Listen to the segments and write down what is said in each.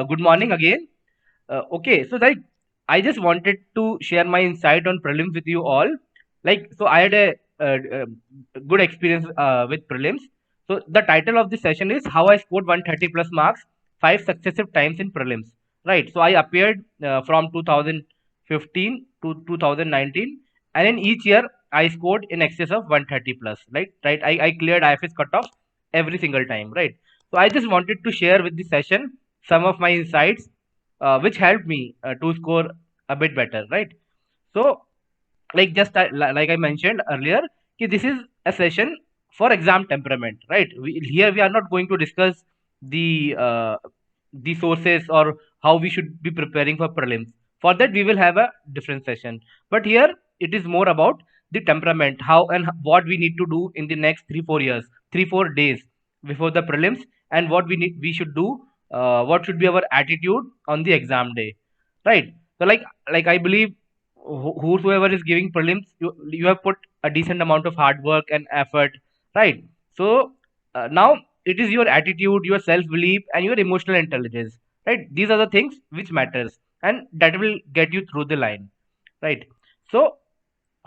good morning again. Okay, so like I just wanted to share my insight on prelims with you all. So I had a good experience with prelims. So the title of this session is how I scored 130 plus marks five successive times in prelims. Right. So I appeared from 2015 to 2019, and in each year I scored in excess of 130 plus. Right. I cleared IFS cutoff every single time. Right. So I just wanted to share with this session some of my insights which helped me to score a bit better, right? So, like I mentioned earlier, this is a session for exam temperament, right? Here we are not going to discuss the uh, the sources or how we should be preparing for prelims. For that, we will have a different session. But here, it is more about the temperament, how and what we need to do in the next 3 4 years, 3 4 days before the prelims, and what we should do. What should be our attitude on the exam day, right? So, like I believe whosoever is giving prelims, you have put a decent amount of hard work and effort, right? So now it is your attitude, your self belief, and your emotional intelligence, right? These are the things which matters, and that will get you through the line, right? So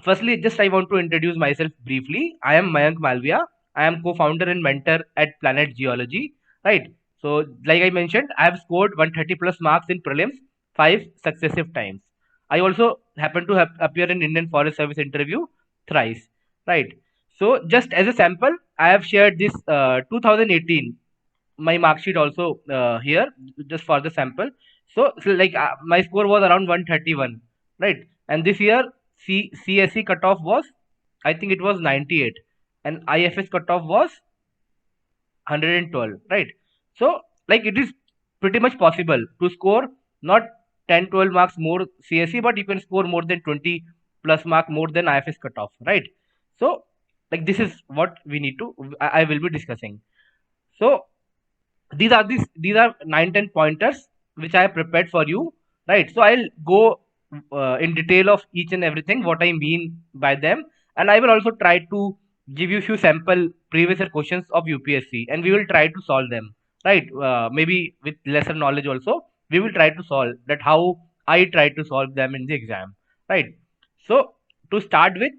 firstly, just I want to introduce myself briefly. I am Mayank Malviya. I am co-founder and mentor at Planet Geology, right? So like I mentioned, I have scored 130 plus marks in prelims five successive times. I also happen to have appear in Indian Forest Service interview thrice, right? So just as a sample, I have shared this 2018 my mark sheet also here, just for the sample. So my score was around 131, right? And this year CSE cutoff was, I think it was 98, and IFS cutoff was 112, right? So like it is pretty much possible to score not 10 12 marks more CSE, but you can score more than 20 plus mark more than IFS cutoff, right? So like this is what we need to I will be discussing. So these are 9 10 pointers which I have prepared for you, right? So I'll go in detail of each and everything what I mean by them, and I will also try to give you few sample previous year questions of UPSC, and we will try to solve them, right? Maybe with lesser knowledge also we will try to solve that how I try to solve them in the exam, right? So to start with,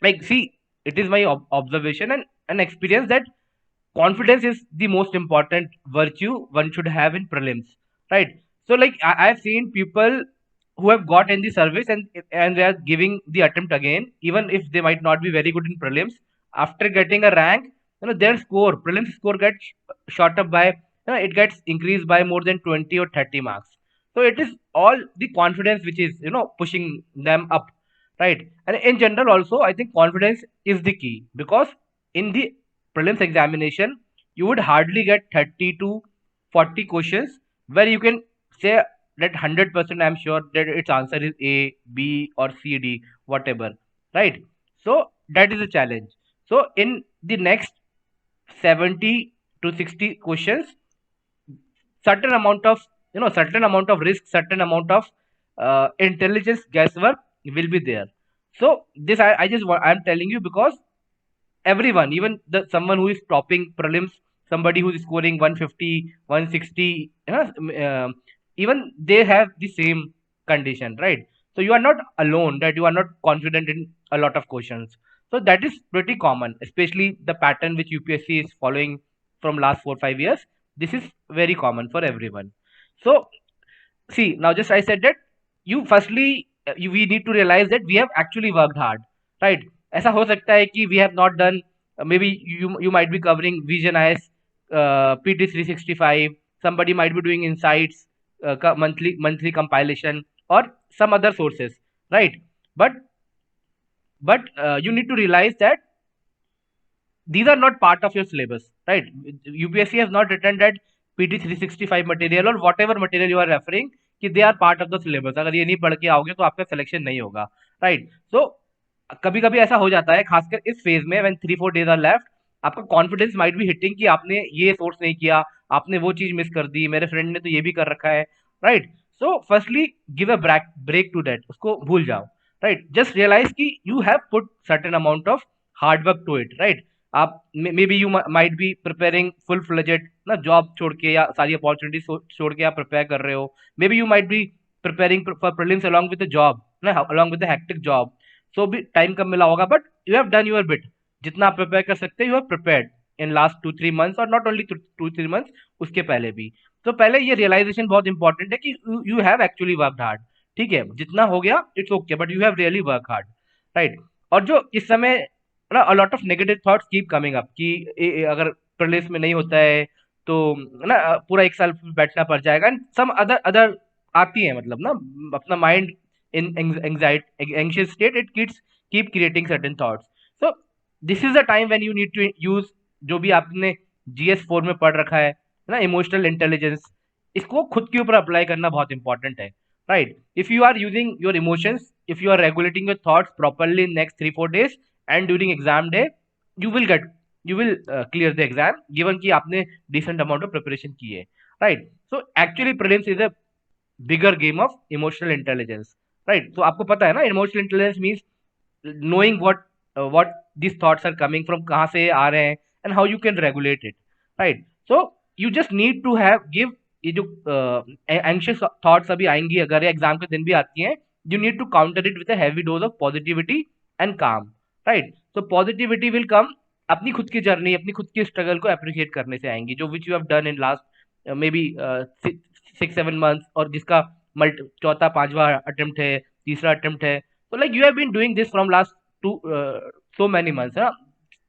like see, it is my observation and an experience that confidence is the most important virtue one should have in prelims, right? So like I've seen people who have got in the service, and they are giving the attempt again even if they might not be very good in prelims. After getting a rank, their score, prelims score gets shot up by, it gets increased by more than 20 or 30 marks. So it is all the confidence which is pushing them up, right? And in general also, I think confidence is the key, because in the prelims examination you would hardly get 30 to 40 questions where you can say that 100% I'm sure that its answer is A, B, or C, D, whatever, right? So that is a challenge. So in the next 70 to 60 questions, certain amount of risk, certain amount of intelligence guesswork will be there. So this I just want, I'm telling you, because everyone, even the someone who is topping prelims, somebody who is scoring 150 160, even they have the same condition, right? So you are not alone that you are not confident in a lot of questions. So that is pretty common, especially the pattern which UPSC is following from last 4 5 years. This is very common for everyone. So see, now just I said that you firstly, we need to realize that we have actually worked hard, right? ऐसा हो सकता है कि we have not done, maybe you might be covering Vision IS, PT 365. Somebody might be doing insights, monthly compilation, or some other sources, right? But you need to realize that these are not part of your syllabus, right? UPSC has not written that PT 365 material or whatever material you are referring कि they are part of the syllabus. अगर ये नहीं पढ़ के आओगे तो आपका selection नहीं होगा, right? So कभी कभी ऐसा हो जाता है, खासकर इस फेज में when 3 4 days are left, आपका कॉन्फिडेंस माइट भी हिटिंग कि आपने ये सोर्स नहीं किया, आपने वो चीज मिस कर दी, मेरे फ्रेंड ने तो ये भी कर रखा है, right? So firstly give a break to that, उसको भूल जाओ, राइट? जस्ट रियलाइज कि you have put certain amount of hard work to it, right? आप may B you might be preparing full fledged ना, जॉब छोड़ के या सारी अपॉर्चुनिटी छोड़ के आप प्रिपेयर कर रहे हो। May B you might be preparing for prelims along with the job ना, along with the hectic job. So भी टाइम कम मिला होगा, but you have done your bit. जितना आप प्रिपेयर कर सकते हो you have prepared in last 2-3 months, और नॉट ओनली 2-3 मंथ्स, उसके पहले भी। तो पहले ये रियलाइजेशन बहुत इंपॉर्टेंट है कि you have actually work hard. ठीक है, जितना हो गया it's okay, but you have really work hard, right. और जो इस समय ना, अ lot of negative thoughts keep coming up कि अगर प्रीलिम्स में नहीं होता है तो ना पूरा एक साल बैठना पड़ जाएगा, एंड सम अदर अदर आती है, मतलब ना अपना mind in anxiety anxious state, it keep creating certain thoughts. So this is the time when you need to use जो भी आपने GS4 में पढ़ रखा है ना, इमोशनल इंटेलिजेंस, इसको खुद के ऊपर अप्लाई करना बहुत इंपॉर्टेंट है, right. If you are using your emotions, if you are regulating your thoughts properly in next 3-4 days and during exam day, you will get you will clear the exam, given कि आपने decent amount of preparation की है, right? So actually prelims is a bigger game of emotional intelligence, right? So आपको पता है ना, emotional intelligence means knowing what these thoughts are coming from, कहाँ से आ रहे हैं, and how you can regulate it, right? So you just need to have give ये जो एंशियस थॉट्स अभी आएंगी अगर एग्जाम के दिन भी आती हैं, you need to counter it with a heavy dose of positivity and calm, right? So positivity will come अपनी खुद की जर्नी, अपनी खुद की स्ट्रगल को अप्रिशिएट करने से आएंगी, जो विच you have done in last may be 6-7 months, और जिसका चौथा पांचवा अटेम्प्ट है, तीसरा अटेम्प्ट है। तो like you have been doing this from last two so many months है ना,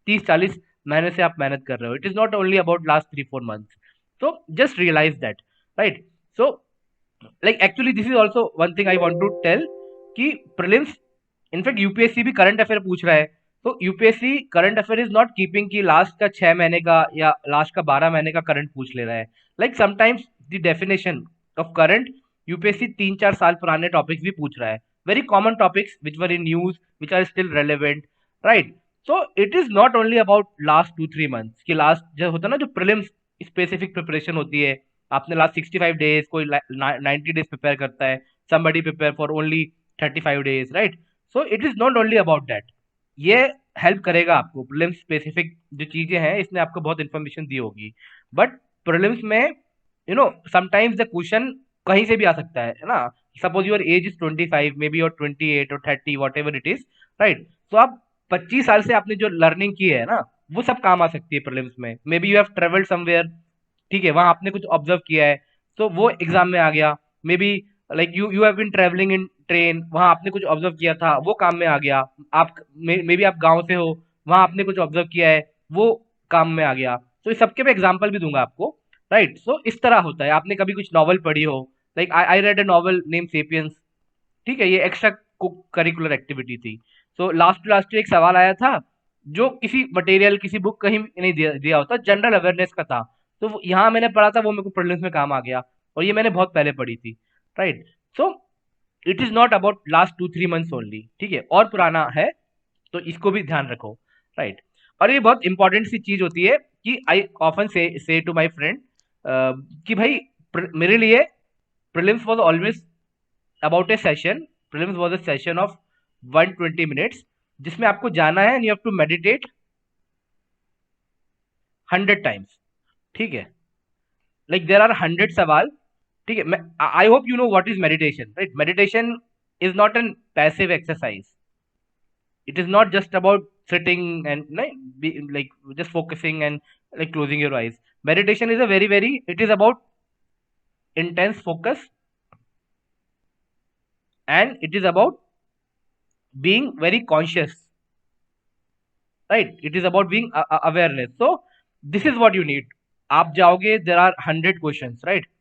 30-40 महीने से आप मेहनत कर रहे हो। It is not only about last 3-4 months. So just realize that, right? So like actually this is also one thing I want to tell कि prelims, इनफैक्ट यूपीएससी भी करंट अफेयर पूछ रहा है। तो UPSC current affair is not keeping कि last का 6 महीने का या लास्ट का 12 महीने का करंट पूछ ले रहा है। Like sometimes the definition of current, UPSC 3-4 साल पुराने टॉपिक्स भी पूछ रहा है, very common topics which were in news, which are still relevant, right. So it is not only about last 2-3 months कि लास्ट जो होता है ना, जो प्रीलिम्स स्पेसिफिक प्रिपरेशन होती है, आपने लास्ट 65 डेज, कोई 90 डेज प्रिपेयर करता है, somebody prepare for only 35 days, right? So it is not only about that। ये हेल्प करेगा आपको, प्रीलिम्स स्पेसिफिक जो चीजें हैं इसने आपको बहुत इंफॉर्मेशन दी होगी, बट प्रीलिम्स में समटाइम्स द क्वेश्चन कहीं से भी आ सकता है ना। Suppose your age is 25, may be और 28 और 30, what ever it is, right. तो आप 25 साल से आपने जो लर्निंग की है ना, वो सब काम आ सकती है प्रीलिम्स में। May be you have travelled somewhere, ठीक है, वहां आपने कुछ ऑब्जर्व किया है, तो वो एग्जाम में आ गया। Maybe like you have been travelling in train, वहां आपने कुछ ऑब्जर्व किया था, वो काम में आ गया। आप मे बी आप गांव से हो, वहां आपने कुछ ऑब्जर्व किया है, वो काम में आ गया। तो इस सबके मैं एग्जाम्पल भी दूंगा आपको, राइट। सो इस तरह होता है। आपने कभी कुछ नॉवल पढ़ी हो, like I read A novel name sapiens, ठीक है, ये एक्स्ट्रा करिकुलर एक्टिविटी थी। सो लास्ट लास्ट एक सवाल आया था जो किसी मटेरियल, किसी बुक कहीं नहीं दिया होता, जनरल अवेयरनेस का था, तो यहाँ मैंने पढ़ा था, वो मेरे को प्रीलिम्स में काम आ गया, और ये मैंने बहुत पहले पढ़ी थी, right. So it is not about last 2-3 months only, ठीक है, और पुराना है तो इसको भी ध्यान रखो, राइट। और ये बहुत इंपॉर्टेंट सी चीज होती है कि I often say to my friend कि भाई मेरे लिए prelims was always about a session. Prelims was a session of 120 minutes, जिसमें आपको जाना है and you have to meditate 100 times, ठीक है। लाइक देर आर 100 सवाल, ठीक है। I hope you know what is meditation, right. Meditation is not an passive exercise, it is not just about sitting and like just focusing and like closing your eyes. Meditation is a very, it is about intense focus, and it is about being very conscious, right? It is about being awareness. So this is what you need. आप जाओगे, there are 100 questions, right?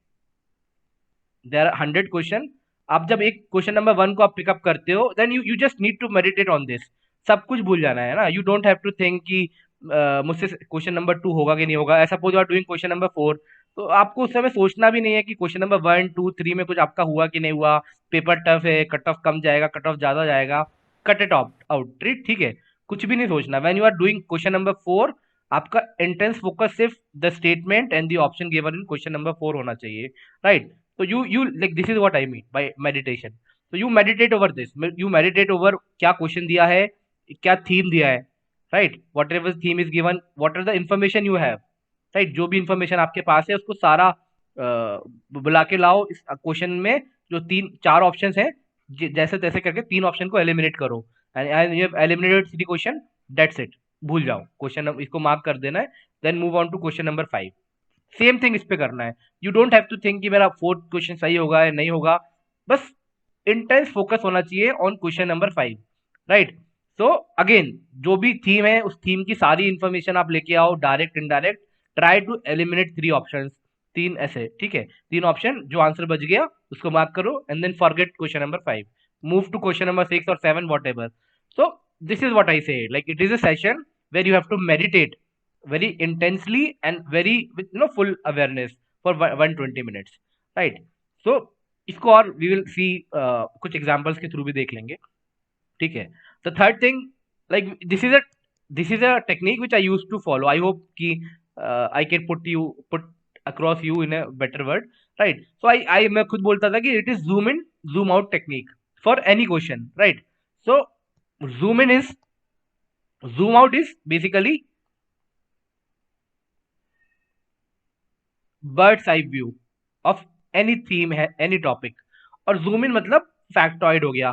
There are 100 question. आप जब एक question number 1 को आप pick up करते हो, then you just need to meditate on this. सब कुछ भूल जाना है ना, you don't have to think कि मुझसे क्वेश्चन नंबर 2 होगा कि नहीं होगा। ऐसा suppose you are doing question number 4, तो आपको उस समय सोचना भी नहीं है कि क्वेश्चन नंबर 1, 2, 3 में कुछ आपका हुआ कि नहीं हुआ, पेपर टफ है, कट ऑफ कम जाएगा, कट ऑफ ज्यादा जाएगा, कट इट ऑफ आउट, ठीक है, कुछ भी नहीं सोचना। When you are doing question number 4, आपका इंटेंस फोकस सिर्फ the statement and the option given in question number 4 होना चाहिए, right. So you like this is what I mean by meditation. So you meditate over this. You meditate over क्या question दिया है, क्या theme दिया है, right, whatever theme is given, what are the information you have, right, जो भी information आपके पास है उसको सारा बुला के लाओ इस क्वेश्चन में। जो तीन चार ऑप्शंस हैं, जैसे तैसे करके तीन ऑप्शन को एलिमिनेट करो, and you have eliminated three question, that's it, भूल जाओ क्वेश्चन, इसको मार्क कर देना है। Then move on to question number 5। Same thing इस पे करना है। You don't have to think कि मेरा फोर्थ क्वेश्चन सही होगा या नहीं होगा, बस इंटेंस फोकस होना चाहिए on question number 5, right. So again, जो भी थीम है उस थीम की सारी इंफॉर्मेशन आप लेके आओ, direct indirect, try to eliminate three options, तीन ऐसे, ठीक है, तीन ऑप्शन, जो आंसर बच गया उसको मार्क करो, and then forget question number 5, move to question number 6 और 7, whatever. So this is what I say, like it is a session where you have to meditate very intensely and very with full awareness for 120 minutes, right? So इसको और we will see कुछ examples के through भी देख लेंगे, ठीक है। The third thing, like this is a technique which I use to follow, I hope कि I can put across you in a better word, right. So I मैं खुद बोलता था कि it is zoom in zoom out technique for any question, right. So zoom in is zoom out is basically bird's eye view of any theme है, any topic, और zoom in मतलब फैक्टॉइड हो गया,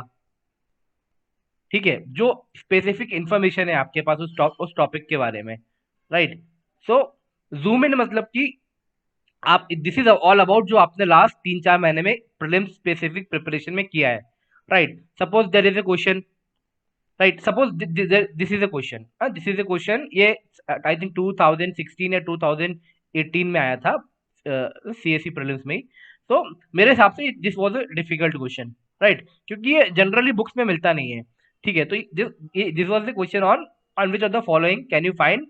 ठीक है, जो स्पेसिफिक इंफॉर्मेशन है आपके पास उस टॉपिक के बारे में, राइट। सो जूम इन मतलब कि आप, दिस इज ऑल अबाउट जो आपने लास्ट 3-4 महीने में प्रीलिम्स स्पेसिफिक प्रिपरेशन में किया है, right. Suppose there is a question, right, suppose this is a question, this is a question, ये आई थिंक 2016 या 2018 में आया था सीएससी प्रीलिम्स में ही। तो मेरे हिसाब से this was a difficult question, right, क्योंकि ये जनरली बुक्स में मिलता नहीं है, ठीक है। तो this was the question on which of the following can you find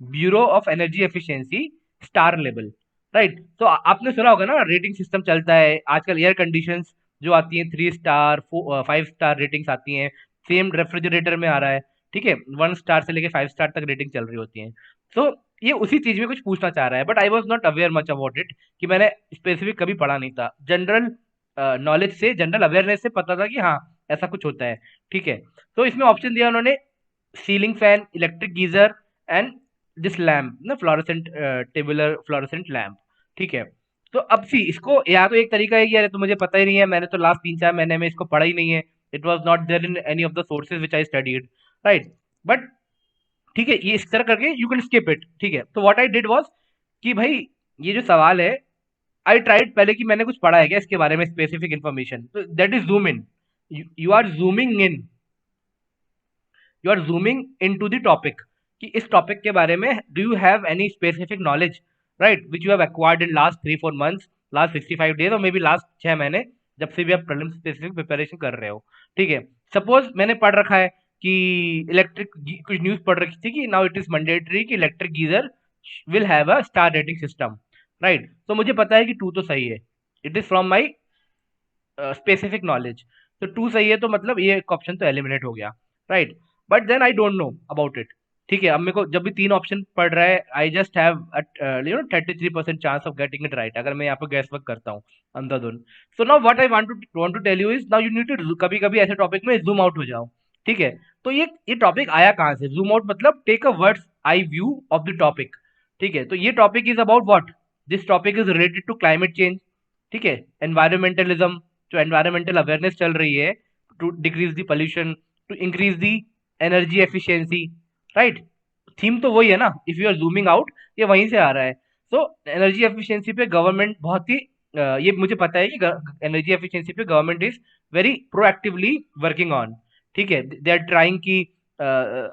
bureau of energy efficiency star level, right. तो आपने सुना होगा ना, रेटिंग सिस्टम चलता है आजकल, एयर कंडीशंस जो आती हैं 3 स्टार 5 स्टार रेटिंग्स आती हैं, सेम रेफ्रिजरेटर में आ रहा है, ठीक है, 1 स्टार से लेके 5 स्टार तक रेटिंग चल रही होती है। तो ये उसी चीज में कुछ पूछना चाह रहा है, but I was not aware much about it, कि मैंने स्पेसिफिक कभी पढ़ा नहीं था। जनरल नॉलेज से, जनरल अवेयरनेस से पता था कि हाँ ऐसा कुछ होता है, ठीक है। तो इसमें ऑप्शन दिया उन्होंने, ceiling fan, electric geyser, and this lamp ना, फ्लोरेसेंट टेबुलर फ्लोरेसेंट लैम्प, ठीक है। तो अब सी इसको, या तो एक तरीका है कि यार तो मुझे पता ही नहीं है, मैंने तो लास्ट 3-4 महीने में इसको पढ़ा ही नहीं है, it was not there in any of the sources which I studied, right. But ठीक है, ये इस तरह करके यू कैन स्किप इट, ठीक है। तो व्हाट आई डिड वाज कि भाई ये जो सवाल है, आई ट्राइड पहले कि मैंने कुछ पढ़ा है क्या इसके बारे में स्पेसिफिक इन्फॉर्मेशन, तो that is zoom in, you are zooming in, you are zooming in to the topic, कि इस टॉपिक के बारे में do you have any specific knowledge, right, which you have acquired in last 3-4 months, last 65 days, और may be last 6 महीने, जब से भी आप प्रीलिम स्पेसिफिक प्रिपरेशन कर रहे हो, ठीक है। सपोज मैंने पढ़ रखा है कि इलेक्ट्रिक, कुछ न्यूज पढ़ रखी थी कि नाउ इट इज मैंडेटरी कि electric geyser will have a star rating system, right. तो मुझे पता है कि टू तो सही है, it is from my specific knowledge, तो टू सही है, तो मतलब ये ऑप्शन तो एलिमिनेट हो गया, right. But then I don't know about it, ठीक है। अब मेरे को जब भी तीन ऑप्शन पढ़ रहा है, I just have 33% chance of getting it right, अगर मैं यहाँ पे गैस वर्क करता हूँ अंधाधुन। So now what I want to tell you is, now you need to कभी कभी ऐसे टॉपिक में जूम आउट हो जाओ, ठीक है। तो ये टॉपिक आया कहाँ से, जूम आउट मतलब take a bird's eye view of the topic, ठीक है। तो ये topic is about what, this topic is related to climate change, ठीक है, एनवायरमेंटलिज्म, जो एनवायरमेंटल अवेयरनेस चल रही है, to decrease the pollution, to increase the energy efficiency, right. Theme तो वही है ना, if you are zooming out, ये वहीं से आ रहा है। सो एनर्जी एफिशिएंसी पे गवर्नमेंट बहुत ही ये मुझे पता है कि एनर्जी एफिशिएंसी पे government is very proactively working on, ठीक है। दे आर ट्राइंग कि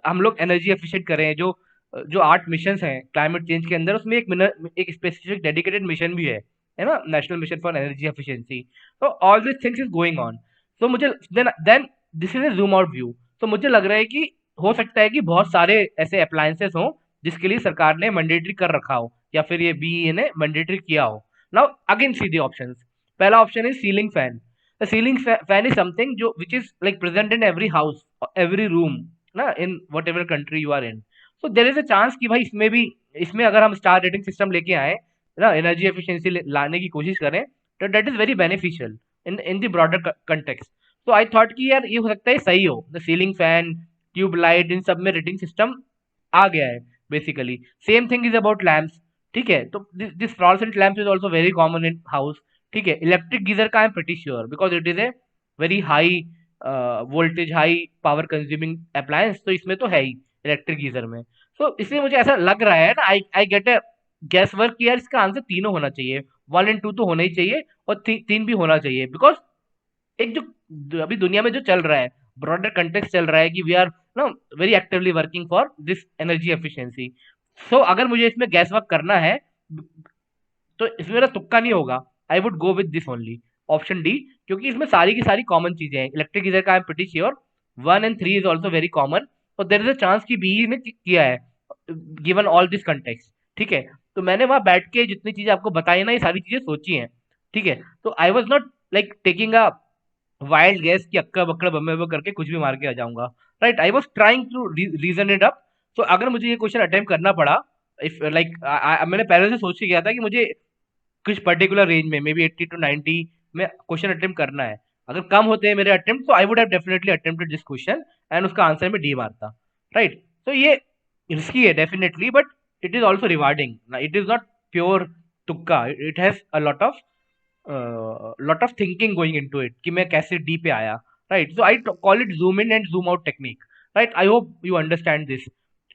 हम लोग एनर्जी एफिशिएंट करें, जो 8 मिशन हैं क्लाइमेट चेंज के अंदर, उसमें एक स्पेसिफिक डेडिकेटेड मिशन भी है ना, national mission for energy efficiency. तो all this things is going on. तो मुझे then this is a zoom out view. तो मुझे लग रहा है कि हो सकता है कि बहुत सारे ऐसे अप्लायंसेस हों जिसके लिए सरकार ने मैंडेटरी कर रखा हो, या फिर ये बीईए ने मैंडेटरी किया हो। Now again see the options. पहला option is ceiling fan. The ceiling fan is something जो which is like present in every house, every room ना, in whatever country you are in. So there is a chance कि भाई इसमें भी, इसमें अगर हम स्टार रेटिंग सिस्टम लेके आए ना, एनर्जी एफिशिएंसी लाने की कोशिश करें, तो that is very beneficial in the broader context. तो आई थॉट कि यार ये हो सकता है सही हो, the ceiling fan, tube light, इन सब में रेटिंग सिस्टम आ गया है basically. Same thing is about lamps, ठीक है। तो this fluorescent lamps is also very common in house, ठीक है। इलेक्ट्रिक गीजर का I am pretty sure because it is a very high voltage, high power consuming appliance, तो इसमें तो है ही इलेक्ट्रिक गीजर में। तो इसलिए मुझे ऐसा लग रहा है ना, I I get a guess work कि यार इसका आंसर तीनों होना चाहिए, 1 एंड 2 तो होना ही चाहिए, और तीन भी होना चाहिए, बिकॉज एक जो अभी दुनिया में जो चल रहा है, ब्रॉडर कंटेक्स्ट चल रहा है कि we are no very actively working for this energy efficiency. So अगर मुझे इसमें गैस वर्क करना है तो इसमें मेरा तुक्का नहीं होगा, I would go with this only, option D, क्योंकि इसमें सारी की सारी कॉमन चीजें हैं। इलेक्ट्रिक गीजर का I am pretty sure, 1 and 3 is also very common, और देर इज अ चांस कि बी ने किया है गिवन ऑल दिस कंटेक्स्ट, ठीक है। तो मैंने वहां बैठ के जितनी चीजें आपको बताई ना, ये सारी चीजें सोची हैं, ठीक है। तो आई was not like taking a wild gas की अक्का बक्का बम्बे बम्बे करके कुछ भी मार के आ जाऊंगा, right. I was trying to reason it up. तो अगर मुझे ये क्वेश्चन अटेम्प्ट करना पड़ा, इफ लाइक मैंने पहले से सोच के गया था कि मुझे कुछ पर्टिकुलर रेंज में मे बी 80 to 90 में क्वेश्चन अटेम्प्ट करना है। अगर कम होते हैं मेरे अटेम्प्ट तो I would have definitely attempted this question and उसका आंसर में डी मारता, राइट। तो ये रिस्की है definitely, but it is also rewarding, it is not pure तुक्का, it has a lot of thinking going into it कि मैं कैसे डी पे आया, right. So I call it zoom in and zoom out technique, right. I hope you understand this,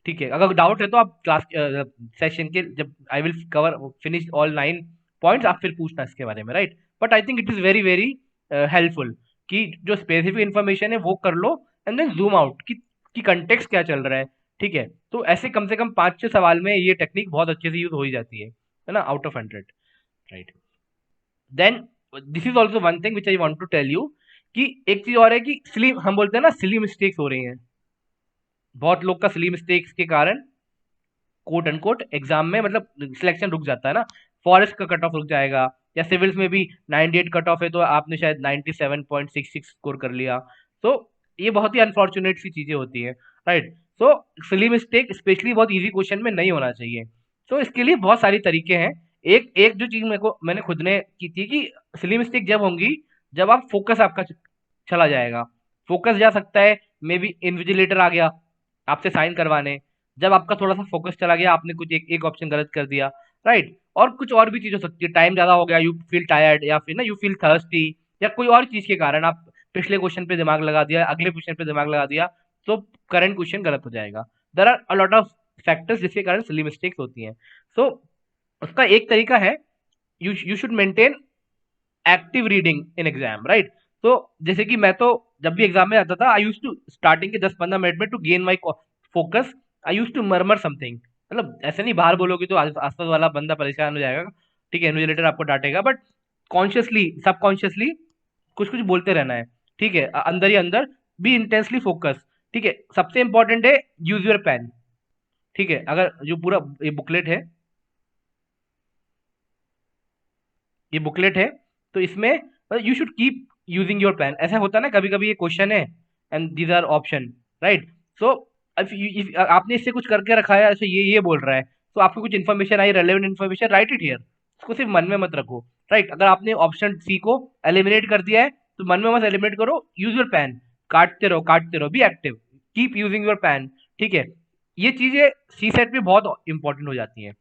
ठीक है। अगर doubt है तो आप क्लास सेशन के जब I will cover finish all 9 points, आप फिर पूछना इसके बारे में, right. But I think it is very very helpful कि जो स्पेसिफिक इन्फॉर्मेशन है वो कर लो, एंड देन जूम आउट कि कंटेक्स्ट क्या चल रहा है, ठीक है। तो ऐसे कम से कम 5-6 सवाल में ये टेक्निक बहुत अच्छे से यूज हो ही जाती है ना, out of 100, right. Then this is also one thing which I want to tell you कि एक चीज और है कि सिली, हम बोलते हैं ना सिली मिस्टेक्स हो रही हैं, बहुत लोग का सिली मिस्टेक्स के कारण कोट अनकोट एग्जाम में मतलब सिलेक्शन रुक जाता है ना। फॉरेस्ट का कट ऑफ रुक जाएगा, या सिविल्स में भी 98 कट ऑफ है तो आपने शायद 97.66 स्कोर कर लिया। तो ये बहुत ही अनफॉर्चुनेट सी चीजें होती है, राइट। सो सिली मिस्टेक स्पेशली बहुत इजी क्वेश्चन में नहीं होना चाहिए। तो इसके लिए बहुत सारी तरीके हैं। एक एक जो चीज मेरे को मैंने खुद ने की थी कि सिली मिस्टेक जब होंगी जब आप फोकस आपका चला जाएगा। फोकस जा सकता है, मे बी इन्विजिलेटर आ गया आपसे साइन करवाने, जब आपका थोड़ा सा फोकस चला गया, आपने कुछ एक ऑप्शन गलत कर दिया, राइट। और कुछ और भी चीज हो सकती है, टाइम ज्यादा हो गया, यू फील टायर्ड, या फिर ना यू फील थर्स्टी, या कोई और चीज के कारण आप पिछले क्वेश्चन पे दिमाग लगा दिया, अगले क्वेश्चन पे दिमाग लगा दिया, तो करंट क्वेश्चन गलत हो जाएगा। There are a lot of factors जिसके कारण सिली मिस्टेक्स होती हैं। सो उसका एक तरीका है, you should maintain active reading in exam, right. तो जैसे कि मैं तो जब भी एग्जाम में आता था, आई यूज टू स्टार्टिंग के 10-15 मिनट में to gain my focus, I use to murmur something, मतलब ऐसे नहीं बाहर बोलोगे तो आसपास वाला बंदा परेशान हो जाएगा, ठीक है, इन्विजिलेटर आपको डांटेगा, बट कॉन्शियसली सबकॉन्शियसली कुछ कुछ बोलते रहना है, ठीक है, अंदर ही अंदर बी इंटेंसली फोकस, ठीक है। सबसे इंपॉर्टेंट है यूज योर पेन, ठीक है। अगर जो पूरा ये बुकलेट है, ये बुकलेट है, तो इसमें you should keep using your pen. ऐसा होता है ना, कभी कभी ये क्वेश्चन है and these are option, right. So आपने इससे कुछ करके रखा है, ऐसे ये बोल रहा है, तो आपको कुछ information I, relevant information, right it here, उसको सिर्फ मन में मत रखो, राइट। अगर आपने ऑप्शन सी को एलिमिनेट कर दिया है तो मन में मत एलिमिनेट करो, यूज योर पेन, काटते रहो, be active, keep using your pen, ठीक है। ये चीजें सी सेट में बहुत इंपॉर्टेंट हो जाती हैं,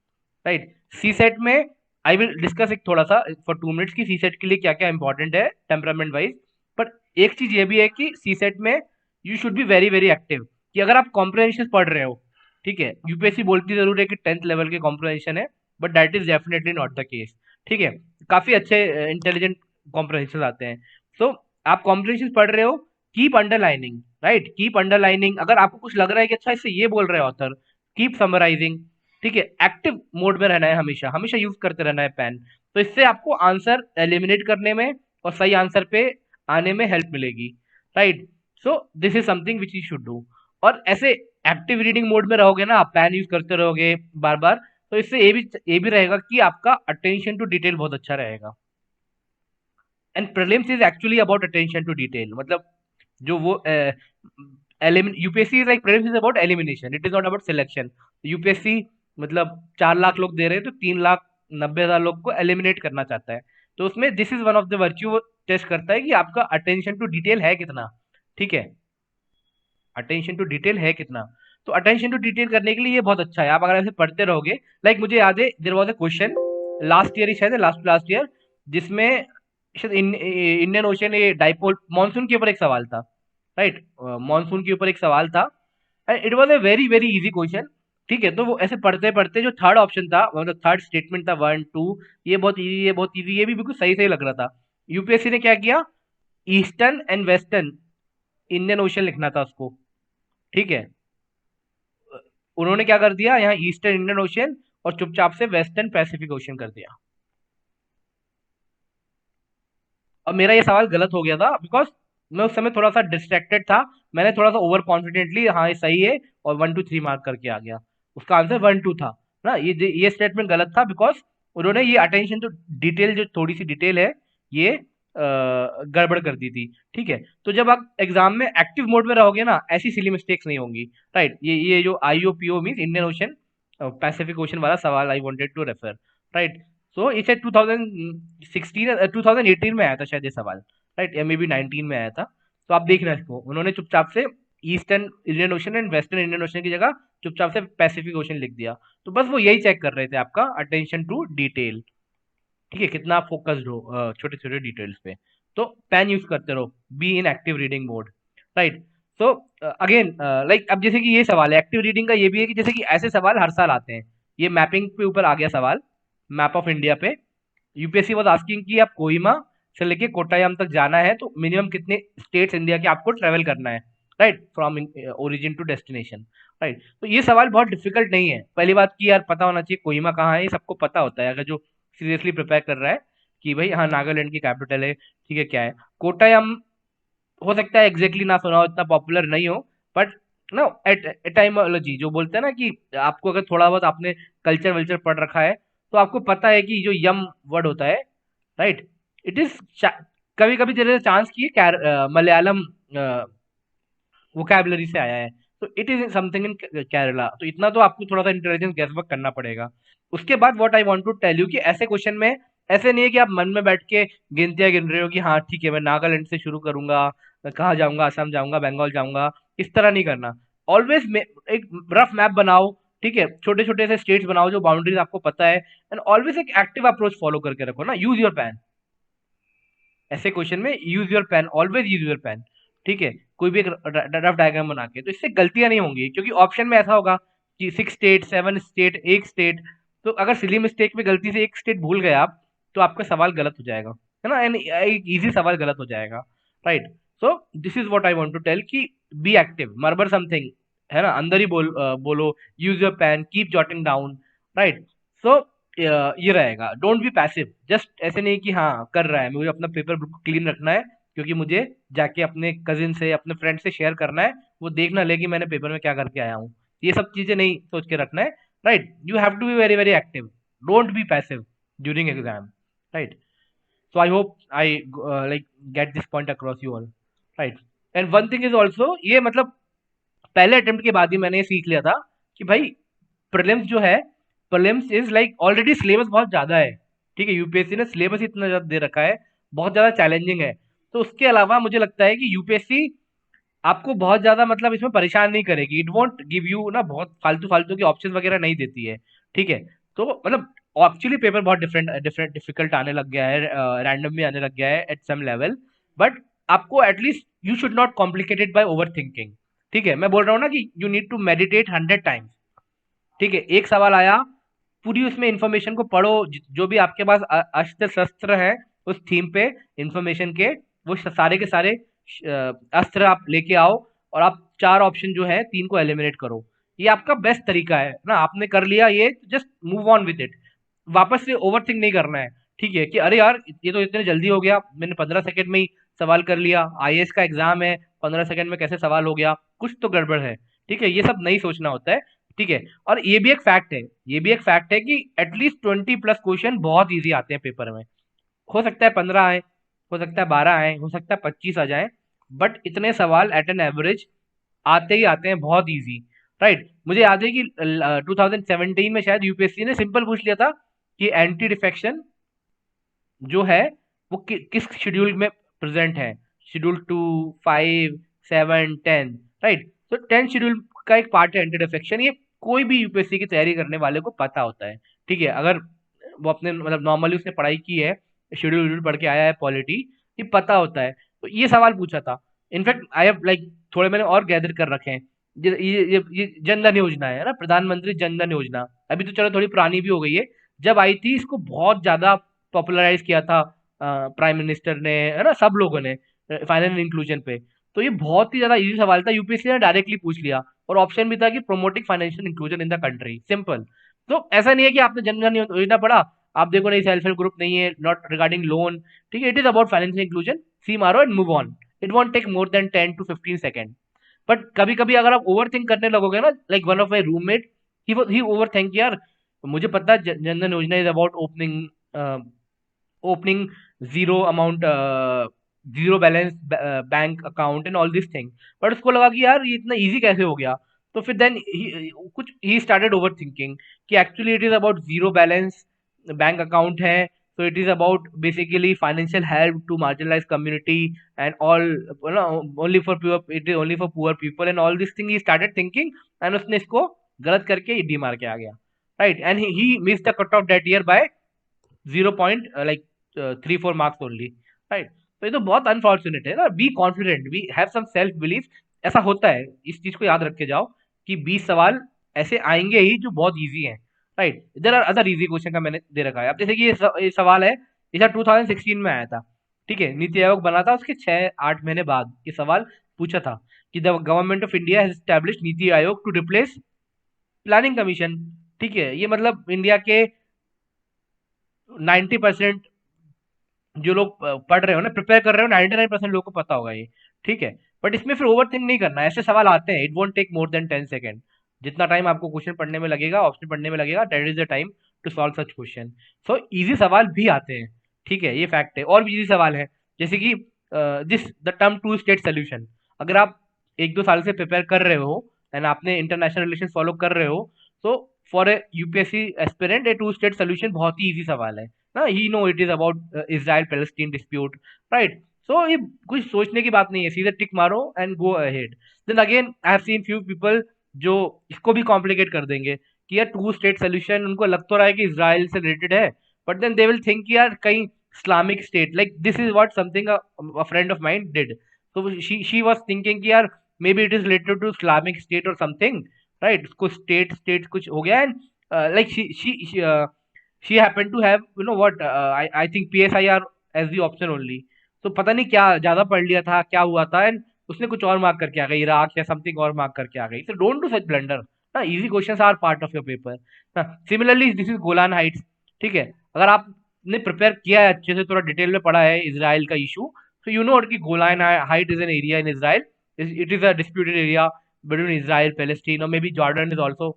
राइट। सी सेट में आई विल डिस्कस एक थोड़ा सा फॉर 2 मिनट्स की सी सेट के लिए क्या क्या इंपॉर्टेंट है टेम्परामेंट वाइज। पर एक चीज ये भी है कि सी सेट में you should be very very active, कि अगर आप कॉम्प्रहेंशन पढ़ रहे हो, ठीक है, यूपीएससी बोलती जरूर है कि 10th लेवल के कॉम्प्रहेंशन है, but that is definitely not the case, ठीक है। काफी अच्छे इंटेलिजेंट कॉम्प्रहेंशन आते हैं। सो आप कॉम्प्रहेंशन पढ़ रहे हो, keep underlining, right, keep underlining. अगर आपको कुछ लग रहा है कि अच्छा इससे ये बोल रहे हैं ऑथर, कीप समराइजिंग, ठीक है। एक्टिव मोड में रहना है, हमेशा हमेशा यूज करते रहना है पेन, तो इससे आपको आंसर एलिमिनेट करने में और सही आंसर पे आने में हेल्प मिलेगी, right. So this is something which you should do. और ऐसे एक्टिव रीडिंग मोड में रहोगे ना, आप पेन यूज करते रहोगे बार बार, तो इससे ये भी रहेगा कि आपका अटेंशन टू डिटेल बहुत अच्छा रहेगा। And prelims is actually about attention to detail, मतलब जो वो UPSC is like prelims is about elimination, it is not about selection. UPSC मतलब 4 लाख लोग दे रहे हैं तो 3,90,000 लोग को एलिमिनेट करना चाहता है। तो उसमें this is one of the virtue, test करता है कि आपका अटेंशन टू डिटेल है कितना, ठीक है, अटेंशन टू डिटेल है कितना। तो अटेंशन टू डिटेल करने के लिए ये बहुत अच्छा है, आप अगर ऐसे पढ़ते रहोगे। लाइक मुझे याद है there was a question last year ही शायद, लास्ट लास्ट ईयर, जिसमें शायद इंडियन ओशन ये डाइपोल मानसून के ऊपर एक सवाल था, राइट, मानसून के ऊपर एक सवाल था, and it was a very very easy question. ठीक है, तो वो ऐसे पढ़ते पढ़ते जो थर्ड ऑप्शन था, मतलब थर्ड स्टेटमेंट था, वन टू, ये बहुत इजी, ये बहुत इजी, ये भी बिल्कुल सही सही लग रहा था। यूपीएससी ने क्या किया, eastern and western Indian ocean लिखना था उसको। ठीक है, उन्होंने क्या कर दिया, यहाँ ईस्टर्न इंडियन ओशन और चुपचाप से वेस्टर्न पैसिफिक ओशन कर दिया। अब मेरा ये सवाल गलत हो गया था, बिकॉज मैं उस समय थोड़ा सा डिस्ट्रैक्टेड था, मैंने थोड़ा सा ओवर कॉन्फिडेंटली हाँ ये सही है और 1 2 3 मार्क करके आ गया। उसका आंसर 1 2 था ना। ये स्टेटमेंट गलत था, बिकॉज उन्होंने ये अटेंशन टू डिटेल, जो थोड़ी सी डिटेल है, ये गड़बड़ कर दी थी। ठीक है, तो जब आप एग्जाम में एक्टिव मोड में रहोगे ना, ऐसी सिली मिस्टेक्स नहीं होंगी। राइट, ये जो IOPO mean Indian Ocean Pacific Ocean वाला सवाल I wanted to refer. Right, so इसे 2016 2018 में आया था शायद ये सवाल, राइट, या मे बी 19 में आया था। तो आप देखना इसको, उन्होंने चुपचाप से eastern Indian ocean and western Indian ocean की जगह चुपचाप से पैसिफिक ओशन लिख दिया। तो बस वो यही चेक कर रहे थे, आपका अटेंशन टू डिटेल। ठीक है, कितना आप फोकस्ड हो छोटे छोटे डिटेल्स पे। तो पेन यूज करते रहो, be in active reading mode. Right, so again like अब जैसे कि ये सवाल है एक्टिव रीडिंग का, ये भी है कि जैसे कि ऐसे सवाल हर साल आते हैं। ये मैपिंग पे ऊपर आ गया सवाल, मैप ऑफ इंडिया पे। यूपीएससी वाज आस्किंग कि आप कोहिमा से लेके कोट्टायम तक जाना है तो मिनिमम कितने स्टेट्स इंडिया के आपको ट्रेवल करना है, right, from origin to destination. Right, तो ये सवाल बहुत डिफिकल्ट नहीं है। पहली बात की यार पता होना चाहिए कोहिमा कहाँ है, ये सबको पता होता है अगर जो सीरियसली प्रिपेयर कर रहा है कि भाई हाँ नागालैंड की कैपिटल है। ठीक है, क्या है कोट्टायम, हो सकता है एग्जैक्टली ना सुना हो, इतना पॉपुलर नहीं हो, बट ना एटाइमोलॉजी जो बोलते हैं ना, कि आपको अगर थोड़ा बहुत आपने कल्चर वल्चर पढ़ रखा है तो आपको पता है कि जो यम वर्ड होता है, राइट, इट इज कभी कभी तेरे चांस की मलयालम वोकैबुलरी से आया है, तो it is something in Kerala. तो इतना तो आपको थोड़ा सा इंटेलिजेंस गैस वर्क करना पड़ेगा। उसके बाद what I want to tell you कि ऐसे क्वेश्चन में ऐसे नहीं है कि आप मन में बैठ के गिनतियां गिन रहे हो कि हाँ ठीक है मैं नागालैंड से शुरू करूंगा, मैं कहाँ जाऊंगा, असम जाऊंगा, बंगाल जाऊंगा, इस तरह नहीं करना। ऑलवेज एक रफ मैप बनाओ। ठीक है, छोटे छोटे से स्टेट्स बनाओ जो बाउंड्रीज आपको पता है, एंड ऑलवेज एक एक्टिव अप्रोच फॉलो करके रखो ना, यूज योर पेन। ऐसे क्वेश्चन में use your pen, always use your pen. ठीक है, कोई भी एक रफ डायग्राम बना के, तो इससे गलतियां नहीं होंगी, क्योंकि ऑप्शन में ऐसा होगा कि 6 स्टेट 7 स्टेट एक स्टेट। तो अगर सिली मिस्टेक में गलती से एक स्टेट भूल गए आप, तो आपका सवाल गलत हो जाएगा, है ना, एंड एक इजी सवाल गलत हो जाएगा। Right, so this is what I want to tell कि बी एक्टिव, मर्मर समथिंग, है ना, अंदर ही बोलो, use your pen, keep jotting down. Right, so ये रहेगा, डोंट बी पैसिव। जस्ट ऐसे नहीं कि हाँ कर रहा है, मुझे अपना पेपर बिल्कुल क्लीन रखना है, क्योंकि मुझे जाके अपने कजिन से अपने फ्रेंड से शेयर करना है, वो देखना ले कि मैंने पेपर में क्या करके आया हूँ। ये सब चीजें नहीं सोच के रखना है। Right, you have to be very very active, don't be passive during exam. Right, so I hope I like get this point across you all. Right, and one thing is also, ये मतलब पहले attempt के बाद ही मैंने ये सीख लिया था कि भाई प्रीलिम्स जो है, prelims is like already syllabus बहुत ज्यादा है। ठीक है, यूपीएससी ने सिलेबस इतना ज्यादा दे रखा है, बहुत ज्यादा चैलेंजिंग है। तो उसके अलावा मुझे लगता है कि यूपीएससी आपको बहुत ज्यादा मतलब इसमें परेशान नहीं करेगी, इट वॉन्ट गिव यू ना बहुत फालतू फालतू के ऑप्शन वगैरह नहीं देती है। ठीक है, तो मतलब एक्चुअली पेपर बहुत डिफरेंट डिफरेंट डिफिकल्ट आने लग गया है, रैंडम भी आने लग गया है एट सम लेवल, बट आपको at least you should not complicated by over thinking. ठीक है, मैं बोल रहा हूँ ना कि you need to meditate 100 times. ठीक है, एक सवाल आया, पूरी उसमें इंफॉर्मेशन को पढ़ो, जो भी आपके पास अस्त्र शस्त्र है उस थीम पे इंफॉर्मेशन के, वो सारे के सारे अस्त्र आप लेके आओ, और आप चार ऑप्शन जो है तीन को एलिमिनेट करो। ये आपका बेस्ट तरीका है ना, आपने कर लिया ये, just move on with it. वापस से ओवर थिंक नहीं करना है। ठीक है, कि अरे यार ये तो इतने जल्दी हो गया, मैंने 15 सेकंड में ही सवाल कर लिया, आईएएस का एग्जाम है, 15 सेकंड में कैसे सवाल हो गया, कुछ तो गड़बड़ है। ठीक है, ये सब नहीं सोचना होता है। ठीक है, और ये भी एक फैक्ट है, ये भी एक फैक्ट है कि एटलीस्ट 20+ क्वेश्चन बहुत इजी आते हैं पेपर में। हो सकता है 15 आए, हो सकता है 12 आए, हो सकता है 25 आ जाए, बट इतने सवाल एट एन एवरेज आते ही आते हैं, बहुत इजी। राइट, मुझे याद है कि 2017 में शायद यूपीएससी ने सिंपल पूछ लिया था कि एंटी डिफेक्शन जो है वो किस शेड्यूल में प्रेजेंट है, शेड्यूल 2 5 7 10। राइट, तो 10 शेड्यूल का एक पार्ट है एंटी डिफेक्शन। ये कोई भी यूपीएससी की तैयारी करने वाले को पता होता है, ठीक है। अगर वो अपने मतलब नॉर्मली उसने पढ़ाई की है, शेड्यूल पढ़ के आया है पॉलिटी, ये पता होता है। तो ये सवाल पूछा था। इनफैक्ट आई हैव लाइक थोड़े मैंने और गैदर कर रखे हैं। ये जन धन योजना है ना, प्रधानमंत्री जन धन योजना। अभी तो चलो थोड़ी पुरानी भी हो गई है। जब आई थी इसको बहुत ज्यादा पॉपुलराइज किया था प्राइम मिनिस्टर ने, है ना, सब लोगों ने, फाइनेंशियल इंक्लूजन पे। तो ये बहुत ही ज्यादा इजी सवाल था, यूपीएससी ने डायरेक्टली पूछ लिया। और ऑप्शन भी था कि promoting financial inclusion in the country, simple. तो ऐसा नहीं है कि आपने जन धन योजना पढ़ा, आप देखो नहीं सेल्फ हेल्प ग्रुप नहीं है, नॉट रिगार्डिंग लोन, ठीक है, it is about financial inclusion, C मारो and move on. It won't take more than 10 to 15 second. But कभी कभी अगर आप ओवर थिंक करने लगोगे ना, like one of my roommate, he over think यार, मुझे पता है Jan Dhan Yojana is about opening zero amount, zero balance bank account and all this thing. But उसको लगा कि यार ये इतना इजी कैसे हो गया। तो फिर देन कुछ ही स्टार्टेड ओवर थिंकिंग कि actually it is about zero balance bank account है। So it is about basically financial help to marginalized community and all, you know, only for poor, it is only for poor people and all this thing he started thinking। and उसने इसको गलत करके D मार के आ गया, right, and he missed the cut off that year by 0 point like 3-4 marks only, right। तो ये तो बहुत अनफॉर्चुनेट है ना। Be confident, be have some self belief. ऐसा होता है, इस चीज को याद रख के जाओ कि 20 सवाल ऐसे आएंगे ही जो बहुत इजी हैं, right. There are other easy question का मैंने दे रखा है। अब जैसे कि ये सवाल है, ये 2016 में आया था, ठीक है। नीति आयोग बना था उसके 6-8 महीने बाद ये सवाल पूछा था कि the government of India has established NITI Aayog to replace planning commission, ठीक है। ये मतलब इंडिया के 90% जो लोग पढ़ रहे हो ना, प्रिपेयर कर रहे हो, 99% लोगों को पता होगा ये, ठीक है। बट इसमें फिर ओवर थिंक नहीं करना है, ऐसे सवाल आते हैं, it won't take more than 10 second. जितना टाइम आपको क्वेश्चन पढ़ने में लगेगा, ऑप्शन पढ़ने में लगेगा, that is the time to solve such question. So easy सवाल भी आते हैं, ठीक है, ये फैक्ट है। और भी इजी सवाल है, जैसे कि this the term two state solution. अगर आप 1-2 साल से प्रिपेयर कर रहे हो एंड आपने इंटरनेशनल रिलेशन फॉलो कर रहे हो, तो for a UPSC aspirant a two state solution बहुत ही इजी सवाल है ना। He know it is about Israel Palestine dispute, right. So ये कुछ सोचने की बात नहीं है, सीधे टिक मारो and go ahead. Then again I have seen few people जो इसको भी कॉम्प्लिकेट कर देंगे कि यार टू स्टेट सोल्यूशन उनको लग तो रहा है कि इजराइल से रिलेटेड है, but then they will think यार कहीं Islamic State, like this is what something a friend of mind did. तो शी वाज थिंकिंग कि यार maybe it is related to Islamic State और समथिंग, राइट। उसको state state कुछ हो गया and like she happened to have, you know what, I think PSIR as the option only। तो पता नहीं क्या ज्यादा पढ़ लिया था, क्या हुआ था, एंड उसने कुछ और मार्क करके आ गई, इराक या समथिंग और मार्क करके आ गई। तो डोंट डू सच ब्लंडर ना, easy questions are part of your paper ना। Similarly this is Golan Heights, ठीक है। अगर आपने प्रिपेयर किया है अच्छे से, थोड़ा डिटेल में पढ़ा है इसराइल का इशू, तो यू नो कि Golan Height is an area in Israel, it is a disputed area between Israel Palestine, और मे be Jordan is also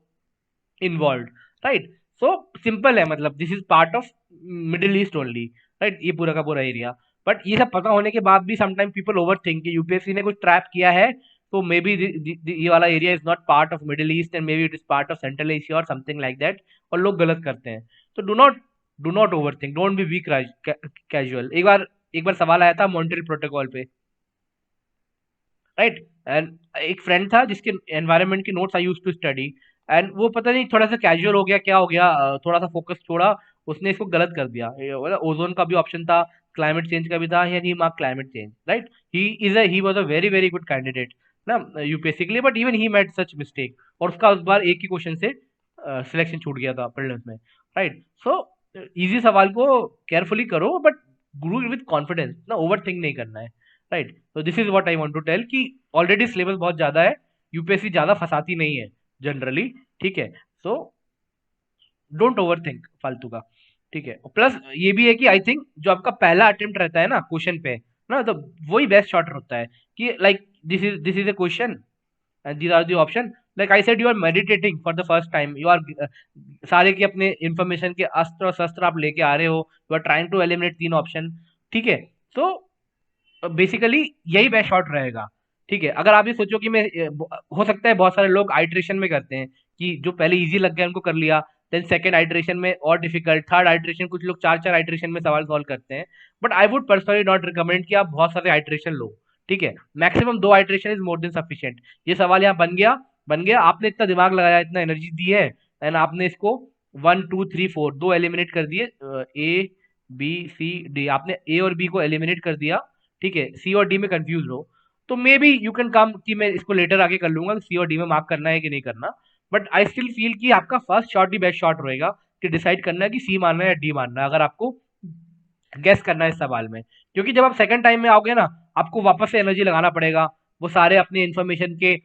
involve, right. So simple है, मतलब this is part of Middle East only, right, ये पूरा का पूरा area. But ये सब पता होने के बाद भी समटाइम पीपल ओवर थिंक कि यूपीएससी ने कुछ ट्रैप किया है, तो मे बी ये वाला area is not part of Middle East and maybe it is part of Central Asia और समथिंग लाइक दैट, और लोग गलत करते हैं। तो do not over think, don't be weak casual. एक बार सवाल आया था मॉन्ट्रियल प्रोटोकॉल पे, राइट। एंड एक फ्रेंड था जिसके एनवायरनमेंट के notes I use to study, and वो पता नहीं थोड़ा सा कैजुअल हो गया, क्या हो गया, थोड़ा सा फोकस छोड़ा, उसने इसको गलत कर दिया। ओजोन का भी ऑप्शन था, क्लाइमेट चेंज का भी था, he mark climate change, right. He was a very very good candidate ना यूपीएससी के लिए, but even he made such mistake, और उसका उस बार एक ही क्वेश्चन से सिलेक्शन छूट गया था प्रीलिम्स में, राइट। सो इजी सवाल को केयरफुली करो, बट ग्रो विद कॉन्फिडेंस ना, ओवर थिंक नहीं करना है, राइट। तो this is what I want to tell कि ऑलरेडी सिलेबस बहुत ज्यादा है, यूपीएससी ज्यादा फंसाती नहीं है जनरली, ठीक है। सो डोंट ओवर थिंक फालतू का, ठीक है। प्लस ये भी है कि आई थिंक जो आपका पहला अटेम्प्ट रहता है ना क्वेश्चन पे ना, तो वही बेस्ट शॉट होता है कि like this is a question and these are the option, like I said, you are meditating for the first time, you are सारे के अपने इंफॉर्मेशन के अस्त्र और शस्त्र आप लेके आ रहे हो, you are trying to eliminate 3 option, ठीक है। तो बेसिकली यही बेस्ट शॉट रहेगा, ठीक है। अगर आप ये सोचो कि मैं हो सकता है बहुत सारे लोग आइट्रेशन में करते हैं कि जो पहले इजी लग गया उनको कर लिया, देन सेकंड आइट्रेशन में और डिफिकल्ट, थर्ड आइट्रेशन, कुछ लोग 4-4 आइट्रेशन में सवाल सॉल्व करते हैं। But I would personally not recommend कि आप बहुत सारे आइट्रेशन लो, ठीक है। Maximum 2 iteration is more than sufficient. ये सवाल यहाँ बन गया, बन गया। आपने इतना दिमाग लगाया, इतना एनर्जी दी है, एंड आपने इसको 1 2 3 4 दो एलिमिनेट कर दिए, ए बी सी डी, आपने ए और बी को एलिमिनेट कर दिया। ठीक है, सी और डी में कंफ्यूज हो तो may B you can come कि मैं इसको लेटर आगे कर लूंगा, सी और डी में मार्क करना है कि नहीं करना। बट आई स्टिल फील कि आपका फर्स्ट शॉट ही बेस्ट शॉट रहेगा कि डिसाइड करना है कि सी मानना है या डी मानना है, अगर आपको गेस करना है इस सवाल में। क्योंकि जब आप सेकंड टाइम में आओगे ना, आपको वापस से एनर्जी लगाना पड़ेगा, वो सारे अपने इन्फॉर्मेशन के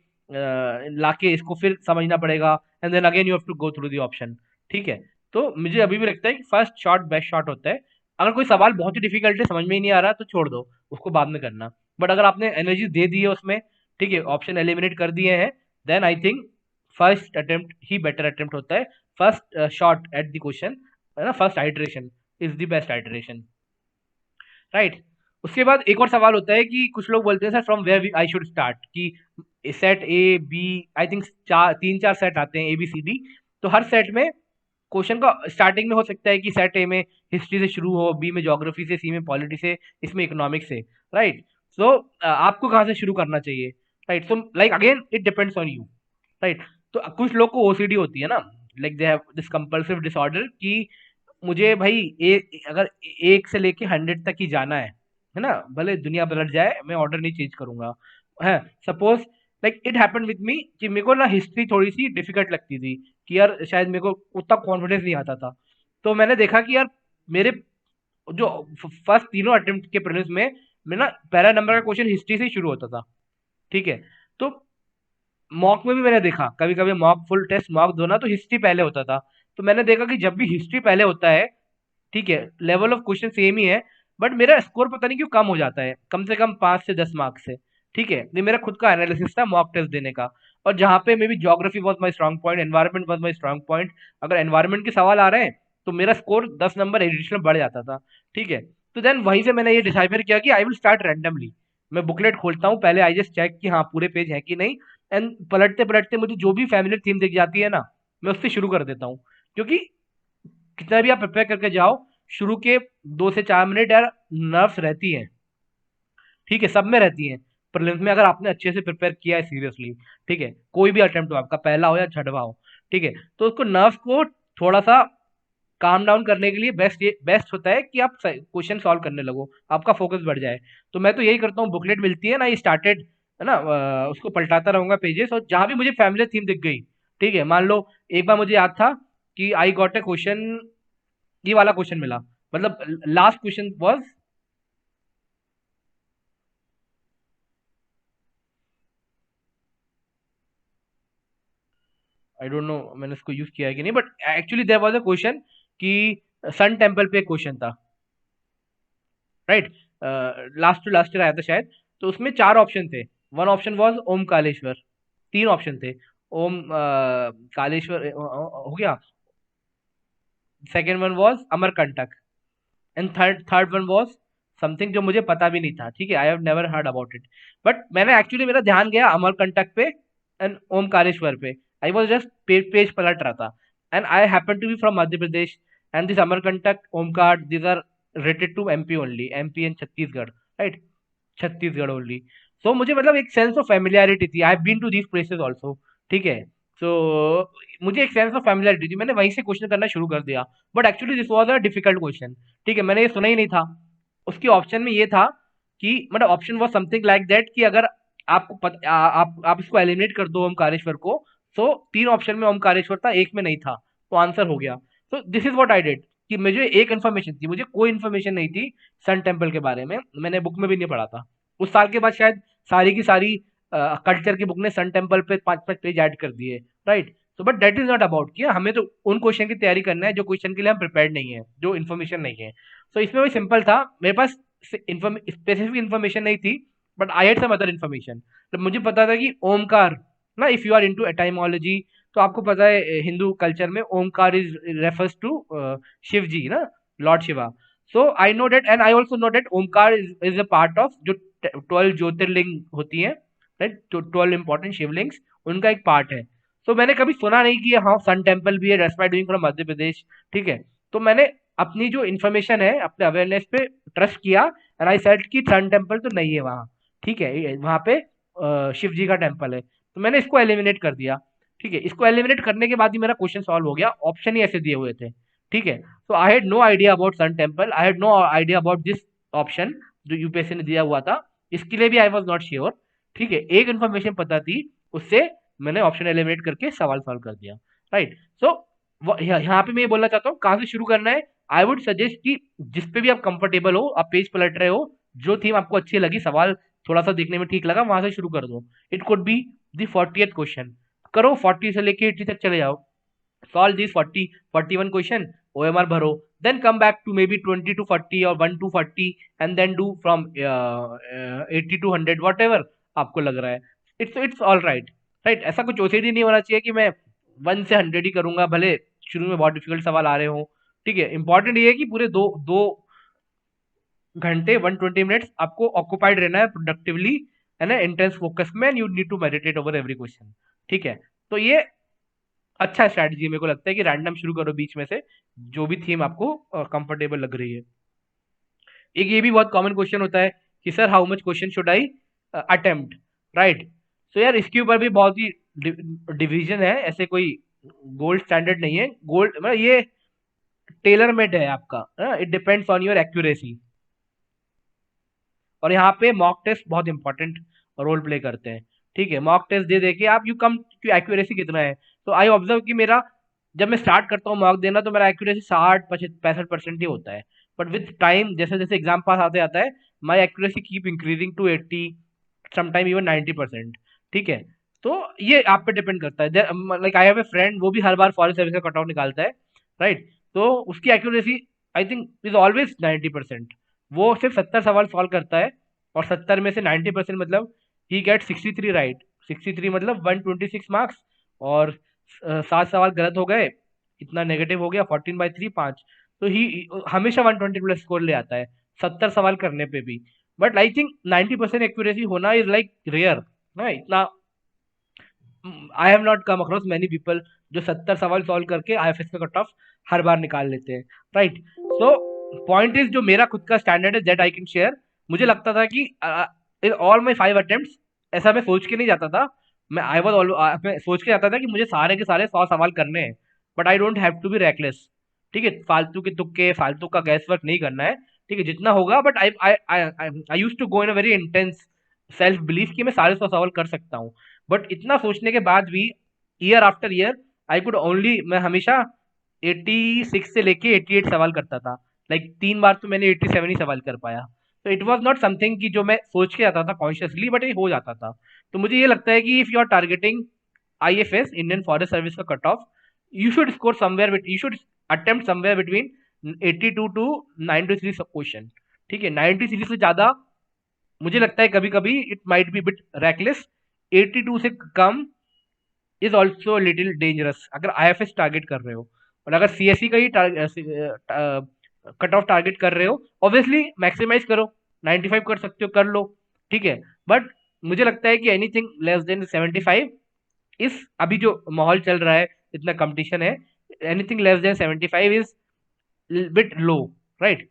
लाके इसको फिर समझना पड़ेगा, and then again you have to go through the option. ठीक है, तो मुझे अभी भी लगता है कि फर्स्ट शॉट बेस्ट शॉट होता है। अगर कोई सवाल बहुत ही डिफिकल्ट है, समझ में ही नहीं आ रहा, तो छोड़ दो, उसको बाद में करना। बट अगर आपने एनर्जी दे दी है उसमें, ठीक है, ऑप्शन एलिमिनेट कर दिए हैं, then I think first attempt ही बेटर अटेम्प्ट होता है। First shot at the question, है ना, first iteration is the best iteration, right. उसके बाद एक और सवाल होता है कि कुछ लोग बोलते हैं sir from where I should start, कि set A B, I think चार तीन चार सेट आते हैं ए बी सी डी। तो हर सेट में क्वेश्चन का स्टार्टिंग में हो सकता है कि सेट ए में हिस्ट्री से शुरू हो, बी में ज्योग्राफी से, सी में पॉलिटी से, इसमें इकोनॉमिक्स से, राइट। सो आपको कहाँ से शुरू करना चाहिए, right. So like again it depends on you, right. तो कुछ लोग को ओसीडी होती है ना, like they have this compulsive disorder, कि मुझे भाई अगर 1 से लेके 100 तक ही जाना है ना, भले दुनिया पलट जाए, मैं ऑर्डर नहीं चेंज करूंगा। है, suppose like it happened with me कि मेरे को ना हिस्ट्री थोड़ी सी डिफिकल्ट लगती थी, कि यार शायद मेरे को उतना कॉन्फिडेंस नहीं आता था। तो मैंने देखा कि यार मेरे जो फर्स्ट तीनों अटेम्प्ट के प्रीलिम्स में, मैं ना पहला नंबर का क्वेश्चन हिस्ट्री से ही शुरू होता था। ठीक है, तो मॉक में भी मैंने देखा, कभी कभी मॉक फुल टेस्ट मॉक दो ना, तो हिस्ट्री पहले होता था। तो मैंने देखा कि जब भी हिस्ट्री पहले होता है, ठीक है, लेवल ऑफ क्वेश्चन सेम ही है, बट मेरा स्कोर पता नहीं क्यों कम हो जाता है, कम से कम 5 से 10 मार्क्स से। ठीक है, ये मेरा खुद का एनालिसिस था मॉक टेस्ट देने का। और जहाँ पे may be geography was my strong point, environment was my strong point, अगर एनवायरमेंट के सवाल आ रहे हैं तो मेरा स्कोर 10 नंबर एडिशनल बढ़ जाता था। ठीक है, तो देन वहीं से मैंने ये डिसाइड किया कि आई विल स्टार्ट रैंडमली। मैं बुकलेट खोलता हूँ पहले, आई जस्ट चेक कि हाँ पूरे पेज है कि नहीं, एंड पलटते पलटते मुझे जो भी फैमिलियर थीम दिख जाती है ना, मैं उससे शुरू कर देता हूँ। क्योंकि कितना भी आप प्रिपेयर करके जाओ, शुरू के 2 से 4 मिनट यार नर्व्स रहती हैं, ठीक है, सब में रहती हैं। प्रीलिम्स में अगर आपने अच्छे से प्रिपेयर किया है सीरियसली, ठीक है, कोई भी अटेम्प्ट हो आपका, पहला हो या छठवा हो, ठीक है, तो उसको नर्व्स को थोड़ा सा काम डाउन करने के लिए बेस्ट होता है कि आप क्वेश्चन सॉल्व करने लगो, आपका फोकस बढ़ जाए। तो मैं तो यही करता हूँ, बुकलेट मिलती है ना, ये स्टार्टेड है ना, उसको पलटाता रहूंगा पेजेस, और जहां भी मुझे फैमिली थीम दिख गई, ठीक है, मान लो एक बार मुझे याद था कि आई गॉट ए क्वेश्चन, ये वाला क्वेश्चन मिला, मतलब last question was, I don't know मैंने इसको यूज किया है कि नहीं, but actually there was a question कि सन टेम्पल पे क्वेश्चन था, right. Last to last year आया था शायद। तो उसमें 4 ऑप्शन थे, one option was Om Kaleshwar, 3 option थे, ओम कालेश्वर हो गया, second one was Amarkantak, and third one was something जो मुझे पता भी नहीं था। ठीक है, I have never heard about it, but मैंने एक्चुअली, मेरा ध्यान गया अमरकंटक पे एंड ओमकारेश्वर पे। आई वॉज जस्ट पेज पलट रहा था, and I happen to be from Madhya Pradesh, and this Amarkantak, Omkar, this are related to MP only, MP and Chhattisgarh, right, Chhattisgarh only. So मुझे मतलब एक सेंस ऑफ फेमिलियरिटी थी, I have been to these places also. ठीक है, सो मुझे एक सेंस ऑफ फेमिलियरिटी थी, मैंने वहीं से क्वेश्चन करना शुरू कर दिया। But actually this was a difficult question, ठीक है, मैंने ये सुना ही नहीं था। उसके ऑप्शन में ये था कि मतलब option was something like that कि अगर आपको आप इसको एलिमिनेट कर दो ओमकारेश्वर को, तो 3 ऑप्शन में ओमकारेश्वर था, एक में नहीं था, तो आंसर हो गया। तो this is what I did, कि मुझे एक इन्फॉर्मेशन थी, मुझे कोई इन्फॉर्मेशन नहीं थी सन टेम्पल के बारे में, मैंने बुक में भी नहीं पढ़ा था। उस साल के बाद शायद सारी की सारी कल्चर की बुक ने सन टेम्पल पे 5 5 पेज ऐड कर दिए, राइट। तो but that is not about कि हमें तो उन क्वेश्चन की तैयारी करना है जो क्वेश्चन के लिए हम प्रिपेयर्ड नहीं है, जो इन्फॉर्मेशन नहीं है। तो इसमें भी सिंपल था, मेरे पास स्पेसिफिक इन्फॉर्मेशन नहीं थी, but I had some other information. तो मुझे पता था कि ओमकार ना, if you are into etymology, तो आपको पता है हिंदू कल्चर में Omkar is refers to Shiv ji ना, Lord Shiva. So I know that, and I also know that Omkar is a part of जो 12 ज्योतिर्लिंग होती है, राइट, तो 12 इंपॉर्टेंट शिवलिंग्स, उनका एक पार्ट है। तो मैंने कभी सुना नहीं कि हाँ सन टेम्पल भी है, that's why doing from Madhya प्रदेश। ठीक है, तो मैंने अपनी जो इन्फॉर्मेशन है, अपने अवेयरनेस पे ट्रस्ट किया, एंड आई सेड कि सन टेम्पल तो नहीं है वहाँ। ठीक है, वहाँ पे शिव जी का टेम्पल है। तो मैंने इसको एलिमिनेट कर दिया। ठीक है, इसको एलिमिनेट करने के बाद ही मेरा क्वेश्चन सॉल्व हो गया, ऑप्शन ही ऐसे दिए हुए थे। ठीक है, तो I had no idea about sun temple, I had no idea about this option जो यूपीएससी ने दिया हुआ था, इसके लिए भी आई वॉज नॉट श्योर। ठीक है, एक इन्फॉर्मेशन पता थी, उससे मैंने ऑप्शन एलिमिनेट करके सवाल सॉल्व कर दिया। राइट, सो यहाँ पे मैं ये बोलना चाहता हूँ कहाँ से शुरू करना है। आई वुड सजेस्ट कि जिस पे भी आप कंफर्टेबल हो, आप पेज पलट रहे हो, जो थीम आपको अच्छी लगी, सवाल थोड़ा सा देखने में ठीक लगा, वहां से शुरू कर दो। It could be the 40th question, करो 40 से लेके 80 तक चले जाओ, solve these 40 41 question, OMR भरो, then come back to maybe 20 to 40 or 1 to 40 and then do from 80 to 100 whatever आपको लग रहा है। It's all right. राइट, ऐसा कुछ ओसीडी नहीं होना चाहिए कि मैं 1 से 100 ही करूंगा, भले शुरू में बहुत डिफिकल्ट सवाल आ रहे हो। ठीक है, इंपॉर्टेंट ये है कि पूरे दो दो घंटे 120 मिनट्स आपको ऑक्युपाइड रहना है प्रोडक्टिवली, है ना, इंटेंस फोकस में, and you need to meditate over every question. ठीक है, तो ये अच्छा स्ट्रैटेजी मेरे को लगता है कि रैंडम शुरू करो बीच में से, जो भी थीम आपको कंफर्टेबल लग रही है। एक ये भी बहुत कॉमन क्वेश्चन होता है कि sir how much question should I attempt, right. So यार इसके ऊपर भी बहुत ही डिवीजन है, ऐसे कोई गोल्ड स्टैंडर्ड नहीं है। गोल्ड मतलब ये टेलर मेड है आपका, it depends on your accuracy. और यहाँ पे मॉक टेस्ट बहुत इंपॉर्टेंट रोल प्ले करते हैं। ठीक है, मॉक टेस्ट दे दे के आप यू कम की एक्यूरेसी कितना है। तो आई ऑब्जर्व कि मेरा जब मैं स्टार्ट करता हूँ मॉक देना, तो मेरा एक्यूरेसी 60 65% ही होता है। बट विथ टाइम जैसे जैसे एग्जाम पास आते आता है, my accuracy keep increasing to 80, sometime even 90%। ठीक है, तो ये आप पे डिपेंड करता है। Like I have a friend, वो भी हर बार फॉरेस्ट सर्विस का कट ऑफ निकालता है। राइट, तो उसकी accuracy I think is always 90%। वो सिर्फ 70 सवाल सॉल्व करता है, और 70 में से 90% मतलब ही गेट 63 राइट। 63 मतलब 126 मार्क्स, और 7 सवाल गलत हो गए, इतना नेगेटिव हो गया, 14/3 5। तो ही हमेशा 120 प्लस स्कोर ले आता है 70 सवाल करने पे भी। बट आई थिंक 90% एक्यूरेसी होना इज लाइक रेयर ना, इतना आई have not come across many people जो 70 सवाल सॉल्व करके आईएफएस का कट ऑफ हर बार निकाल लेते हैं। राइट, सो पॉइंट इज जो मेरा खुद का स्टैंडर्ड है दैट आई कैन शेयर। मुझे लगता था कि इन ऑल माई 5 अटेम्प्ट्स, ऐसा मैं सोच के नहीं जाता था, मैं सोच के जाता था कि मुझे सारे के सारे 100 सवाल करने हैं, but I don't have to be reckless. ठीक है, फालतू के तुक्के, फालतू का गैस वर्क नहीं करना है। ठीक है, जितना होगा, but I I I use to go in a very intense self belief कि मैं सारे 100 सवाल कर सकता हूँ। बट इतना सोचने के बाद भी year after year I could only, मैं हमेशा 86 से लेके 88 सवाल करता था। लाइक 3 बार तो मैंने 87 ही सवाल कर पाया। तो इट वॉज नॉट समथिंग कि जो मैं सोच के आता था कॉन्शियसली, बट ये हो जाता था। तो मुझे ये लगता है कि if you are targeting IFS, Indian Forest Service का cut off, you should score somewhere, you should attempt somewhere between 82 to 93 question. ठीक है, 93 से ज्यादा मुझे लगता है कभी कभी it might B bit reckless. 82 से come is also little dangerous अगर आईएफएस टारगेट कर रहे हो। और अगर सीएससी का ही कट ऑफ टारगेट कर रहे हो, ऑब्वियसली मैक्सिमाइज करो, 95 कर सकते हो कर लो। ठीक है, बट मुझे लगता है कि एनीथिंग लेस देन 75, इस अभी जो माहौल चल रहा है, इतना कंपटीशन है, anything less than 75 is bit low. Right,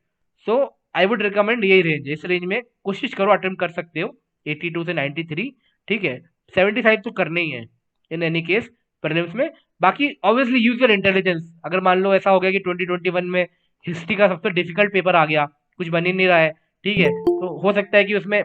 so I would recommend यही रेंज, इस रेंज में कोशिश करो, अटेम्प्ट कर सकते हो 82 से 93। ठीक है, 75 तो करने ही है इन एनी केस प्रीलिम्स में। बाकी ऑब्वियसली यूज योर इंटेलिजेंस। अगर मान लो ऐसा हो गया कि 2021 में हिस्ट्री का सबसे डिफिकल्ट पेपर आ गया, कुछ बन ही नहीं रहा है, ठीक है, तो हो सकता है कि उसमें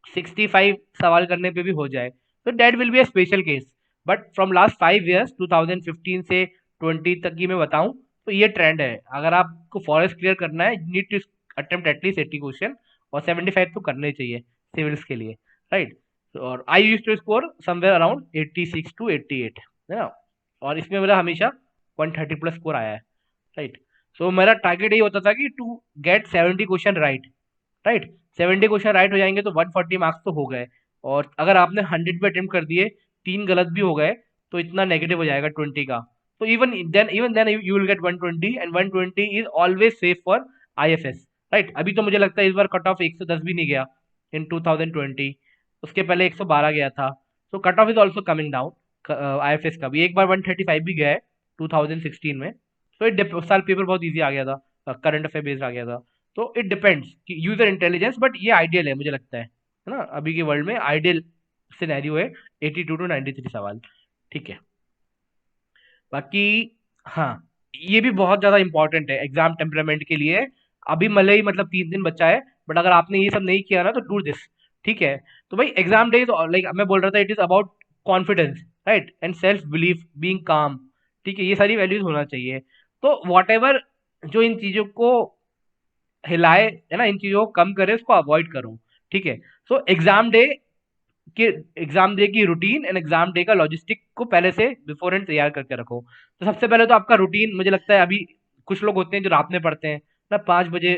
65 सवाल करने पे भी हो जाए, तो that will be a special case. But from last 5 years 2015 से 20 तक की मैं बताऊं, तो ये ट्रेंड है। अगर आपको फॉरेस्ट क्लियर करना है, need to attempt at least 80 question, और 75 तो करने चाहिए सिविल्स के लिए। राइट, और I use to score somewhere around 86 to 88, है ना, और इसमें मेरा हमेशा 130 प्लस स्कोर आया है। राइट, सो मेरा टारगेट यही होता था कि to get 70 question right. Right, 70 question right हो जाएंगे तो 140 मार्क्स तो हो गए। और अगर आपने 100 पे अटेम्प्ट कर दिए, 3 गलत भी हो गए, तो इतना नेगेटिव हो जाएगा 20 का। तो even then you will get 120, and 120 is always safe for IFS. Right, अभी तो मुझे लगता है इस बार कट ऑफ 110 भी नहीं गया इन 2020, उसके पहले 112 गया था। तो cut off is also coming down. IFS का भी एक बार 135 भी गया है 2016 में। तो उस साल पेपर बहुत ईजी आ गया था, करंट अफेयर बेस्ड आ गया था। तो इट डिपेंड्स कि यूजर इंटेलिजेंस, बट ये आइडियल है मुझे लगता है ना, अभी के वर्ल्ड में आइडियल सिनेरियो है 82 टू 93 सवाल। ठीक है। बाकी हाँ, ये भी बहुत ज्यादा इंपॉर्टेंट है एग्जाम टेम्परामेंट के लिए। अभी मले ही मतलब 3 दिन बचा है, बट अगर आपने ये सब नहीं किया ना तो डू दिस। ठीक है। तो भाई एग्जाम डे, लाइक मैं बोल रहा था, it is about confidence, right, and self belief, being काम। ठीक है, ये सारी वैल्यूज होना चाहिए। तो वॉट एवर जो इन चीजों को हिलाए, है ना, इन चीजों को कम करे, उसको अवॉइड करो। ठीक है। सो के एग्जाम डे की रूटीन एंड एग्जाम डे का लॉजिस्टिक को पहले से बिफोर एंड तैयार करके रखो। तो सबसे पहले तो आपका रूटीन, मुझे लगता है अभी कुछ लोग होते हैं जो रात में पढ़ते हैं ना, 5 बजे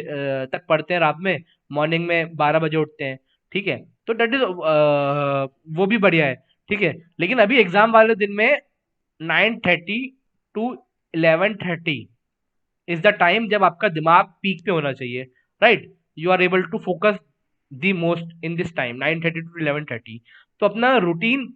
तक पढ़ते हैं रात में, मॉर्निंग में 12 बजे उठते हैं। ठीक है। तो डेट इज वो भी बढ़िया है। ठीक है। लेकिन अभी एग्जाम वाले दिन में 9:30 टू 11:30 इज द टाइम जब आपका दिमाग पीक पे होना चाहिए, right. You are able to focus the most in this time, 9:30 to 11:30। तो अपना रूटीन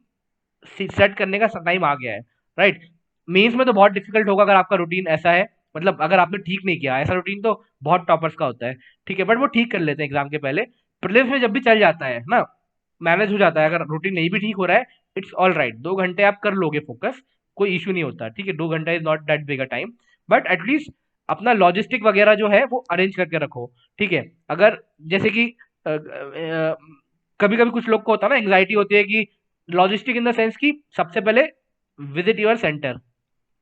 सेट करने का टाइम आ गया है, राइट। मेंस में तो बहुत डिफिकल्ट होगा अगर आपका रूटीन ऐसा है, मतलब अगर आपने ठीक नहीं किया ऐसा रूटीन, तो बहुत टॉपर्स का होता है। ठीक है, बट वो ठीक कर लेते हैं एग्जाम के पहले। प्रीलिम्स में जब भी चल जाता है ना, मैनेज हो जाता है। अगर रूटीन नहीं भी ठीक हो रहा है, इट्स ऑल राइट, 2 घंटे आप कर लोगे फोकस, कोई इशू नहीं होता। ठीक है, 2 घंटा is not that big a time, but at least अपना लॉजिस्टिक वगैरह जो है वो अरेंज करके रखो। ठीक है। अगर जैसे कि कभी कभी कुछ लोग को होता है ना, एंग्जाइटी होती है कि लॉजिस्टिक इन द सेंस कि सबसे पहले विजिट योर सेंटर।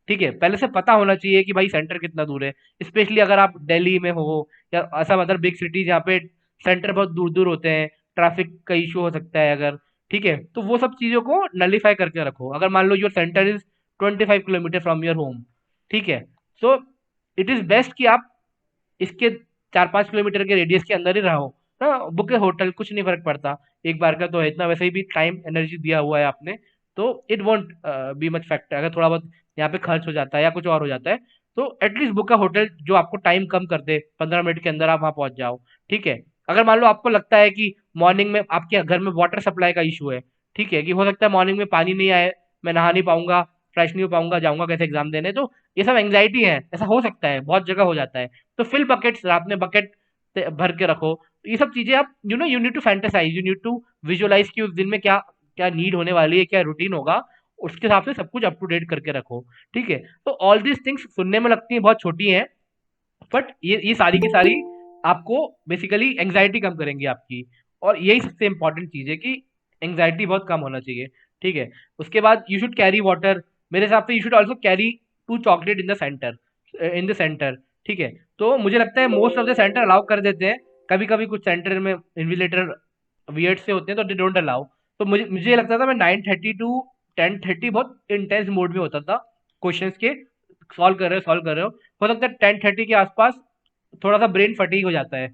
ठीक है, पहले से पता होना चाहिए कि भाई सेंटर कितना दूर है, स्पेशली अगर आप दिल्ली में हो या ऐसा मतलब बिग सिटी जहाँ पे सेंटर बहुत दूर दूर होते हैं, ट्रैफिक का इशू हो सकता है अगर। ठीक है, तो वो सब चीजों को नलीफाई करके रखो। अगर मान लो your centre is 25 kilometre from your home, ठीक है, सो इट इज बेस्ट कि आप इसके 4-5 किलोमीटर के रेडियस के अंदर ही रहो ना। बुक है होटल, कुछ नहीं फर्क पड़ता, एक बार का तो है, इतना वैसे ही भी टाइम एनर्जी दिया हुआ है आपने, तो it won't be much factor. अगर थोड़ा बहुत यहाँ पे खर्च हो जाता है या कुछ और हो जाता है, तो एटलीस्ट बुक का होटल जो आपको टाइम कम कर दे, 15 मिनट के अंदर आप वहां पहुंच जाओ। ठीक है। अगर मान लो आपको लगता है कि मॉर्निंग में आपके घर में वाटर सप्लाई का इशू है, ठीक है, कि हो सकता है मॉर्निंग में पानी नहीं आए, मैं नहा नहीं पाऊंगा, फ्रेश नहीं हो पाऊंगा, जाऊंगा कैसे एग्जाम देने, तो ये सब एंग्जाइटी है, ऐसा हो सकता है, बहुत जगह हो जाता है। तो फिल बकेट्स, रात में बकेट भर के रखो। ये सब चीजें आप you need to fantasize, you need to visualize कि उस दिन में क्या क्या नीड होने वाली है, क्या रूटीन होगा, उसके हिसाब से सब कुछ अप टू डेट करके रखो। ठीक है। तो ऑल दीज थिंग्स सुनने में लगती हैं बहुत छोटी हैं, बट ये सारी की सारी आपको बेसिकली एंग्जाइटी कम करेंगी आपकी। और यही सबसे इंपॉर्टेंट चीज है कि एंग्जाइटी बहुत कम होना चाहिए। ठीक है। उसके बाद यू शुड कैरी वाटर, मेरे हिसाब से you should also carry 2 chocolate in the centre. ठीक है। तो मुझे लगता है most of the centre allow कर देते हैं, कभी कभी कुछ सेंटर में इन्विलेटर वियर्ड से होते हैं तो दे डोंट अलाउ। तो मुझे मुझे लगता था मैं 9:30 टू 10:30 बहुत इंटेंस मोड में होता था, क्वेश्चंस के सॉल्व कर रहे हो। हो सकता है 10:30 के आसपास थोड़ा सा ब्रेन फटीग हो जाता है।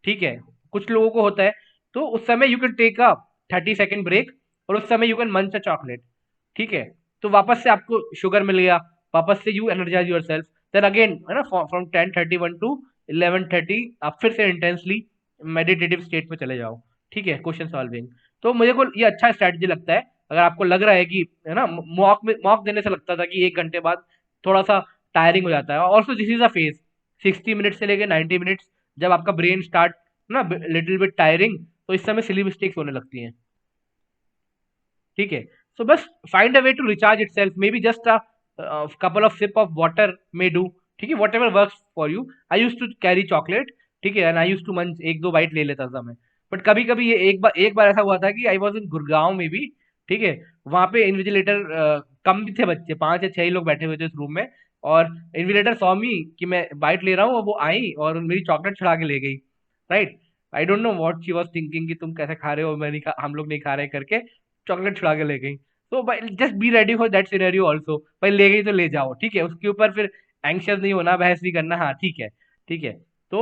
ठीक है, कुछ लोगों को होता है। तो उस समय you can take a 30 second break, और उस समय यू कैन मंच अ चॉकलेट। ठीक है। तो वापस से आपको शुगर मिल गया, वापस से you energize yourself, then again, है ना, फ्रॉम 10:31 टू 11:30 आप फिर से इंटेंसली मेडिटेटिव स्टेट में चले जाओ। ठीक है, क्वेश्चन सॉल्विंग। तो मुझे को ये अच्छा स्ट्रैटेजी लगता है। अगर आपको लग रहा है कि, है ना, मॉक देने से लगता था कि 1 घंटे बाद थोड़ा सा टायरिंग हो जाता है। Also this is a phase, 60 minute से लेके 90 मिनट्स, जब आपका ब्रेन स्टार्ट ना लिटिल बिट टायरिंग, तो इस समय सिली मिस्टेक्स होने लगती हैं। ठीक है। सो बस find a way to recharge itself, maybe just a couple of sip of water may do. ठीक है, whatever work for you. I use to carry chocolate, ठीक है, एंड आई यूज टू मंच, 1-2 bite ले लेता था मैं। But कभी कभी ये एक बार ऐसा हुआ था कि आई वॉज इन गुड़गांव में भी, ठीक है, वहां पे इन्विजिलेटर, कम भी थे बच्चे, 5 या 6 ही लोग बैठे हुए थे उस रूम में, और इन्विजिलेटर सॉ मी कि मैं बाइट ले रहा हूँ, और वो आई और मेरी चॉकलेट छुड़ा के ले गई, right. I don't know what she was thinking कि तुम कैसे खा रहे हो, मैं नहीं खा, हम लोग नहीं खा रहे करके चॉकलेट छुड़ा के ले गई। तो भाई just be ready for that scenario also, भाई ले गई तो ले जाओ। ठीक है, उसके ऊपर फिर एंक्शियस नहीं होना, बहस नहीं करना, हाँ ठीक है। ठीक है। तो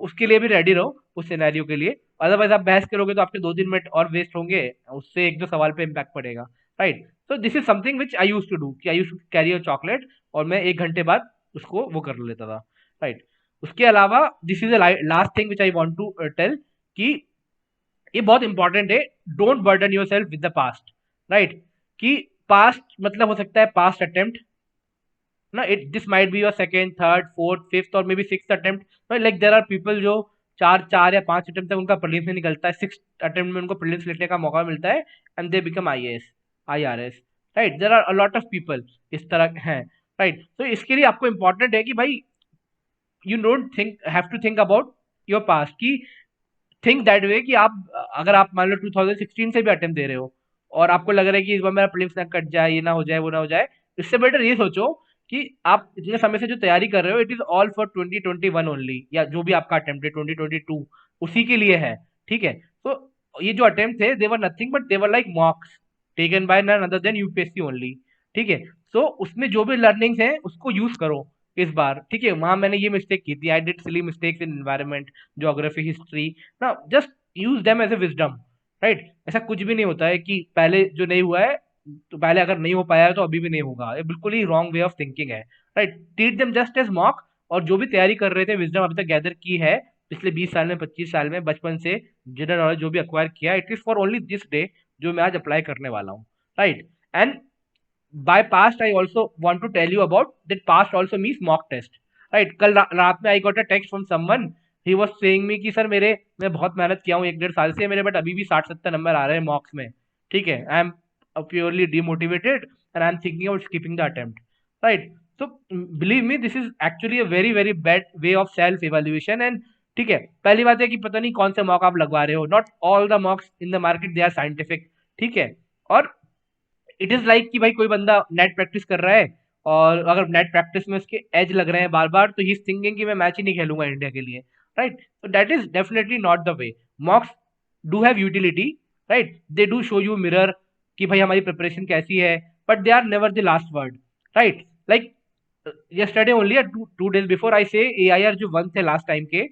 उसके लिए भी रेडी रहो उस सिनेरियो के लिए। अदरवाइज आप बहस करोगे तो आपके 2-3 मिनट और वेस्ट होंगे, उससे 1-2 सवाल पे इम्पैक्ट पड़ेगा, राइट। तो this is something which I use to do, कि I use to carry a chocolate, और मैं 1 घंटे बाद उसको वो कर लेता था, राइट। उसके अलावा this is last thing which I want to tell, कि ये बहुत इंपॉर्टेंट है, don't burden yourself with the past, right. कि पास्ट मतलब हो सकता है पास्ट अटेम्प्ट ना, it this might be your second, third, fourth, fifth और मे be sixth attempt, like there are people जो चार चार या पांच अटेम्प्ट तक उनका प्रीलिम्स में निकलता है, 6 अटेम्प्ट में उनको प्रीलिम्स लिखने का मौका मिलता है, and they become IAS, IRS, right. There are a lot of people इस तरह हैं, राइट। तो इसके लिए आपको इंपॉर्टेंट है कि भाई you don't think have to think about your past, की थिंक दैट वे कि आप, अगर आप मान लो 2016 से भी अटेम्प्ट दे रहे हो और आपको लग रहा है कि इस बार मेरा प्रीलिम्स ना कट जाए, ये ना हो जाए, वो ना हो जाए, इससे बेटर ये सोचो कि आप इतने समय से जो तैयारी कर रहे हो, it is all for 2021 only, या जो भी आपका अटेम्प्ट है 2022 उसी के लिए है, ठीक है। तो ये जो अटेम्प्ट थे, they were nothing but they were like mocks taken by none other than UPSC only, ठीक है। सो उसमें जो भी लर्निंग्स हैं उसको यूज करो इस बार, ठीक है। वहां मैंने ये मिस्टेक की थी, I did silly mistakes in environment, geography, history ना, just use them as a wisdom, right. ऐसा कुछ भी नहीं होता है कि पहले जो नहीं हुआ है, तो पहले अगर नहीं हो पाया है तो अभी भी नहीं होगा, ये बिल्कुल ही रॉन्ग वे ऑफ थिंकिंग है, right. Treat them just as mock, और जो भी तैयारी कर रहे थे, विजडम अभी तक गैदर की है पिछले 20 साल में, 25 साल में, बचपन से जनरल नॉलेज जो भी अक्वायर किया, it is for only this day जो मैं आज अप्लाई करने वाला हूँ, right. And by past I also want to tell you about that past also means mock test, right। कल रात में I got a text from someone, he was saying me कि सर मेरे, मैं बहुत मेहनत किया हूँ 1 डेढ़ साल से, मेरे बट अभी भी 60-70 नंबर आ रहे हैं मॉक्स में, ठीक है। I am purely demotivated and I am thinking about skipping the attempt, right. तो believe me this is actually a very very bad way of self evaluation, and ठीक है, पहली बात है कि पता नहीं कौन से मॉक आप लगवा रहे हो, not all the mocks in the market they are scientific, ठीक है। और इट इज लाइक कि भाई कोई बंदा नेट प्रैक्टिस कर रहा है, और अगर नेट प्रैक्टिस में उसके एज लग रहे हैं बार बार, तो ही इज थिंकिंग कि मैं मैच ही नहीं खेलूंगा इंडिया के लिए, राइट। तो that is definitely not the way. Mocks do have utility, right, they do show you mirror कि भाई हमारी प्रिपरेशन कैसी है, but they are never the last word, right. Like yesterday only, two days before, I say AIR जो one थे last time के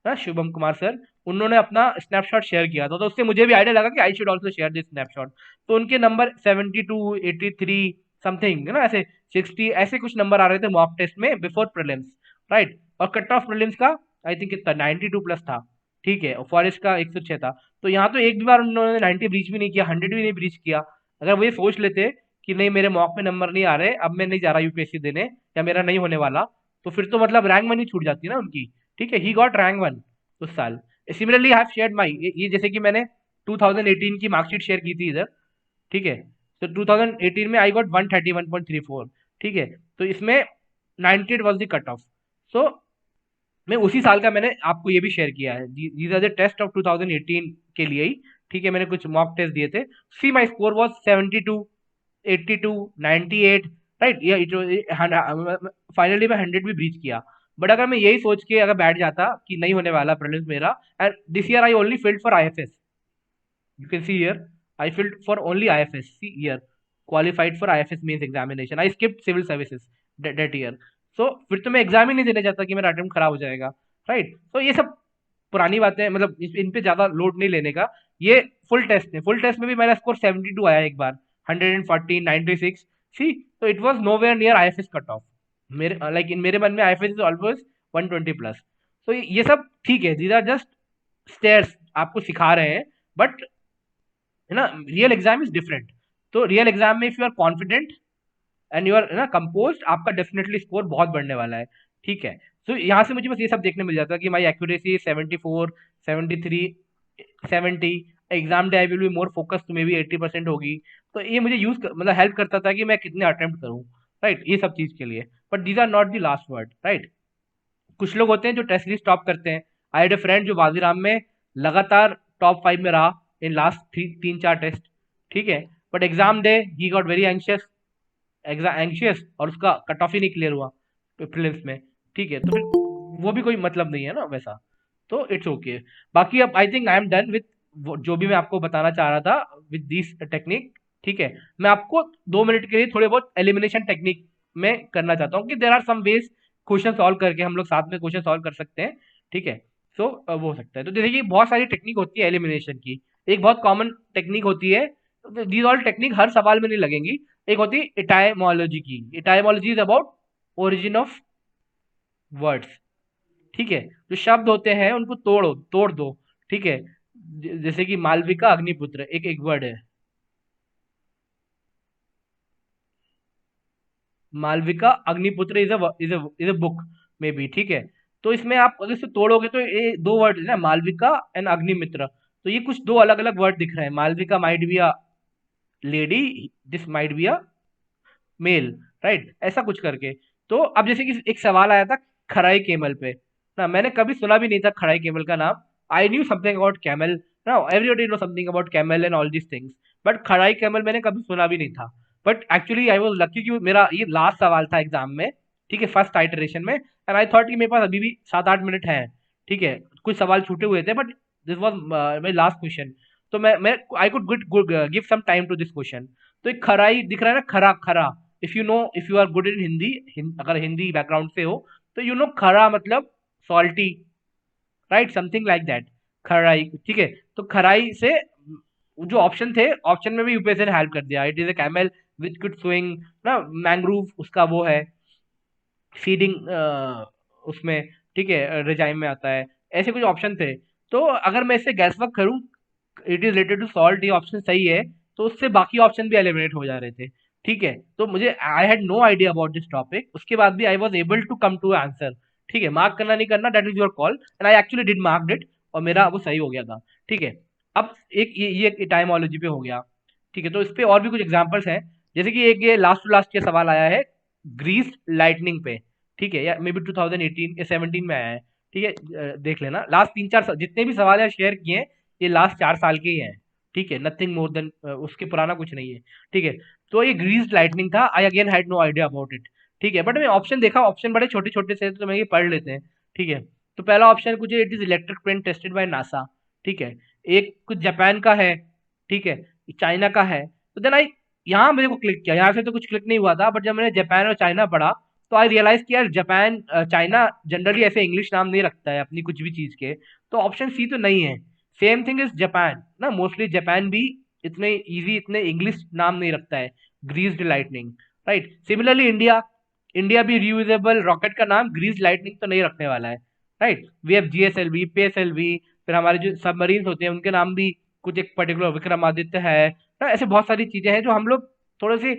ना, Shubham Kumar sir, उन्होंने अपना स्नैपशॉट शेयर किया था, तो उससे मुझे भी आइडिया लगा कि I should also share this snapshot. तो उनके नंबर 72, 83 समथिंग है ना, ऐसे 60 ऐसे कुछ नंबर आ रहे थे मॉक टेस्ट में बिफोर प्रीलिम्स, राइट। और कट ऑफ प्रीलिम्स का आई थिंक कितना 92 प्लस था, ठीक है, और फॉरेस्ट का 106 था। तो यहाँ तो एक भी बार उन्होंने 90 ब्रीच भी नहीं किया, 100 भी नहीं ब्रीच किया। अगर वो ये सोच लेते कि नहीं मेरे मॉक में नंबर नहीं आ रहे, अब मैं नहीं जा रहा यूपीएससी देने, या मेरा नहीं होने वाला, तो फिर तो मतलब रैंक वन ही छूट जाती है ना उनकी, ठीक है। ही गॉट रैंक वन उस साल। सिमिलरली आई हैव शेयर्ड माई, ये जैसे कि मैंने 2018 की मार्कशीट शेयर की थी इधर, ठीक है। तो 2018 में आई गॉट 131.34, ठीक है। तो इसमें 98 वॉज द कट ऑफ। सो मैं उसी साल का मैंने आपको ये भी शेयर किया है, these are the test of 2018 के लिए ही, ठीक है। मैंने कुछ मॉक टेस्ट दिए थे, see my score was 72, 82, 98, right. Finally मैं 100 भी ब्रीच किया। बट अगर मैं यही सोच के अगर बैठ जाता कि नहीं होने वाला प्रीलिम्स मेरा, and this year I only field for IFS, you can see here I filled for only IFS, see here, qualified for IFS means examination, I skipped civil services that year। so फिर तो मैं exam ही नहीं देने जाता कि मेरा attempt खराब हो जाएगा, राइट। तो ये सब पुरानी बातें, मतलब इन पे ज्यादा लोड नहीं लेने का। ये फुल टेस्ट है, फुल टेस्ट में भी मेरा स्कोर 72 आया एक बार, 114, 96, सी। तो it was nowhere near IFS cut off, मेरे लाइक इन मेरे मन में IFS इज ऑलवेज 120 प्लस। तो ये सब ठीक है, दीज आर जस्ट स्टेयर्स आपको सिखा रहे हैं, बट है ना, रियल एग्जाम इज डिफरेंट। तो रियल एग्जाम में if you are confident and you are ना कंपोज, आपका डेफिनेटली स्कोर बहुत बढ़ने वाला है, ठीक है। तो यहाँ से मुझे बस ये सब देखने मिल जाता है कि my accuracy 74, 73, 70, exam day I will be more focus, तो मे बी 80% होगी। तो ये मुझे मतलब हेल्प करता था कि मैं कितने अटेम्प्ट करूँ, राइट, ये सब चीज के लिए। But these are not the last word, right. कुछ लोग होते हैं जो टेस्ट सीरीज टॉप करते हैं। आई हैड अ फ्रेंड जो वाजीराम में लगातार टॉप 5 में रहा इन लास्ट 3-4 टेस्ट, ठीक है। But exam day he got very anxious, anxious, और उसका कट ऑफ ही नहीं क्लियर हुआ प्रीलिम्स में, ठीक है। तो फिर वो भी कोई मतलब नहीं है ना वैसा। तो इट्स ओके। बाकी अब I think I am done with जो भी मैं आपको बताना चाह रहा था विद दिस टेक्निक, ठीक है। मैं आपको 2 मिनट के लिए थोड़े बहुत एलिमिनेशन टेक्निक में करना चाहता हूँ कि there are some ways question solve करके हम लोग साथ में क्वेश्चन सॉल्व कर सकते हैं, ठीक है। सो वो हो सकता है। तो जैसे कि बहुत सारी टेक्निक होती है एलिमिनेशन की, एक बहुत कॉमन टेक्निक होती है, दीज ऑल टेक्निक हर सवाल में नहीं लगेंगी। एक होती है इटाइमोलॉजी की, etymology is about origin of words, ठीक है। जो शब्द होते हैं उनको तोड़ दो, ठीक है। जैसे कि मालविका अग्निपुत्र एक एक वर्ड है, मालविका अग्निपुत्र इज अ बुक में भी, ठीक है। तो इसमें आप अगर इसे तोड़ोगे तो ये दो वर्ड है ना, मालविका एंड अग्निमित्र, तो ये कुछ दो अलग अलग वर्ड दिख रहे हैं। Malvika might be a lady, this might be a male, right, ऐसा कुछ करके। तो अब जैसे कि एक सवाल आया था खराई केमल पे ना, मैंने कभी सुना भी नहीं था खराई केमल का नाम। I knew something about camel ना, everybody know something about camel and all these things, but Kharai camel मैंने कभी सुना भी नहीं था। But actually I was lucky कि मेरा ये लास्ट सवाल था एग्जाम में, ठीक है, फर्स्ट आइटरेशन में, एंड आई थॉट कि मेरे पास अभी भी 7-8 मिनट है, ठीक है, कुछ सवाल छूटे हुए थे, but this was my last question. तो मैं I could give some time to this question. तो एक खराई दिख रहा है ना, खरा खरा, if you know, if you are good in Hindi, अगर हिंदी बैकग्राउंड से हो तो यू नो खरा मतलब salty, right, something like that, Kharai, ठीक है। तो खराई से जो ऑप्शन थे, ऑप्शन में भी यूपीएससी ने हेल्प कर दिया, it is a camel which could swing ना, मैंग्रोव उसका वो है फीडिंग उसमें, ठीक है, रिजाइम में आता है, ऐसे कुछ ऑप्शन थे। तो अगर मैं इससे गैस वर्क करूं, it is related to salt, ये ऑप्शन सही है, तो उससे बाकी ऑप्शन भी एलिमिनेट हो जा रहे थे, ठीक है। तो मुझे I had no idea about this topic, उसके बाद भी I was able to come to answer, ठीक है। मार्क करना नहीं करना that is your call, and I actually did mark it, और मेरा वो सही हो गया था, ठीक है। अब एक ये टाइमोलॉजी पे हो गया, ठीक है। तो इस पे और भी कुछ एग्जांपल्स हैं, जैसे कि एक ये लास्ट टू लास्ट ये सवाल आया है ग्रीस लाइटनिंग पे, ठीक है, या मे बी 2018 या 17 में आया है, ठीक है। देख लेना लास्ट 3-4 जितने भी सवाल है शेयर किए हैं, ये लास्ट 4 साल के ही हैं, ठीक है, नथिंग मोर देन, उसके पुराना कुछ नहीं है, ठीक है। तो ये ग्रीस लाइटनिंग था, I again had no idea about it, ठीक है। बट मैं ऑप्शन देखा, ऑप्शन बड़े छोटे छोटे से, तो मैं ये पढ़ लेते हैं, ठीक है। तो पहला ऑप्शन कुछ, it is electric pen tested by NASA, ठीक है। एक कुछ जापान का है, ठीक है, चाइना का है। तो देन आई, यहाँ मेरे को क्लिक किया, यहाँ से तो कुछ क्लिक नहीं हुआ था, बट जब मैंने जापान और चाइना पढ़ा, तो आई रियलाइज किया जापान चाइना जनरली ऐसे इंग्लिश नाम नहीं रखता है अपनी कुछ भी चीज के, तो ऑप्शन सी तो नहीं है। सेम थिंग इज जापान ना, मोस्टली जापान भी इतने इजी, इतने इंग्लिश नाम नहीं रखता है, greased lightning, right. Similarly India, India भी रियूजेबल रॉकेट का नाम ग्रीस लाइटनिंग तो नहीं रखने वाला है, right. We have GSLV, PSLV, फिर हमारे जो सबमरीन होते हैं उनके नाम भी कुछ एक पर्टिकुलर विक्रमादित्य है ना, ऐसे बहुत सारी चीजें हैं जो हम लोग थोड़े से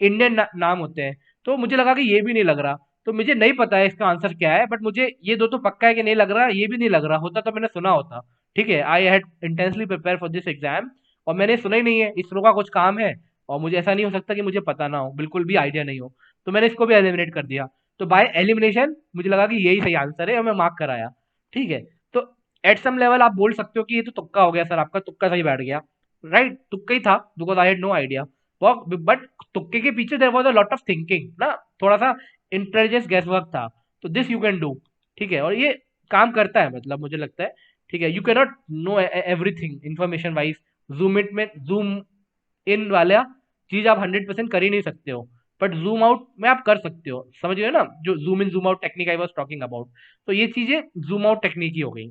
इंडियन नाम होते हैं। तो मुझे लगा कि ये भी नहीं लग रहा, तो मुझे नहीं पता है इसका आंसर क्या है, बट मुझे ये दो तो पक्का है कि नहीं लग रहा, ये भी नहीं लग रहा होता तो मैंने सुना होता, ठीक है। I had intensely prepare for this exam, और मैंने सुना ही नहीं है, इसरो का कुछ काम है, और मुझे ऐसा नहीं हो सकता कि मुझे पता ना हो, बिल्कुल भी आइडिया नहीं हो, तो मैंने इसको भी एलिमिनेट कर दिया। तो बाय एलिमिनेशन मुझे लगा कि यही सही आंसर है, और मैं मार्क कराया, ठीक है। तो एट सम लेवल आप बोल सकते हो कि ये तो तुक्का हो गया सर, आपका तुक्का सही बैठ गया, राइट, तुक्का ही था, because I had no idea. But तुक्के के पीछे there was a lot of thinking ना, थोड़ा सा इंटेलिजेंस गैस वर्क था, तो दिस यू कैन डू, ठीक है। और ये काम करता है, मतलब मुझे लगता है, ठीक है। You can not know everything information wise, zoom it में जूम इन वाला चीज आप 100% कर ही नहीं सकते हो, बट जूम आउट में आप कर सकते हो, समझ गए ना, जो zoom in zoom out technique I was talking about, तो ये चीजें जूम आउट टेक्निक ही हो गई।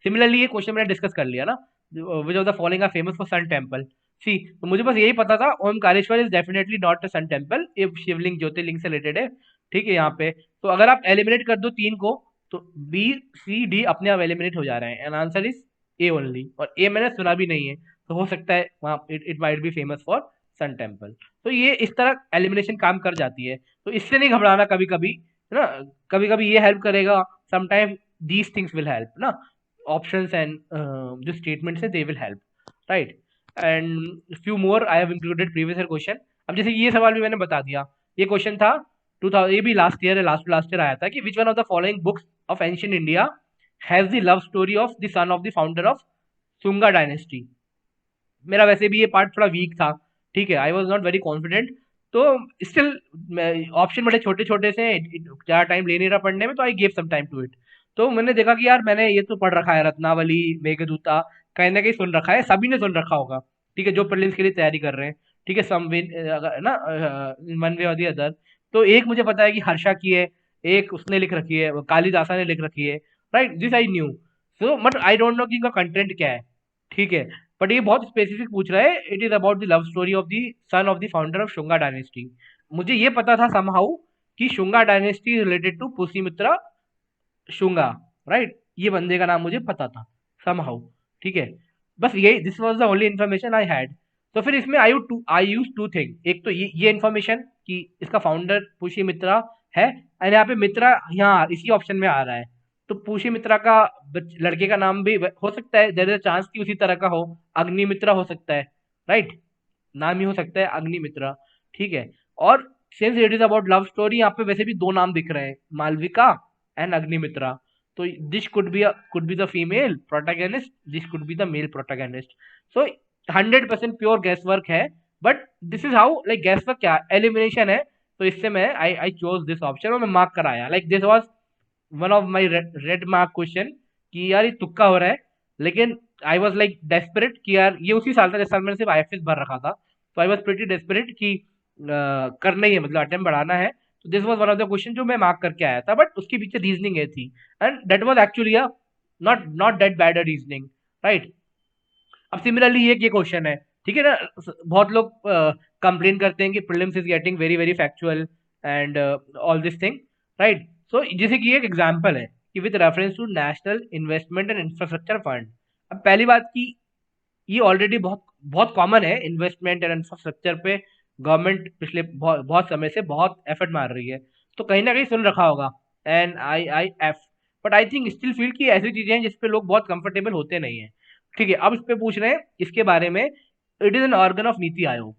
सिमिलरली ये क्वेश्चन मैंने डिस्कस कर लिया ना, which of the following are famous for sun temple, see, तो मुझे बस यही पता था Omkareshwar is definitely not a sun temple, ये शिवलिंग ज्योतिर्लिंग से रिलेटेड है, ठीक है। यहाँ पे तो अगर आप एलिमिनेट कर दो तीन को, तो बी सी डी अपने आप एलिमिनेट हो जा रहे हैं, and answer is A only, और ए मैंने सुना भी नहीं है, तो हो सकता है वहाँ it might be famous for sun temple. तो ये इस तरह एलिमिनेशन काम कर जाती है, तो इससे नहीं घबराना कभी कभी, है ना, कभी कभी ये हेल्प करेगा, sometime these things will help ना, options and जो statements है they will help, right। and few more I have included previous year question। अब जैसे ये सवाल भी मैंने बता दिया, ये क्वेश्चन था 2000, ये भी लास्ट ईयर है, लास्ट ईयर आया था कि विच one of the following books of ancient India has the love story of the son of the founder of Sunga dynasty. मेरा वैसे भी ये पार्ट थोड़ा वीक था, ठीक है, आई वॉज नॉट वेरी कॉन्फिडेंट, तो स्टिल ऑप्शन बड़े छोटे छोटे से, ज़्यादा टाइम ले नहीं रहा पढ़ने में, तो I gave some time to it. तो मैंने देखा कि यार मैंने ये तो पढ़ रखा है, रत्नावली, मेघदूता, कहीं ना कहीं सुन रखा है, सभी ने सुन रखा होगा, ठीक है, जो प्रीलिम्स के लिए तैयारी कर रहे हैं, ठीक है, समविन ना, वन वे और दी अदर। तो एक मुझे पता है कि हर्षा की है, एक उसने लिख रखी है, वो कालिदासा ने लिख रखी है, right, this I knew. So but I don't no कि इनका कंटेंट क्या है, ठीक है। बट ये बहुत स्पेसिफिक पूछ रहा है, it is about the love story of the son of the founder of Shunga dynasty. मुझे ये पता था समहाउ कि Shunga dynasty related to Pushyamitra Shunga, right, ये बंदे का नाम मुझे पता था समहाउ, ठीक है। बस यही, this was the only information I had. तो फिर इसमें आई यूज टू थिंग, एक तो ये इन्फॉर्मेशन कि इसका फाउंडर पुष्यमित्रा है। एंड यहाँ पे मित्रा यहाँ इसी ऑप्शन में आ रहा है, तो पूषी मित्रा का लड़के का नाम भी हो सकता है, देयर इज अ चांस कि उसी तरह का हो, अग्निमित्रा हो सकता है, राइट, नाम ही हो सकता है अग्निमित्रा, ठीक है। और since it is about love story, यहाँ पे वैसे भी दो नाम दिख रहे हैं, मालविका एंड अग्निमित्रा, तो this could be the female protagonist, this could be the male protagonist. So 100% pure guess work है, but this is how, like guess work क्या एलिमिनेशन है, तो इससे मैं आई चोज दिस ऑप्शन और मैं मार्क कराया, like this was one of my red mark question, कि यार ये तुक्का हो रहा है, लेकिन आई वॉज लाइक डेस्परेट कि यार ये उसी साल था जिस साल मैंने सिर्फ आईएफएस भर रखा था, तो आई वॉज प्रिटी डेस्परेट कि करना ही है, मतलब अटेम्प्ट बढ़ाना है। तो this was one of the question जो मैं मार्क करके आया था, बट उसके पीछे रीजनिंग ये थी, and that was actually not not that bad a reasoning, right. अब सिमिलरली ये क्वेश्चन है, ठीक है ना, बहुत लोग कंप्लेन करते हैं कि prelims is getting very very factual and all this thing, right. So जैसे कि एक एग्जांपल है कि with reference to national investment and infrastructure fund. अब पहली बात की ये ऑलरेडी बहुत बहुत कॉमन है, इन्वेस्टमेंट एंड इंफ्रास्ट्रक्चर पे गवर्नमेंट पिछले बहुत समय से बहुत एफर्ट मार रही है, तो कहीं ना कहीं सुन रखा होगा NIIF। But I think still feel कि ऐसी चीजें हैं जिसपे लोग बहुत कंफर्टेबल होते नहीं है, ठीक है। अब इस पे पूछ रहे हैं इसके बारे में, it is an organ of NITI Aayog.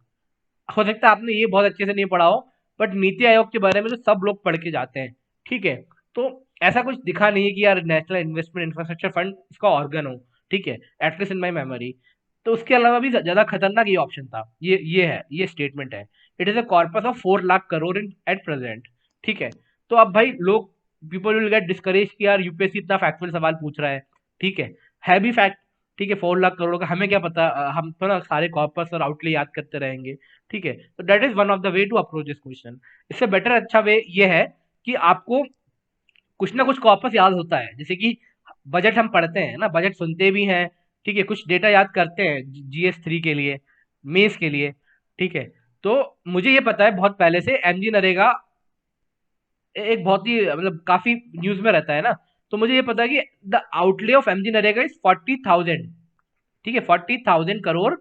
हो सकता है आपने ये बहुत अच्छे से नहीं पढ़ा हो, बट नीति आयोग के बारे में तो सब लोग पढ़ के जाते हैं, ठीक है। तो ऐसा कुछ दिखा नहीं है कि यार नेशनल इन्वेस्टमेंट इंफ्रास्ट्रक्चर फंड इसका ऑर्गन हो, ठीक है, एटलीस्ट इन माई मेमोरी। तो उसके अलावा भी ज्यादा खतरनाक ये ऑप्शन था, ये स्टेटमेंट है, it is a corpus of 4 lakh crore in at present, ठीक है। तो अब भाई लोग, पीपल विल गेट डिस्करेज कि यार यूपीएससी इतना फैक्चुअल सवाल पूछ रहा है, ठीक है भी फैक्ट, ठीक है, 4 लाख करोड़ का हमें क्या पता, हम तो ना सारे कॉर्पस और आउटले याद करते रहेंगे, ठीक है। तो that is one of the way to approach this question. इससे बेटर अच्छा वे ये है कि आपको कुछ ना कुछ कॉर्पस याद होता है, जैसे कि बजट हम पढ़ते हैं ना, बजट सुनते भी हैं, ठीक है, कुछ डेटा याद करते हैं GS3 के लिए, मेंस के लिए, ठीक है। तो मुझे ये पता है बहुत पहले से MG नरेगा एक बहुत ही मतलब काफी न्यूज में रहता है ना, तो मुझे ये पता है कि the outlay of MG NREGA is 40,000, ठीक है, 40,000 करोड़,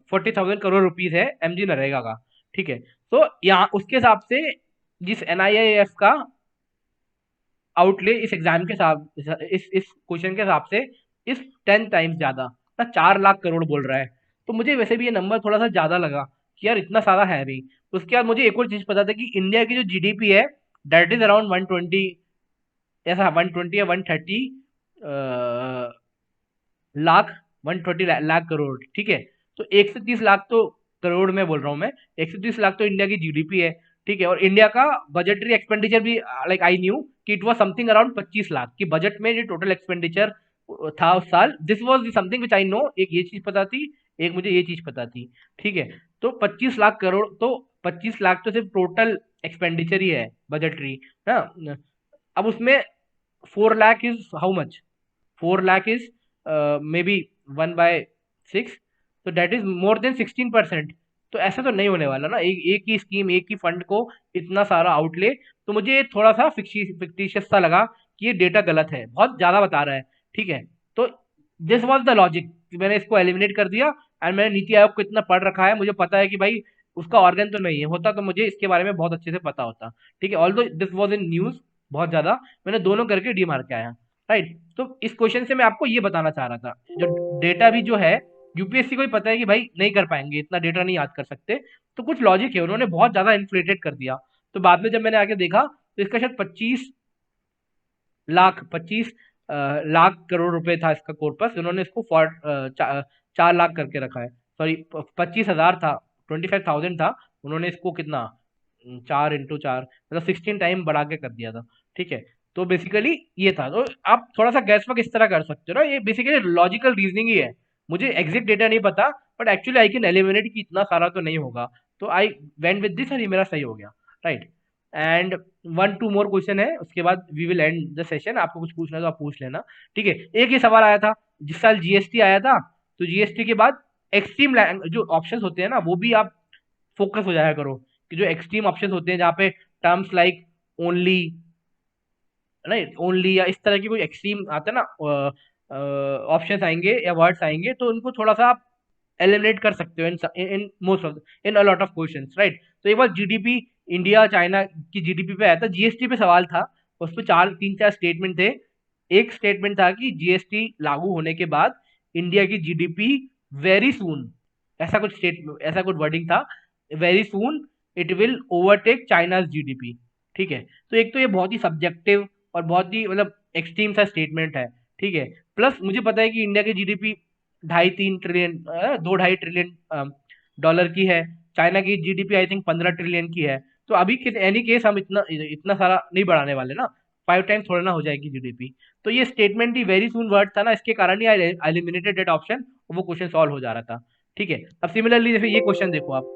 40,000 करोड़ रुपीज है MG नरेगा का, ठीक है। तो यहाँ उसके हिसाब से जिस NIIF का आउटले इस एग्जाम के साथ, इस क्वेश्चन के हिसाब से इस 10 टाइम्स ज्यादा ना, 4 लाख करोड़ बोल रहा है। तो मुझे वैसे भी ये नंबर थोड़ा सा ज्यादा लगा कि यार इतना सारा है भी। उसके बाद मुझे एक और चीज पता था कि इंडिया की जो GDP है दैट इज अराउंड 120, ऐसा 120 या 130 लाख, 120 लाख करोड़, ठीक है। तो 130 लाख तो, करोड़ में बोल रहा हूँ मैं, 130 लाख तो इंडिया की GDP है, ठीक है। और इंडिया का बजटरी एक्सपेंडिचर भी, लाइक आई न्यू कि it was something around 25 lakh की बजट में जो टोटल एक्सपेंडिचर था उस साल, this was something which I know, एक ये चीज पता थी, एक मुझे ये चीज पता थी, ठीक है। तो 25 लाख करोड़, तो 25 लाख तो सिर्फ टोटल एक्सपेंडिचर ही है बजटरी ना। अब उसमें 4 lakh is how much, 4 lakh is may be 1/6, तो डेट इज मोर देन 16%। तो ऐसा तो नहीं होने वाला ना, एक ही स्कीम, एक ही फंड को इतना सारा आउटले। तो मुझे थोड़ा सा फिक्टिशियस सा लगा कि ये डेटा गलत है, बहुत ज्यादा बता रहा है, ठीक है। तो दिस वॉज द लॉजिक, मैंने इसको एलिमिनेट कर दिया। एंड मैंने नीति आयोग को इतना पढ़ रखा है, मुझे पता है कि भाई उसका ऑर्गन तो नहीं है, होता तो मुझे इसके बारे में बहुत अच्छे से पता होता, ठीक है। Although this was in news बहुत ज्यादा, मैंने दोनों करके डी मार के आया, राइट। तो इस क्वेश्चन से मैं आपको ये बताना चाह रहा था, जो डेटा भी जो है यूपीएससी को ही पता है कि भाई नहीं कर पाएंगे, इतना डेटा नहीं याद कर सकते, तो कुछ लॉजिक है, उन्होंने बहुत ज्यादा इन्फ्लेटेड कर दिया। तो बाद में जब मैंने आगे देखा तो इसका शायद 25 लाख रुपए था इसका कॉर्पस, उन्होंने इसको 4 लाख करके रखा है, सॉरी 25,000 था, 25,000 था, उन्होंने इसको कितना, 4 × 4 मतलब 16 टाइम बढ़ा के कर दिया था, ठीक है। तो बेसिकली ये था, तो आप थोड़ा सा गैस वर्क इस तरह कर सकते हो ना, ये बेसिकली लॉजिकल रीजनिंग ही है। मुझे एग्जैक्ट डेटा नहीं पता, but actually I can eliminate कि इतना सारा तो नहीं होगा, तो आई वेंट विद दिस और ये मेरा सही हो गया, राइट। एंड 1 2 मोर क्वेश्चन है, उसके बाद we will end the session. आपको कुछ पूछना है तो आप पूछ लेना, ठीक है। एक ही सवाल आया था जिस साल GST आया था, तो GST के बाद एक्सट्रीम जो ऑप्शंस होते हैं ना, वो भी आप फोकस हो जाया करो, कि जो एक्सट्रीम ऑप्शंस होते हैं जहाँ पे terms like only, right, only, या इस तरह की कोई एक्सट्रीम आता है ना ऑप्शंस आएंगे या वर्ड्स आएंगे, तो उनको थोड़ा सा आप एलिमिनेट कर सकते हो in most of, in a lot of questions, right. तो एक बार GDP इंडिया चाइना की जीडीपी पे आया था, जीएसटी पे सवाल था। उस पे तीन चार स्टेटमेंट थे। एक स्टेटमेंट था कि जीएसटी लागू होने के बाद इंडिया की जीडीपी वेरी सून, ऐसा कुछ वर्डिंग था, very soon it will overtake China's GDP. ठीक है। तो एक तो ये बहुत ही सब्जेक्टिव और बहुत ही मतलब एक्सट्रीम सा स्टेटमेंट है। ठीक है। प्लस मुझे पता है कि इंडिया की जीडीपी 2.5-3 ट्रिलियन, 2-2.5 ट्रिलियन डॉलर की है। चाइना की जीडीपी आई थिंक 15 ट्रिलियन की है। तो अभी एनी केस हम इतना इतना सारा नहीं बढ़ाने वाले ना, 5 टाइम्स थोड़ा ना हो जाएगी जीडीपी। तो ये स्टेटमेंट ही वेरी सुन वर्ड था ना, इसके कारण ही आई एलिमिनेटेड दैट ऑप्शन, वो क्वेश्चन सॉल्व हो जा रहा था। ठीक है। अब सिमिलरली जैसे ये क्वेश्चन देखो आप।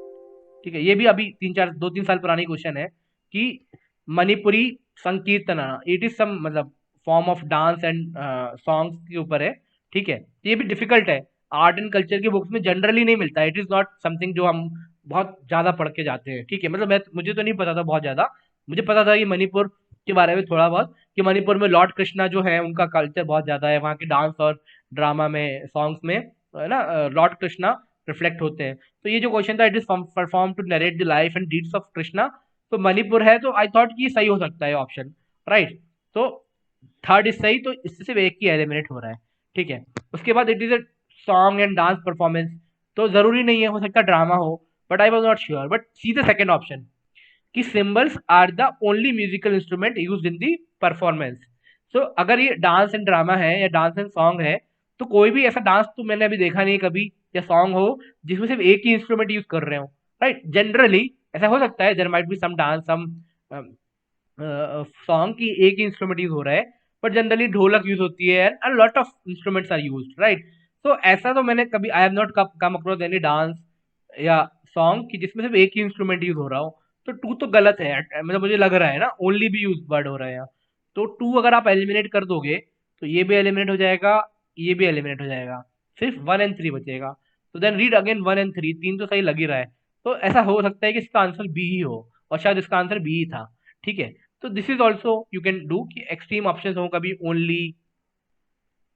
ठीक है, ये भी अभी 2-3 साल पुरानी क्वेश्चन है कि Manipuri Sankirtana, it is some मतलब form of dance and songs के ऊपर है। ठीक है। ये भी डिफिकल्ट है, आर्ट एंड कल्चर की बुक्स में जनरली नहीं मिलता है, इट इज नॉट समथिंग जो हम बहुत ज्यादा पढ़ के जाते हैं। ठीक है। मतलब मुझे तो नहीं पता था बहुत ज्यादा। मुझे पता था कि मणिपुर के बारे में थोड़ा बहुत, कि मणिपुर में लॉर्ड कृष्णा जो है उनका कल्चर बहुत ज्यादा है, वहाँ के डांस और ड्रामा में, सॉन्ग्स में, है ना, लॉर्ड कृष्णा रिफ्लेक्ट होते हैं। तो ये जो क्वेश्चन था, it is perform to narrate the life and deeds of Krishna, तो मणिपुर है, तो आई थॉट कि ये सही हो सकता है ऑप्शन, राइट। तो थर्ड इज सही, तो इससे सिर्फ एक ही एलिमिनेट हो रहा है। ठीक है। उसके बाद it is a song and dance performance, तो जरूरी नहीं है, हो सकता ड्रामा हो, but I was not sure. But see the second option कि cymbals are the only musical instrument use in the performance. So अगर ये डांस एंड ड्रामा है या डांस एंड सॉन्ग है, तो कोई भी ऐसा डांस तो मैंने अभी देखा नहीं कभी, या सॉन्ग हो जिसमें सिर्फ एक ही इंस्ट्रूमेंट यूज कर रहे हो, राइट। जनरली ऐसा हो सकता है, there might be some dance, some song की एक ही इंस्ट्रूमेंट यूज हो रहा है, बट जनरली ढोलक यूज होती है and lot of instruments are used, right. तो ऐसा तो मैंने कभी, I have not come across any dance या सॉन्ग कि जिसमें सिर्फ एक ही इंस्ट्रूमेंट यूज हो रहा हो। तो टू तो गलत है, मतलब मुझे लग रहा है ना, ओनली भी यूज वर्ड हो रहा है यहाँ। तो टू अगर आप एलिमिनेट कर दोगे, तो ये भी एलिमिनेट हो जाएगा, ये भी एलिमिनेट हो जाएगा, सिर्फ 1 और 3 बचेगा। तो देन रीड अगेन 1 और 3, तीन तो सही लग ही रहा है। तो ऐसा हो सकता है कि इसका आंसर बी ही हो, और शायद इसका आंसर बी ही था। ठीक है। तो this is also you can do कि एक्सट्रीम ऑप्शन हो कभी ओनली,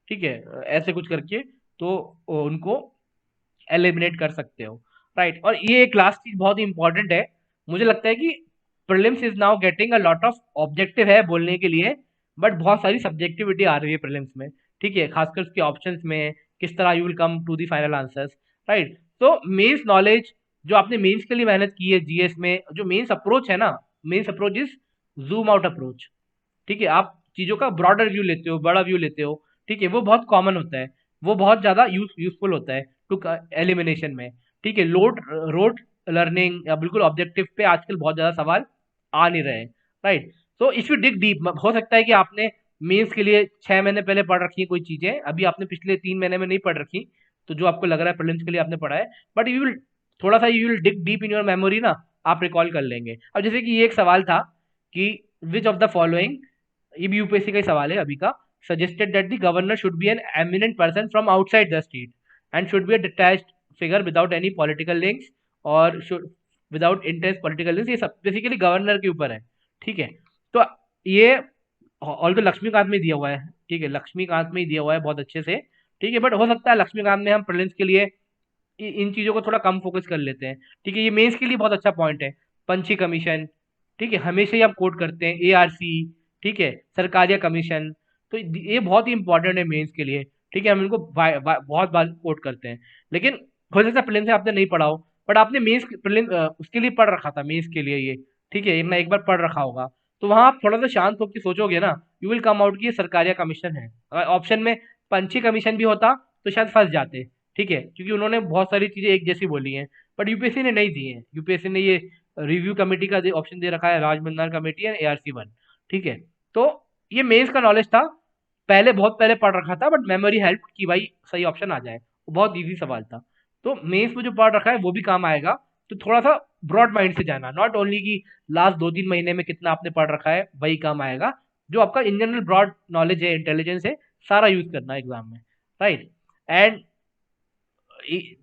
ठीक है, ऐसे कुछ करके, तो उनको एलिमिनेट कर सकते हो, राइट। और ये एक लास्ट चीज बहुत ही इंपॉर्टेंट है, मुझे लगता है कि prelims is now getting a lot of objective है बोलने के लिए, बट बहुत सारी सब्जेक्टिविटी आ रही है प्रीलिम्स में। ठीक है, खासकर उसके ऑप्शंस में, किस तरह you will come to the final answers, right. तो मेंस नॉलेज, जो आपने मेंस के लिए मेहनत की है जीएस में, जो मेंस अप्रोच है ना, mains approach is zoom out approach. ठीक है, आप चीजों का ब्रॉडर व्यू लेते हो, बड़ा व्यू लेते हो। ठीक है, वो बहुत कॉमन होता है, वो बहुत ज्यादा यूजफुल होता है टू एलिमिनेशन में। ठीक है, रोड लर्निंग या बिल्कुल ऑब्जेक्टिव पे आजकल बहुत ज्यादा सवाल आ नहीं रहे हैं, right. So if you dig deep, हो सकता है कि आपने मेंस के लिए 6 महीने पहले पढ़ रखी है कोई चीजें, अभी आपने पिछले 3 महीने में नहीं पढ़ रखी, तो जो आपको लग रहा है प्रीलिम्स के लिए आपने पढ़ा है, बट यू विल थोड़ा सा you will dig deep in your memory ना, आप रिकॉल कर लेंगे। अब जैसे कि ये एक सवाल था कि विच ऑफ द फॉलोइंग, ये भी यूपीएससी का ही सवाल है अभी का, suggested that the governor should be an eminent person from outside the state and should be a detached figure without any political links और should without intense political links. ये सब बेसिकली गवर्नर के ऊपर है। ठीक है। तो ये ऑल तो लक्ष्मीकांत में दिया हुआ है, ठीक है, लक्ष्मीकांत में ही दिया हुआ है बहुत अच्छे से। ठीक है, बट हो सकता है लक्ष्मीकांत में हम प्रीलिम्स के लिए इन चीजों को थोड़ा कम फोकस कर लेते हैं। ठीक है, ये मेंस के लिए बहुत अच्छा पॉइंट है। पंछी कमीशन, ठीक है, हमेशा ही आप कोट करते हैं, एआरसी, ठीक है, सरकारिया कमीशन, तो ये बहुत ही इंपॉर्टेंट है मेंस के लिए। ठीक है, हम इनको बहुत बार कोट करते हैं। लेकिन हो सकता है प्रीलिम्स से आपने नहीं पढ़ा हो, बट आपने मेंस प्रीलिम उसके लिए पढ़ रखा था, मेंस के लिए ये। ठीक है, ना एक बार पढ़ रखा होगा, तो वहां आप थोड़ा सा शांत होकर सोचोगे ना, यू विल कम आउट की ये सरकारिया कमीशन है। अगर ऑप्शन में पंछी कमीशन भी होता तो शायद फंस जाते। ठीक है, क्योंकि उन्होंने बहुत सारी चीजें एक जैसी बोली हैं, बट यूपीएससी ने नहीं दी है। यूपीएससी ने ये रिव्यू कमेटी का ऑप्शन दे रखा है, राजमंदार कमेटी एंड ARC 1। ठीक है। तो ये मेंस का नॉलेज था, पहले बहुत पहले पढ़ रखा था, बट मेमोरी हेल्प की भाई सही ऑप्शन आ जाए, वो बहुत इजी सवाल था। तो मेंस में जो पढ़ रखा है वो भी काम आएगा। तो थोड़ा सा ब्रॉड माइंड से जाना, नॉट ओनली कि लास्ट 2-3 महीने में कितना आपने पढ़ रखा है वही काम आएगा, जो आपका इन जनरल ब्रॉड नॉलेज है, इंटेलिजेंस है, सारा यूज करना एग्जाम में, राइट। एंड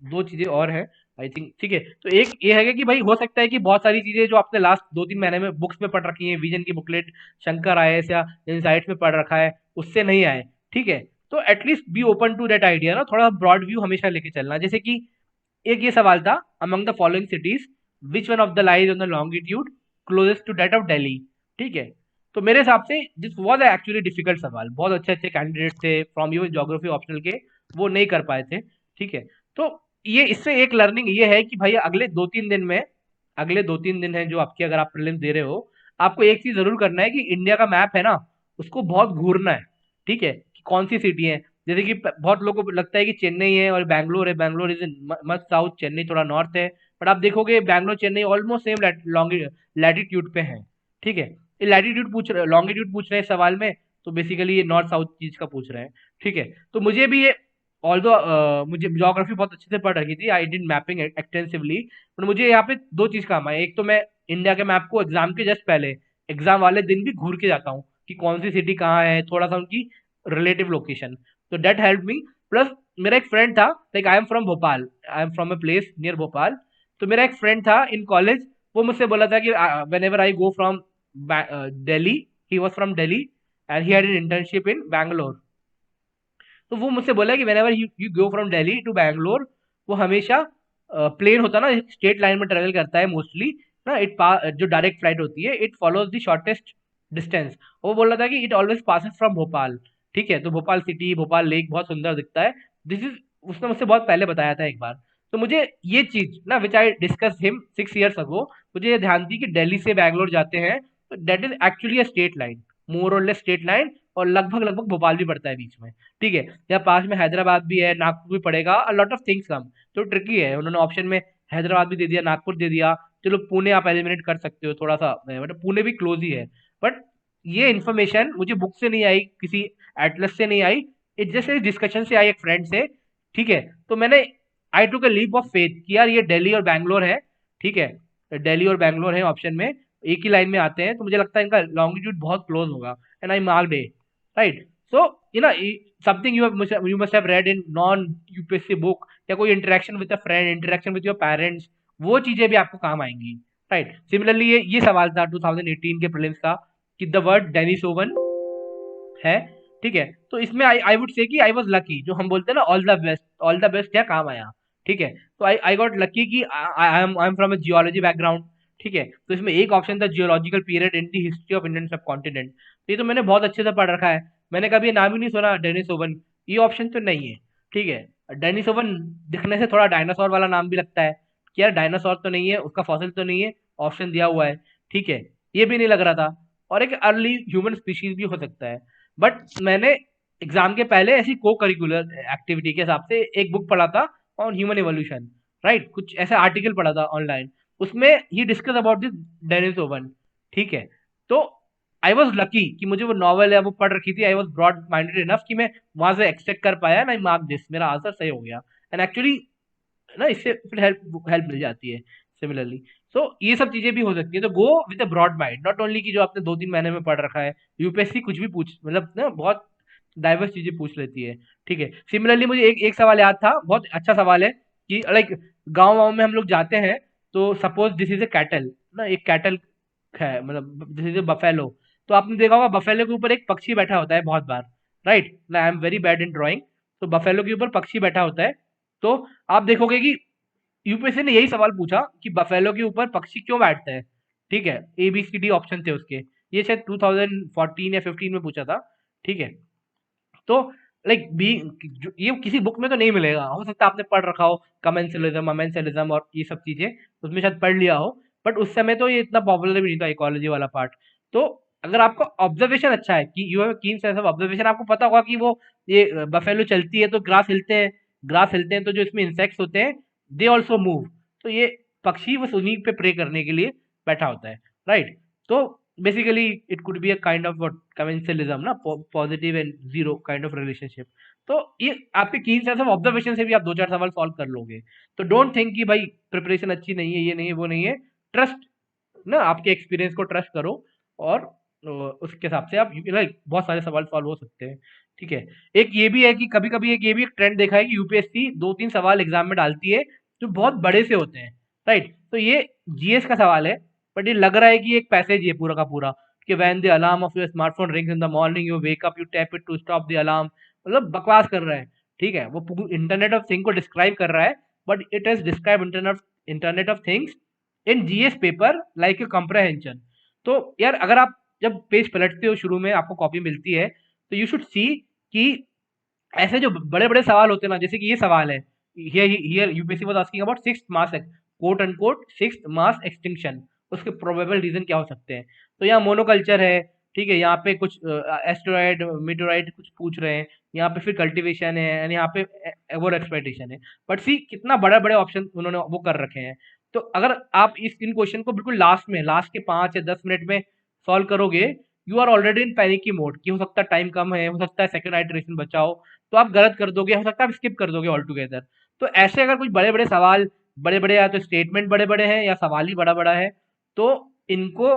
दो चीजें और हैं आई थिंक। ठीक है, तो एक ये है कि भाई हो सकता है कि बहुत सारी चीजें जो आपने लास्ट 2-3 महीने में बुक्स में पढ़ रखी हैं, विजन की बुकलेट, शंकर आईएएस या इनसाइट्स में पढ़ रखा है, उससे नहीं आए। ठीक है, तो at least be open to that idea ना, थोड़ा ब्रॉड व्यू हमेशा लेके चलना। जैसे कि एक ये सवाल था, among the following cities which one of the lies on the longitude closest to that of Delhi, ठीक है। तो मेरे हिसाब से दिस वाज एक्चुअली डिफिकल्ट सवाल, बहुत अच्छे अच्छे कैंडिडेट थे फ्रॉम इवन ज्योग्राफी ऑप्शनल के, वो नहीं कर पाए थे, ठीक है। तो ये इससे एक लर्निंग ये है कि भाई अगले 2-3 दिन है जो आपके, अगर आप प्रीलिम्स दे रहे हो, आपको एक चीज जरूर करना है कि इंडिया का मैप है ना, उसको बहुत घूरना है, ठीक है, कि कौन सी सिटी है। जैसे कि बहुत लोगों को लगता है कि चेन्नई है और बैंगलोर है, Bangalore is in much south, Chennai थोड़ा नॉर्थ है, बट आप देखोगे Bangalore Chennai almost same latitude पे है, ठीक है। ये लैटिट्यूड पूछ रहे, लॉन्गिट्यूड पूछ रहे हैं सवाल में, तो बेसिकली ये नॉर्थ साउथ चीज का पूछ रहे हैं, ठीक है। तो मुझे भी ये, ऑल्दो मुझे ज्योग्राफी बहुत अच्छे से पढ़ रखी थी, आई डिड मैपिंग एक्सटेंसिवली, पर मुझे यहाँ पे दो चीज काम आए। एक तो मैं इंडिया के मैप को एग्जाम के जस्ट पहले, एग्जाम वाले दिन भी घूर के जाता हूँ कि कौन सी सिटी कहाँ है, थोड़ा सा उनकी रिलेटिव लोकेशन, तो दैट हेल्प मी। प्लस मेरा एक फ्रेंड था, like I am from Bhopal, I am from a place near Bhopal, तो मेरा एक फ्रेंड था इन कॉलेज, वो मुझसे बोला था कि whenever I go from Delhi, he was from Delhi and he had an internship in Bangalore, तो वो मुझसे बोला कि whenever you go from Delhi to Bangalore, वो हमेशा प्लेन होता है ना, स्ट्रेट लाइन में ट्रेवल करता है मोस्टली ना, जो डायरेक्ट फ्लाइट होती है, it follows the shortest distance. वो बोल रहा था कि it always passes from Bhopal, ठीक है। तो भोपाल सिटी, भोपाल लेक बहुत सुंदर दिखता है, दिस इज, उसने मुझसे बहुत पहले बताया था एक बार। तो मुझे ये चीज ना, विच आई डिस्कस हिम 6 years अगो, मुझे ये ध्यान थी कि दिल्ली से बैंगलोर जाते हैं, तो that is actually a straight line, more or less straight line, और लगभग लगभग भोपाल भी पड़ता है बीच में, ठीक है। यहाँ पास में हैदराबाद भी है, नागपुर भी पड़ेगा, अ लॉट ऑफ थिंग्स कम, तो ट्रिकी है, उन्होंने ऑप्शन में हैदराबाद भी दे दिया, नागपुर दे दिया, चलो पुणे आप एलिमिनेट कर सकते हो थोड़ा सा, मतलब पुणे भी क्लोज ही है, बट ये इन्फॉर्मेशन मुझे बुक से नहीं आई, किसी एटलस से नहीं आई, इट जस्ट डिस्कशन से आई एक फ्रेंड से, ठीक है। तो मैंने, आई टुक अ लीप ऑफ फेथ कि यार ये दिल्ली और बैंगलोर है, ठीक है, दिल्ली और बैंगलोर है ऑप्शन में, एक ही लाइन में आते हैं, तो मुझे लगता है इनका लॉन्गिट्यूड बहुत क्लोज होगा, and I marked A, right. So you know, something you must have read in non UPSC book, या कोई interaction with a friend, interaction with your parents, वो चीजें भी आपको काम आएंगी, राइट। सिमिलरली ये सवाल था 2018 के प्रीलिम्स का, कि द वर्ड डेनिस ओवन है, ठीक है। तो इसमें आई वुड से कि आई वाज लकी, जो हम बोलते हैं ना, ऑल द बेस्ट क्या काम आया, ठीक है। तो आई गॉट लकी कि I am from a geology background, ठीक है। तो इसमें एक ऑप्शन था geological period in the history of Indian सब कॉन्टिनेंट, तो ये तो मैंने बहुत अच्छे से पढ़ रखा है, मैंने कभी ये नाम ही नहीं सुना डेनिस ओवन, ये ऑप्शन तो नहीं है, ठीक है। डेनिस ओवन दिखने से थोड़ा डायनासोर वाला नाम भी लगता है, कि यार डायनासोर तो नहीं है, उसका फॉसिल तो नहीं है, ऑप्शन दिया हुआ है, ठीक है, ये भी नहीं लग रहा था, और एक अर्ली ह्यूमन स्पीशीज भी हो सकता है। बट मैंने एग्जाम के पहले ऐसी को करिकुलर एक्टिविटी के हिसाब से एक बुक पढ़ा था ऑन ह्यूमन एवोल्यूशन, राइट, कुछ ऐसा आर्टिकल पढ़ा था ऑनलाइन, उसमें ही discuss about this Denisovan, ठीक है। तो आई वॉज लकी कि मुझे वो नॉवल है वो पढ़ रखी थी, I was broad minded enough कि मैं वहां से एक्सपेक्ट कर पाया, ना मार्क दिस, मेरा आंसर सही हो गया, एंड एक्चुअली ना इससे फिर हेल्प हेल्प मिल जाती है सिमिलरली। सो ये सब चीजें भी हो सकती है, तो go with a broad mind, not only कि जो आपने 2-3 महीने में पढ़ रखा है, यूपीएससी कुछ भी पूछ, मतलब ना बहुत डाइवर्स चीजें पूछ लेती है, ठीक है। सिमिलरली मुझे एक एक सवाल याद था, बहुत अच्छा सवाल है, कि लाइक गाँव वाँव में हम लोग जाते हैं, तो suppose this is A cattle ना, एक कैटल है, मतलब दिस इज ए बफेलो, तो आपने देखा होगा बफेलो के ऊपर एक पक्षी बैठा होता है बहुत बार, right, I am very bad in drawing, तो बफेलो के ऊपर पक्षी बैठा होता है, तो आप देखोगे कि यूपीएससी ने यही सवाल पूछा कि बफेलो के ऊपर पक्षी क्यों बैठता है, ठीक है, A B C D option थे उसके, ये शायद 2014 या 15 में पूछा था, ठीक है। तो लाइक बी, ये किसी बुक में तो नहीं मिलेगा, हो सकता है आपने पढ़ रखा हो कमेंसलिज्म अमेंसलिज्म और ये सब चीजें, उसमें शायद पढ़ लिया हो, बट उस समय तो ये इतना पॉपुलर भी नहीं था इकोलॉजी वाला पार्ट। तो अगर आपका ऑब्जर्वेशन अच्छा है, कि यू हैव कीन सेंस ऑफ ऑब्जर्वेशन, आपको पता होगा कि वो ये बफेलो चलती है तो ग्रास हिलते हैं, ग्रास हिलते हैं तो जो इसमें इंसेक्ट्स होते हैं दे ऑल्सो मूव, तो ये पक्षी बस उन्हीं पे प्रे करने के लिए बैठा होता है, राइट। तो basically it could be a kind of what commensalism ना, positive and zero kind of relationship. तो ये आपके कीन सेंस ऑफ ऑब्जर्वेशन से भी आप 2-4 सवाल सॉल्व कर लोगे। तो डोंट थिंक कि भाई प्रिपरेशन अच्छी नहीं है, ये नहीं है, वो नहीं है, ट्रस्ट ना, आपके एक्सपीरियंस को ट्रस्ट करो, और उसके हिसाब से आप लाइक बहुत सारे सवाल सॉल्व हो सकते हैं, ठीक है। एक ये भी है कि कभी कभी एक ये भी एक ट्रेंड देखा है कि यूपीएससी 2-3 सवाल एग्जाम में डालती है जो बहुत बड़े से होते हैं, राइट। तो ये जीएस का सवाल है, बट ये लग रहा है कि एक पैसेज है पूरा का पूरा, कि when the alarm of your smartphone rings in the morning you wake up, you tap it to stop the alarm, मतलब बकवास कर रहा है, ठीक है, वो इंटरनेट ऑफ थिंग को डिस्क्राइब कर रहा है, but it is describe internet of things in GS paper like a comprehension. तो यार अगर आप जब पेज पलटते हो शुरू में आपको कॉपी मिलती है, तो यू शुड सी कि ऐसे जो बड़े बड़े सवाल होते हैं ना, जैसे कि ये सवाल है, here UPSC was asking about sixth mass, quote unquote sixth mass extinction, उसके प्रोबेबल रीजन क्या हो सकते हैं। तो यहाँ मोनोकल्चर है, ठीक है, यहाँ पे कुछ एस्टेरॉयड मीटोराइड कुछ पूछ रहे हैं, यहाँ पे फिर कल्टीवेशन है, एंड यहाँ पे एवोर एक्सप्लॉइटेशन है। बट सी कितना बड़े बड़े ऑप्शन उन्होंने वो कर रखे हैं। तो अगर आप इस इन क्वेश्चन को बिल्कुल लास्ट में, लास्ट के 5 या 10 मिनट में सॉल्व करोगे, you are already in panic की मोड, कि हो सकता है टाइम कम है, हो सकता है सेकंड आइटरेशन बचाओ, तो आप गलत कर दोगे, हो सकता है आप स्किप कर दोगे ऑल टुगेदर। तो ऐसे अगर कुछ बड़े बड़े सवाल, बड़े बड़े या तो स्टेटमेंट बड़े बड़े हैं या सवाल ही बड़ा बड़ा है, तो इनको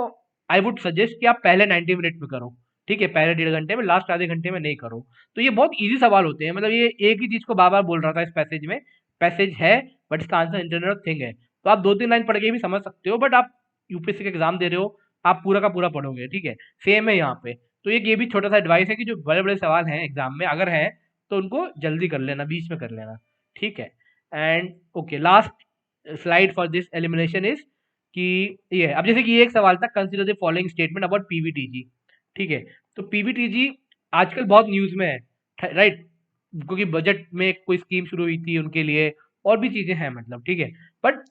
आई वुड सजेस्ट कि आप पहले 90 मिनट में करो, ठीक है, पहले 1.5 घंटे में, लास्ट आधे घंटे में नहीं करो। तो ये बहुत इजी सवाल होते हैं, मतलब ये एक ही चीज को बार बार बोल रहा था इस पैसेज में, पैसेज है बट इसका आंसर इंटरनेट ऑफ थिंग है। तो आप 2-3 लाइन पढ़ के भी समझ सकते हो, बट आप यूपीएससी का एग्जाम दे रहे हो, आप पूरा का पूरा पढ़ोगे, ठीक है। सेम है यहाँ पे। तो एक ये भी छोटा सा एडवाइस है कि जो बड़े बड़े सवाल हैं एग्जाम में अगर हैं, तो उनको जल्दी कर लेना, बीच में कर लेना, ठीक है। And okay, last slide for this elimination is कि ये है। अब जैसे कि ये एक सवाल था, consider the following statement about PVTG, ठीक है। तो पीवीटीजी आजकल बहुत न्यूज में है, राइट, क्योंकि बजट में कोई स्कीम शुरू हुई थी उनके लिए, और भी चीजें हैं, मतलब ठीक है। बट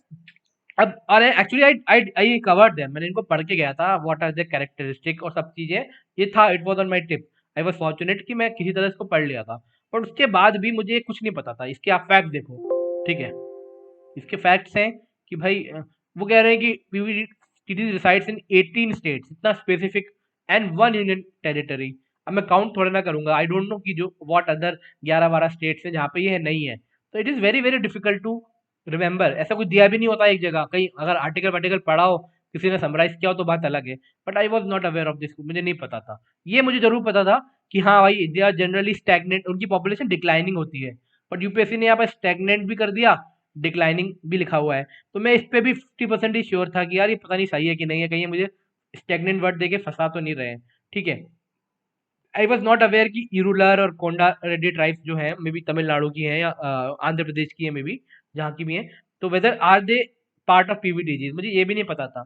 अब अरे actually I I I covered them, मैंने इनको पढ़ के गया था, व्हाट आर द कैरेक्टरिस्टिक और सब चीजें, ये था, it was on my tip. I was fortunate कि मैं किसी तरह इसको पढ़ लिया था, पर उसके बाद भी मुझे कुछ नहीं पता था। इसके आप फैक्ट देखो, ठीक है, इसके फैक्ट्स हैं कि भाई वो कह रहे हैं कि पीवीटी रिसाइड्स इन 18 स्टेट्स, इतना स्पेसिफिक, एंड 1 यूनियन टेरिटरी। अब मैं काउंट थोड़ा ना करूंगा, आई डोंट नो कि जो व्हाट अदर 11-12 स्टेट्स हैं जहाँ पे ये नहीं है। तो it is very very difficult to remember, ऐसा कुछ दिया भी नहीं होता एक जगह, कहीं अगर आर्टिकल वार्टिकल पढ़ा हो, किसी ने समराइज किया हो तो बात अलग है। But I was not aware of this, मुझे नहीं पता था। ये मुझे जरूर पता था कि हाँ भाई, दे आर जनरली स्टैग्नेंट, उनकी पॉपुलेशन डिक्लाइनिंग होती है। बट यूपीएससी ने यहाँ पर स्टैग्नेंट भी कर दिया, डिक्लाइनिंग भी लिखा हुआ है। तो मैं इस पे भी 50% ही श्योर था कि यार ये पता नहीं सही है कि नहीं है, कहीं ये मुझे स्टैग्नेंट वर्ड देके फंसा तो नहीं रहे हैं, ठीक है। आई वॉज नॉट अवेयर कि इरुलर और कोंडा रेड्डी ट्राइब्स जो हैं, मे बी तमिलनाडु की हैं या आंध्र प्रदेश की है, मे बी जहाँ की भी हैं, तो whether are they part of PVTG, मुझे ये भी नहीं पता था।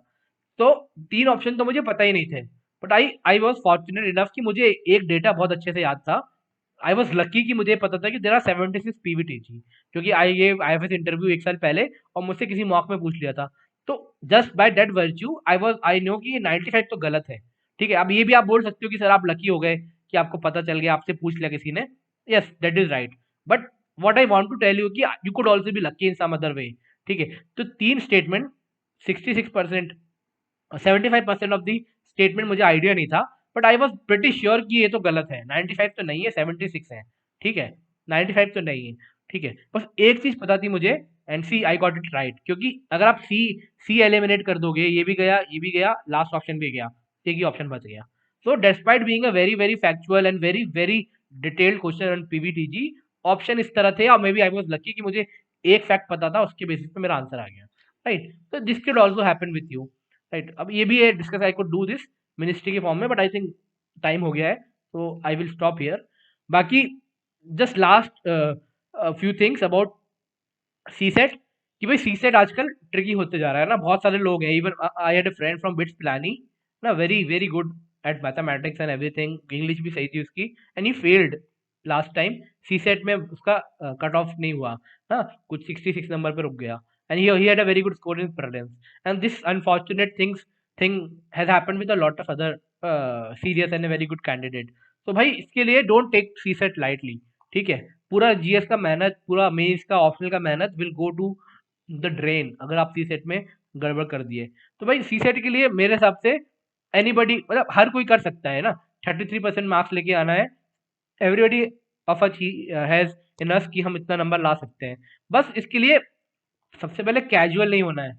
तो 3 ऑप्शन तो मुझे पता ही नहीं थे। But I I was fortunate enough कि मुझे एक डेटा बहुत अच्छे से याद था। आई वॉज लकी कि मुझे पता था कि देर आर 76 पीवीटीजी, क्योंकि आई एफ एस इंटरव्यू 1 साल पहले और मुझसे किसी मॉक में पूछ लिया था। तो just by that virtue I know कि ये 95 तो गलत है, ठीक है। अब ये भी आप बोल सकते हो कि सर आप लकी हो गए कि आपको पता चल गया, आपसे पूछ लिया किसी ने, yes that is right. But what I want to tell you कि you could also be lucky in some other way, ठीक है। तो 3 स्टेटमेंट, 66%, 75% ऑफ द स्टेटमेंट मुझे आइडिया नहीं था, but I was pretty sure कि ये तो गलत है, 95 तो नहीं है, 76 है, ठीक है, 95 तो नहीं है, ठीक है। बस एक चीज पता थी मुझे, and see I got it right, क्योंकि अगर आप सी सी एलिमिनेट कर दोगे, ये भी गया, ये भी गया, लास्ट ऑप्शन भी गया, एक ही ऑप्शन बच गया। So despite being a very very factual and very very detailed question on PVTG, option इस तरह थे, और may be I was lucky कि मुझे एक फैक्ट पता था, उसके बेसिस पे मेरा आंसर आ गया, राइट। तो this could also happen with you, right. अब ये भी है discuss, I could do this ministry के फॉर्म में, बट आई थिंक टाइम हो गया है, तो आई विल स्टॉप हियर। बाकी just last few things about CSAT, कि भाई सी सेट आजकल ट्रिकी होते जा रहा है ना, बहुत सारे लोग हैं, even I had a friend from BITS Pilani ना, very very good at mathematics and everything, English भी सही थी उसकी, and he failed last time C SAT में, उसका कट ऑफ नहीं हुआ ना, कुछ 66 नंबर पे रुक गया, and he had a very good score in prelims. And this unfortunate thing has happened with a lot of other serious and very good candidate. तो भाई इसके लिए don't take CSAT lightly, ठीक है। पूरा जीएस का मेहनत, पूरा मेंस का, ऑप्शनल का मेहनत will go to the drain अगर आप सी सेट में गड़बड़ कर दिए। तो भाई सी सेट के लिए मेरे हिसाब से एनीबडी, मतलब हर कोई कर सकता है ना, 33% मार्क्स लेके आना है, एवरीबडी ऑफ अच हैज इनफ कि हम इतना नंबर ला सकते हैं। बस इसके लिए सबसे पहले कैजुअल नहीं होना है,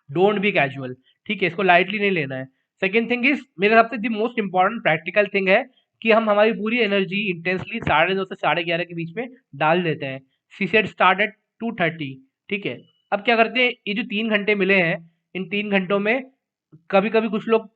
डोंट बी कैजुअल, ठीक है, इसको लाइटली नहीं लेना है। सेकेंड थिंग इज, मेरे हिसाब से the most important practical thing है कि हम हमारी पूरी एनर्जी इंटेंसली 9:30 से 11:30 के बीच में डाल देते हैं। सी सेट स्टार्ट एट 2:30, ठीक है। अब क्या करते हैं, ये जो 3 घंटे मिले हैं, इन 3 घंटों में कभी कभी कुछ लोग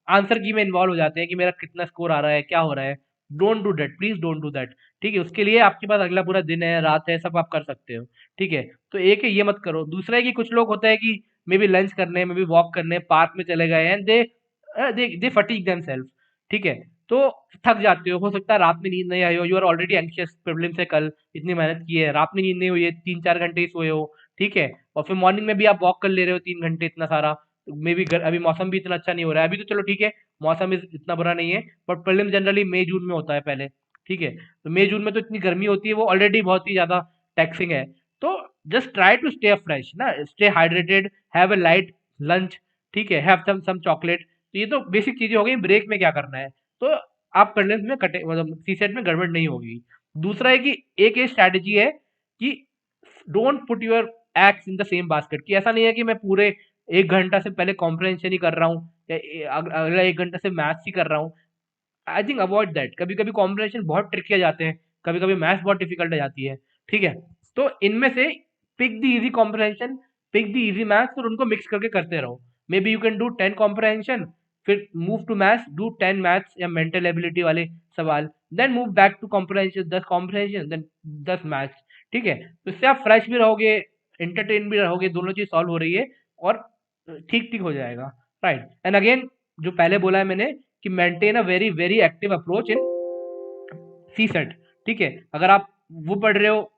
आंसर की में इन्वॉल्व हो जाते हैं कि मेरा कितना स्कोर आ रहा है, क्या हो रहा है, don't do that, please don't do that. ठीक है, उसके लिए आपके पास अगला पूरा दिन है, रात है, सब आप कर सकते हो। ठीक है, तो एक है ये मत करो। दूसरा है कि कुछ लोग होता है कि मे बी लंच करने, मे बी वॉक करने पार्क में चले गए एंड दे फटीग देमसेल्फ। ठीक है, तो थक जाते हो सकता है रात में नींद नहीं आई हो, you are already anxious, problem से कल इतनी मेहनत की है, रात में नींद नहीं हुई है, 3-4 घंटे ही सोए हो। ठीक है, और फिर मॉर्निंग में भी आप वॉक कर ले रहे हो 3 घंटे इतना सारा, मे बी अभी मौसम भी इतना अच्छा नहीं हो रहा है, अभी तो चलो ठीक है, मौसम इतना बुरा नहीं है, बट प्रीलिम्स जनरली मई जून में होता है पहले। ठीक है, तो मई जून में तो इतनी गर्मी होती है, वो ऑलरेडी बहुत ही ज्यादा टैक्सिंग है। तो just try to stay fresh ना, stay hydrated, have a light lunch. ठीक है, हैव सम चॉकलेट। तो ये तो बेसिक चीजें हो गई, ब्रेक में क्या करना है। तो आप प्रीलिम्स में कटे, मतलब सी सेट में गड़बड़ नहीं होगी। दूसरा है कि एक ये स्ट्रैटेजी है कि don't put your eggs in the same basket, कि ऐसा नहीं है कि मैं पूरे 1 घंटा से पहले कॉम्प्रहेंशन ही कर रहा हूँ, या अगला 1 घंटा से मैथ्स ही कर रहा हूँ। I think avoid that. कभी कभी कॉम्बिनेशन बहुत ट्रिकी आ जाते हैं, कभी कभी मैथ्स बहुत डिफिकल्ट आ जाती है। ठीक है, तो इनमें से pick the easy comprehension, pick the easy maths, और उनको मिक्स करके करते रहो। May be you can do 10 comprehension, फिर move to maths, do 10 maths या मेंटल एबिलिटी वाले सवाल, then move back to comprehension, 10 comprehension, then 10 maths. ठीक है, तो इससे आप फ्रेश भी रहोगे, एंटरटेन भी रहोगे, दोनों चीज सॉल्व हो रही है, और ठीक ठीक हो जाएगा। राइट, एंड अगेन जो पहले बोला है मैंने कि maintain a very very active approach in CSAT. ठीक है, अगर आप वो पढ़ रहे हो,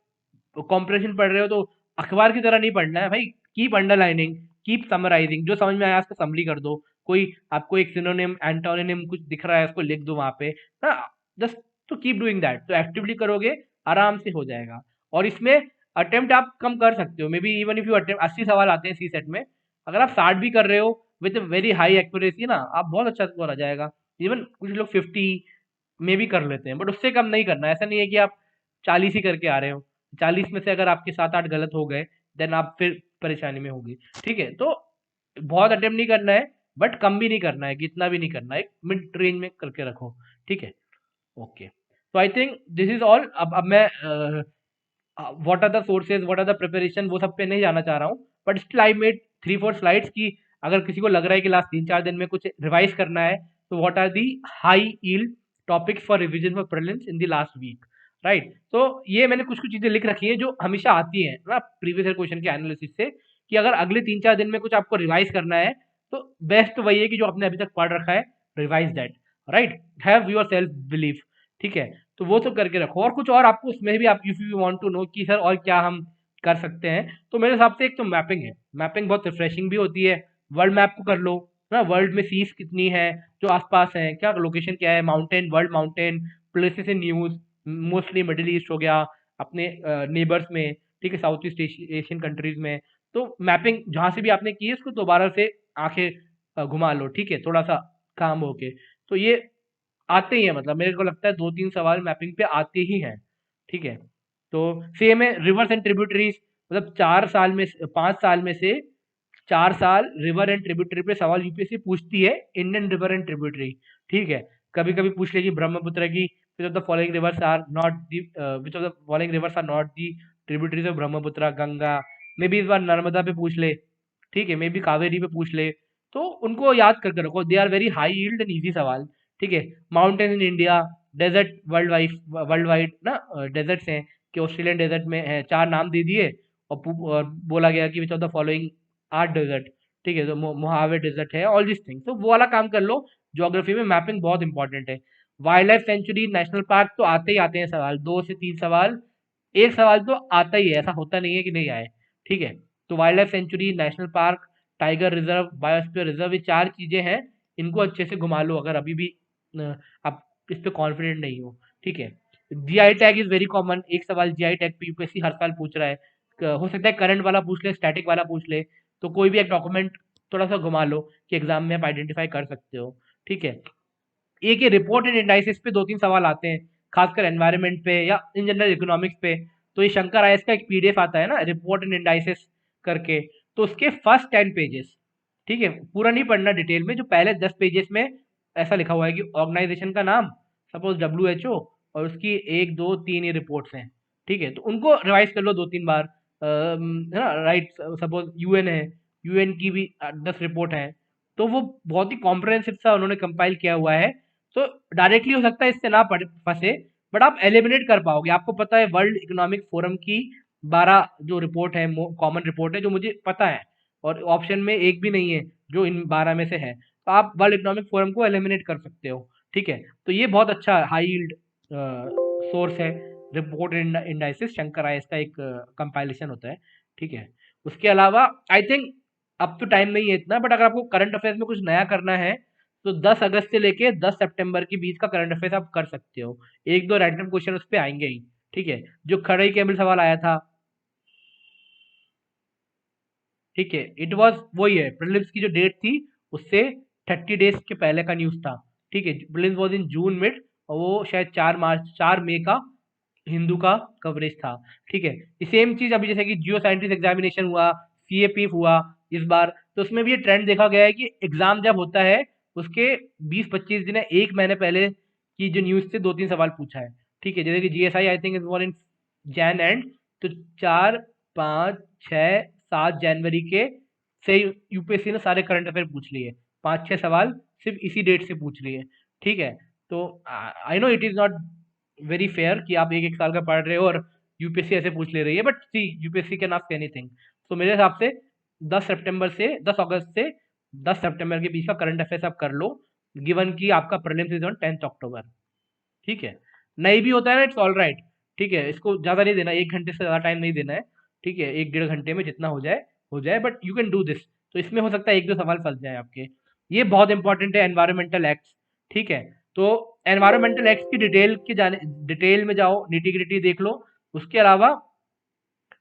कॉम्प्रेशन पढ़ रहे हो, तो अखबार की तरह नहीं पढ़ना है भाई। कीप अंडरलाइनिंग, कीप समराइजिंग, जो समझ में आया उसको समरी कर दो। कोई आपको एक सिनोनिम एंटोनिम कुछ दिख रहा है, उसको लिख दो वहां पे ना, just to keep doing that. तो एक्टिवली करोगे, आराम से हो जाएगा। और इसमें अटेम्प्ट आप कम कर सकते हो, may be even if you attempt 80 सवाल आते हैं सी सेट में, अगर आप 60 भी कर रहे हो विद वेरी हाई एक्यूरेसी ना, आप बहुत अच्छा स्कोर आ जाएगा। इवन कुछ लोग 50 में भी कर लेते हैं, बट उससे कम नहीं करना। ऐसा नहीं है कि आप 40 ही करके आ रहे हो, 40 में से अगर आपके 7-8 गलत हो गए, देन आप फिर परेशानी में होगी। ठीक है, तो बहुत अटेम्प्ट नहीं करना है, बट कम भी नहीं करना है, कि इतना भी नहीं करना है, एक मिड रेंज में करके रखो। ठीक है, ओके। तो I think this is all. अब मैं what are the sources, what are the preparation, वो सब पे नहीं जाना चाह रहा हूँ, but still I made 3-4 slides की, अगर किसी को लग रहा है कि लास्ट 3-4 दिन में कुछ रिवाइज करना है, तो what are the high yield topics for revision for prelims in the last week. Right, तो ये मैंने कुछ कुछ चीजें लिख रखी है जो हमेशा आती है ना प्रीवियस ईयर क्वेश्चन के एनालिसिस से, कि अगर अगले 3-4 दिन में कुछ आपको रिवाइज करना है, तो बेस्ट वही है कि जो आपने अभी तक पढ़ रखा है, revise that. Right, have your self belief. ठीक है, तो वो सब करके रखो। और कुछ और आपको उसमें भी, आप if you want to know कि सर और क्या हम कर सकते हैं, तो मेरे हिसाब से एक तो मैपिंग है, मैपिंग बहुत रिफ्रेशिंग भी होती है। वर्ल्ड मैप को कर लो ना, वर्ल्ड में सीज कितनी है, जो आसपास है, क्या लोकेशन क्या है, mountain, world mountain, places in news, mostly middle east हो गया, अपने नेबर्स में। ठीक है, साउथ ईस्ट एशियन कंट्रीज में। तो मैपिंग जहां से भी आपने की है, उसको दोबारा से आंखें घुमा लो। ठीक है, थोड़ा सा काम होके, तो ये आते ही हैं, मतलब मेरे को लगता है 2-3 सवाल मैपिंग पे आते ही हैं। ठीक है, तो सेम है रिवर्स एंड ट्रिब्यूटरीज, मतलब 4 साल में, 5 साल में से 4 साल रिवर एंड ट्रिब्यूटरी पे सवाल यूपीएससी पूछती है, इंडियन रिवर एंड ट्रिब्यूटरी। ठीक है, कभी कभी पूछ लेगी ब्रह्मपुत्र की, which of the following rivers are not the, which of the following rivers are not the tributaries of Brahmaputra, Ganga. Maybe इस बार नर्मदा पे पूछ ले। ठीक है, मे बी कावेरी पे पूछ ले। तो उनको याद करके रखो, they are very high yield and easy सवाल। ठीक है, mountain in India, desert world wide ना, डेजर्ट्स हैं कि ऑस्ट्रेलियन डेजर्ट में है, 4 नाम दे दिए, और और बोला गया कि which of the following are desert. ठीक है, तो मोहावे डेजर्ट है, ऑल दिस थिंग, तो वो वाला काम कर लो। ज्योग्राफी में मैपिंग बहुत इंपॉर्टेंट है। Wildlife sanctuary, national park तो आते ही आते हैं सवाल, 2 से 3 सवाल, एक सवाल तो आता ही है, ऐसा होता नहीं है कि नहीं आए। ठीक है, तो wild life sanctuary, national park, tiger reserve, biosphere reserve, ये 4 चीजें हैं, इनको अच्छे से घुमा लो अगर अभी भी आप इस पे कॉन्फिडेंट नहीं हो। ठीक है, GI tag is very common, एक सवाल जीआई टैग पे यूपीएससी हर साल पूछ रहा है। हो सकता है करंट वाला पूछ ले, स्टैटिक वाला पूछ ले, तो कोई भी एक डॉक्यूमेंट थोड़ा सा घुमा लो कि एग्जाम में आप आइडेंटिफाई कर सकते हो। ठीक है, एक ये रिपोर्ट एंड एनालिसिस पे 2-3 सवाल आते हैं, खासकर एनवायरनमेंट पे या इन जनरल इकोनॉमिक्स पे। तो ये शंकर आईएएस का एक पीडीएफ आता है ना, रिपोर्ट एंड एनालिसिस करके, तो उसके फर्स्ट 10 पेजेस, ठीक है, पूरा नहीं पढ़ना डिटेल में, जो पहले 10 पेजेस में ऐसा लिखा हुआ है कि ऑर्गेनाइजेशन का नाम, सपोज WHO, और उसकी 1, 2, 3 ये रिपोर्ट्स हैं। ठीक है, तो उनको रिवाइज कर लो 2-3 बार, है ना, राइट। सपोज यूएन है, यूएन की भी 10 रिपोर्ट है, तो वो बहुत ही कॉम्प्रहेंसिव सा उन्होंने कंपाइल किया हुआ है, तो डायरेक्टली हो सकता है इससे ना फंसे, बट आप एलिमिनेट कर पाओगे। आपको पता है वर्ल्ड इकोनॉमिक फोरम की 12 जो रिपोर्ट है, कॉमन रिपोर्ट है, जो मुझे पता है, और ऑप्शन में एक भी नहीं है जो इन 12 में से है, तो आप वर्ल्ड इकोनॉमिक फोरम को एलिमिनेट कर सकते हो। ठीक है, तो ये बहुत अच्छा हाई यील्ड सोर्स है। रिपोर्ट इंडाइसिस शंकर आयस का एक कंपाइलेशन होता है। ठीक है, उसके अलावा आई थिंक अब तो टाइम नहीं है इतना, बट अगर आपको करंट अफेयर्स में कुछ नया करना है तो 10 अगस्त से लेके 10 सितंबर के बीच का करंट अफेयर्स आप कर सकते हो। एक दो रैंडम क्वेश्चन उस पे आएंगे ही। ठीक है, जो खड़ई केबल सवाल आया था, ठीक है, इट वाज वही है, प्रीलिम्स की जो डेट थी उससे 30 डेज के पहले का न्यूज़ था। ठीक है, prelims was in June mid, और वो शायद 4 मई का हिंदू का कवरेज था। ठीक है, ये सेम चीज अभी जैसे कि जियो साइंटिस्ट एग्जामिनेशन हुआ, सीएपीएफ हुआ इस बार, तो उसमें भी ये ट्रेंड देखा गया है कि एग्जाम जब होता है उसके 20-25 दिन या एक महीने पहले की जो न्यूज से 2-3 सवाल पूछा है। ठीक है, जैसे कि GSI I think is one in Jain and, तो 4, 5, 6, 7 जनवरी के से यूपीएससी ने सारे करंट अफेयर पूछ लिए, 5-6 सवाल सिर्फ इसी डेट से पूछ लिए। ठीक है, तो I know it is not very fair कि आप एक एक साल का पढ़ रहे हो और यूपीएससी ऐसे पूछ ले रही है, but see UPSC can ask anything. तो मेरे हिसाब से 10 अगस्त से 10 सितंबर के बीच का करंट अफेयर्स आप कर लो, गिवन कि आपका प्रीलिम्स इज ऑन 10 अक्टूबर। ठीक है, नहीं भी होता है ना, इट्स ऑल राइट। ठीक है, इसको ज्यादा नहीं देना, 1 घंटे से ज्यादा टाइम नहीं देना है। ठीक है, 1-1.5 घंटे में जितना हो जाए, but you can do this. तो इसमें हो सकता है एक दो सवाल फंस जाए आपके। ये बहुत इंपॉर्टेंट है, एनवायरमेंटल एक्ट। ठीक है, तो एनवायरमेंटल एक्ट की डिटेल में जाओ, निटी ग्रिटी देख लो। उसके अलावा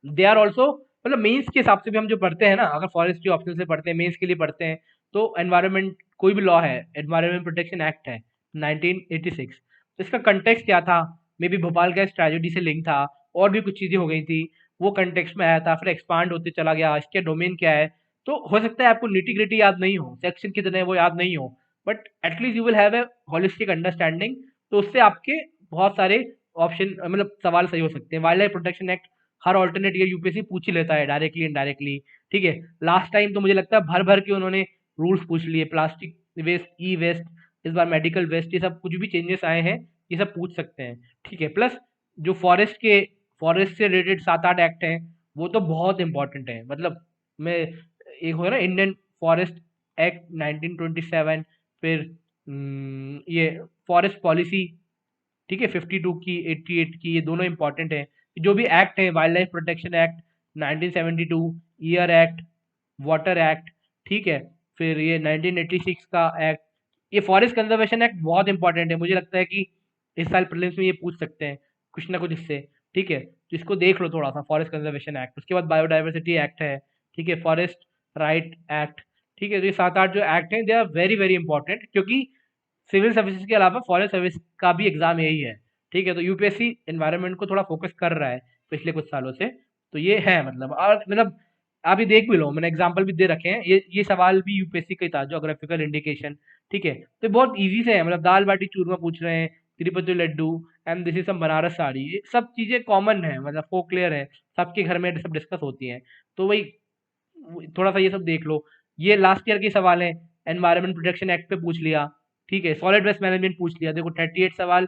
दे आर ऑल्सो, मतलब मेंस के हिसाब से भी हम जो पढ़ते हैं ना, अगर फॉरेस्ट्री ऑप्शन से पढ़ते हैं, मेंस के लिए पढ़ते हैं, तो एनवायरमेंट कोई भी लॉ है, एनवायरमेंट प्रोटेक्शन एक्ट है 1986, तो इसका कंटेक्स्ट क्या था, may be Bhopal gas tragedy से लिंक था, और भी कुछ चीजें हो गई थी, वो कंटेक्स्ट में आया था, फिर एक्सपांड होते चला गया, इसके डोमेन क्या है। तो हो सकता है आपको निटी ग्रिटी याद नहीं हो, सेक्शन कितने हैं वो याद नहीं हो, but at least you will have a holistic understanding. तो उससे आपके बहुत सारे ऑप्शन, मतलब सवाल सही हो सकते हैं। वाइल्ड लाइफ प्रोटेक्शन एक्ट हर ऑल्टरनेट ईयर यूपीएससी पूछ ही लेता है, डायरेक्टली इनडायरेक्टली। ठीक है, लास्ट टाइम तो मुझे लगता है भर भर के उन्होंने रूल्स पूछ लिए, प्लास्टिक वेस्ट, ई वेस्ट, इस बार मेडिकल वेस्ट, ये सब कुछ भी चेंजेस आए हैं, ये सब पूछ सकते हैं। ठीक है, प्लस जो फॉरेस्ट से रिलेटेड 7-8 एक्ट हैं, वो तो बहुत इंपॉर्टेंट है। मतलब मैं, एक हो ना इंडियन फॉरेस्ट एक्ट 1927, फिर ये फॉरेस्ट पॉलिसी, ठीक है, 52 की, 88 की, ये दोनों इंपॉर्टेंट है। जो भी एक्ट है, wild life protection act 1972, year act, water act, ठीक है, फिर ये 1986 का एक्ट, ये फॉरेस्ट कंजर्वेशन एक्ट बहुत इंपॉर्टेंट है। मुझे लगता है कि इस साल प्रीलिम्स में ये पूछ सकते हैं कुछ ना कुछ इससे। ठीक है, तो इसको देख लो थोड़ा सा, फॉरेस्ट कंजर्वेशन एक्ट। उसके बाद बायोडाइवर्सिटी एक्ट है, ठीक है, फॉरेस्ट राइट एक्ट। ठीक है, तो ये 7-8 जो एक्ट हैं, they are very very important, क्योंकि सिविल सर्विसेज के अलावा फॉरेस्ट सर्विस का भी एग्जाम यही है। ठीक है, तो यूपीएससी एनवायरनमेंट को थोड़ा फोकस कर रहा है पिछले कुछ सालों से। तो ये है, मतलब, और मतलब आप ये देख भी लो, मैंने एग्जांपल भी दे रखे हैं, ये सवाल भी यूपीएससी का ही था, ज्योग्राफिकल इंडिकेशन। ठीक है, तो बहुत इजी से है, मतलब दाल बाटी चूरमा पूछ रहे हैं, Tirupati laddu, and this is some Banaras sari, ये सब चीजें कॉमन है, मतलब फोक क्लियर है, सबके घर में सब डिस्कस होती हैं। तो वही थोड़ा सा ये सब देख लो। ये लास्ट ईयर के सवाल है, एनवायरमेंट प्रोटेक्शन एक्ट पे पूछ लिया। ठीक है, सॉलिड वेस्ट मैनेजमेंट पूछ लिया, देखो 38 सवाल,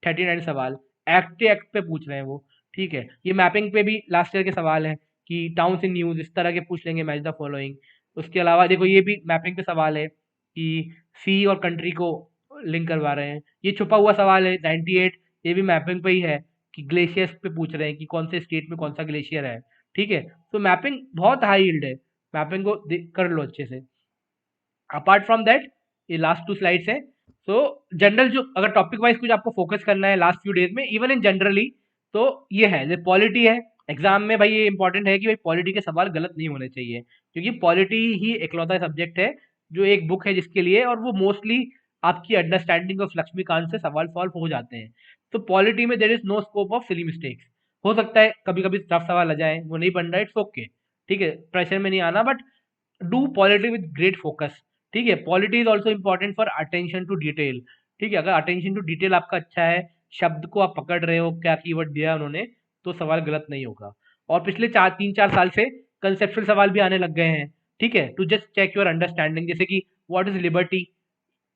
39 सवाल एक्ट पे पूछ रहे हैं वो। ठीक है, ये मैपिंग पे भी लास्ट ईयर के सवाल हैं कि टाउन्स इन न्यूज इस तरह के पूछ लेंगे, मैच द फॉलोइंग। उसके अलावा देखो ये भी मैपिंग पे सवाल है कि सी और कंट्री को लिंक करवा रहे हैं। ये छुपा हुआ सवाल है 98, ये भी मैपिंग पे ही है कि ग्लेशियर्स पे पूछ रहे हैं कि कौन से स्टेट में कौन सा ग्लेशियर है। ठीक है, तो मैपिंग बहुत हाई यील्ड है, मैपिंग को कर लो अच्छे से। अपार्ट फ्रॉम दैट, ये लास्ट 2 स्लाइड्स है। सो जनरल, जो अगर टॉपिक वाइज कुछ आपको फोकस करना है लास्ट फ्यू डेज में, इवन इन जनरली, तो ये है, ये पॉलिटी है। एग्जाम में भाई ये इंपॉर्टेंट है कि भाई पॉलिटी के सवाल गलत नहीं होने चाहिए, क्योंकि पॉलिटी ही एकलौता सब्जेक्ट है जो एक बुक है जिसके लिए, और वो मोस्टली आपकी अंडरस्टैंडिंग ऑफ लक्ष्मीकांत से सवाल सॉल्व हो जाते हैं। तो पॉलिटी में there is no scope of silly mistakes. हो सकता है कभी कभी टफ सवाल आ जाए, वो नहीं बन रहा है, इट्स ओके। ठीक है, प्रेशर में नहीं आना, but do polity with great focus. ठीक है, polity is also important for attention to detail. ठीक है, अगर अटेंशन टू डिटेल आपका अच्छा है, शब्द को आप पकड़ रहे हो, क्या कीवर्ड दिया है उन्होंने, तो सवाल गलत नहीं होगा। और पिछले 3-4 साल से कंसेप्चुअल सवाल भी आने लग गए हैं। ठीक है, to just check your understanding, जैसे कि व्हाट इज लिबर्टी,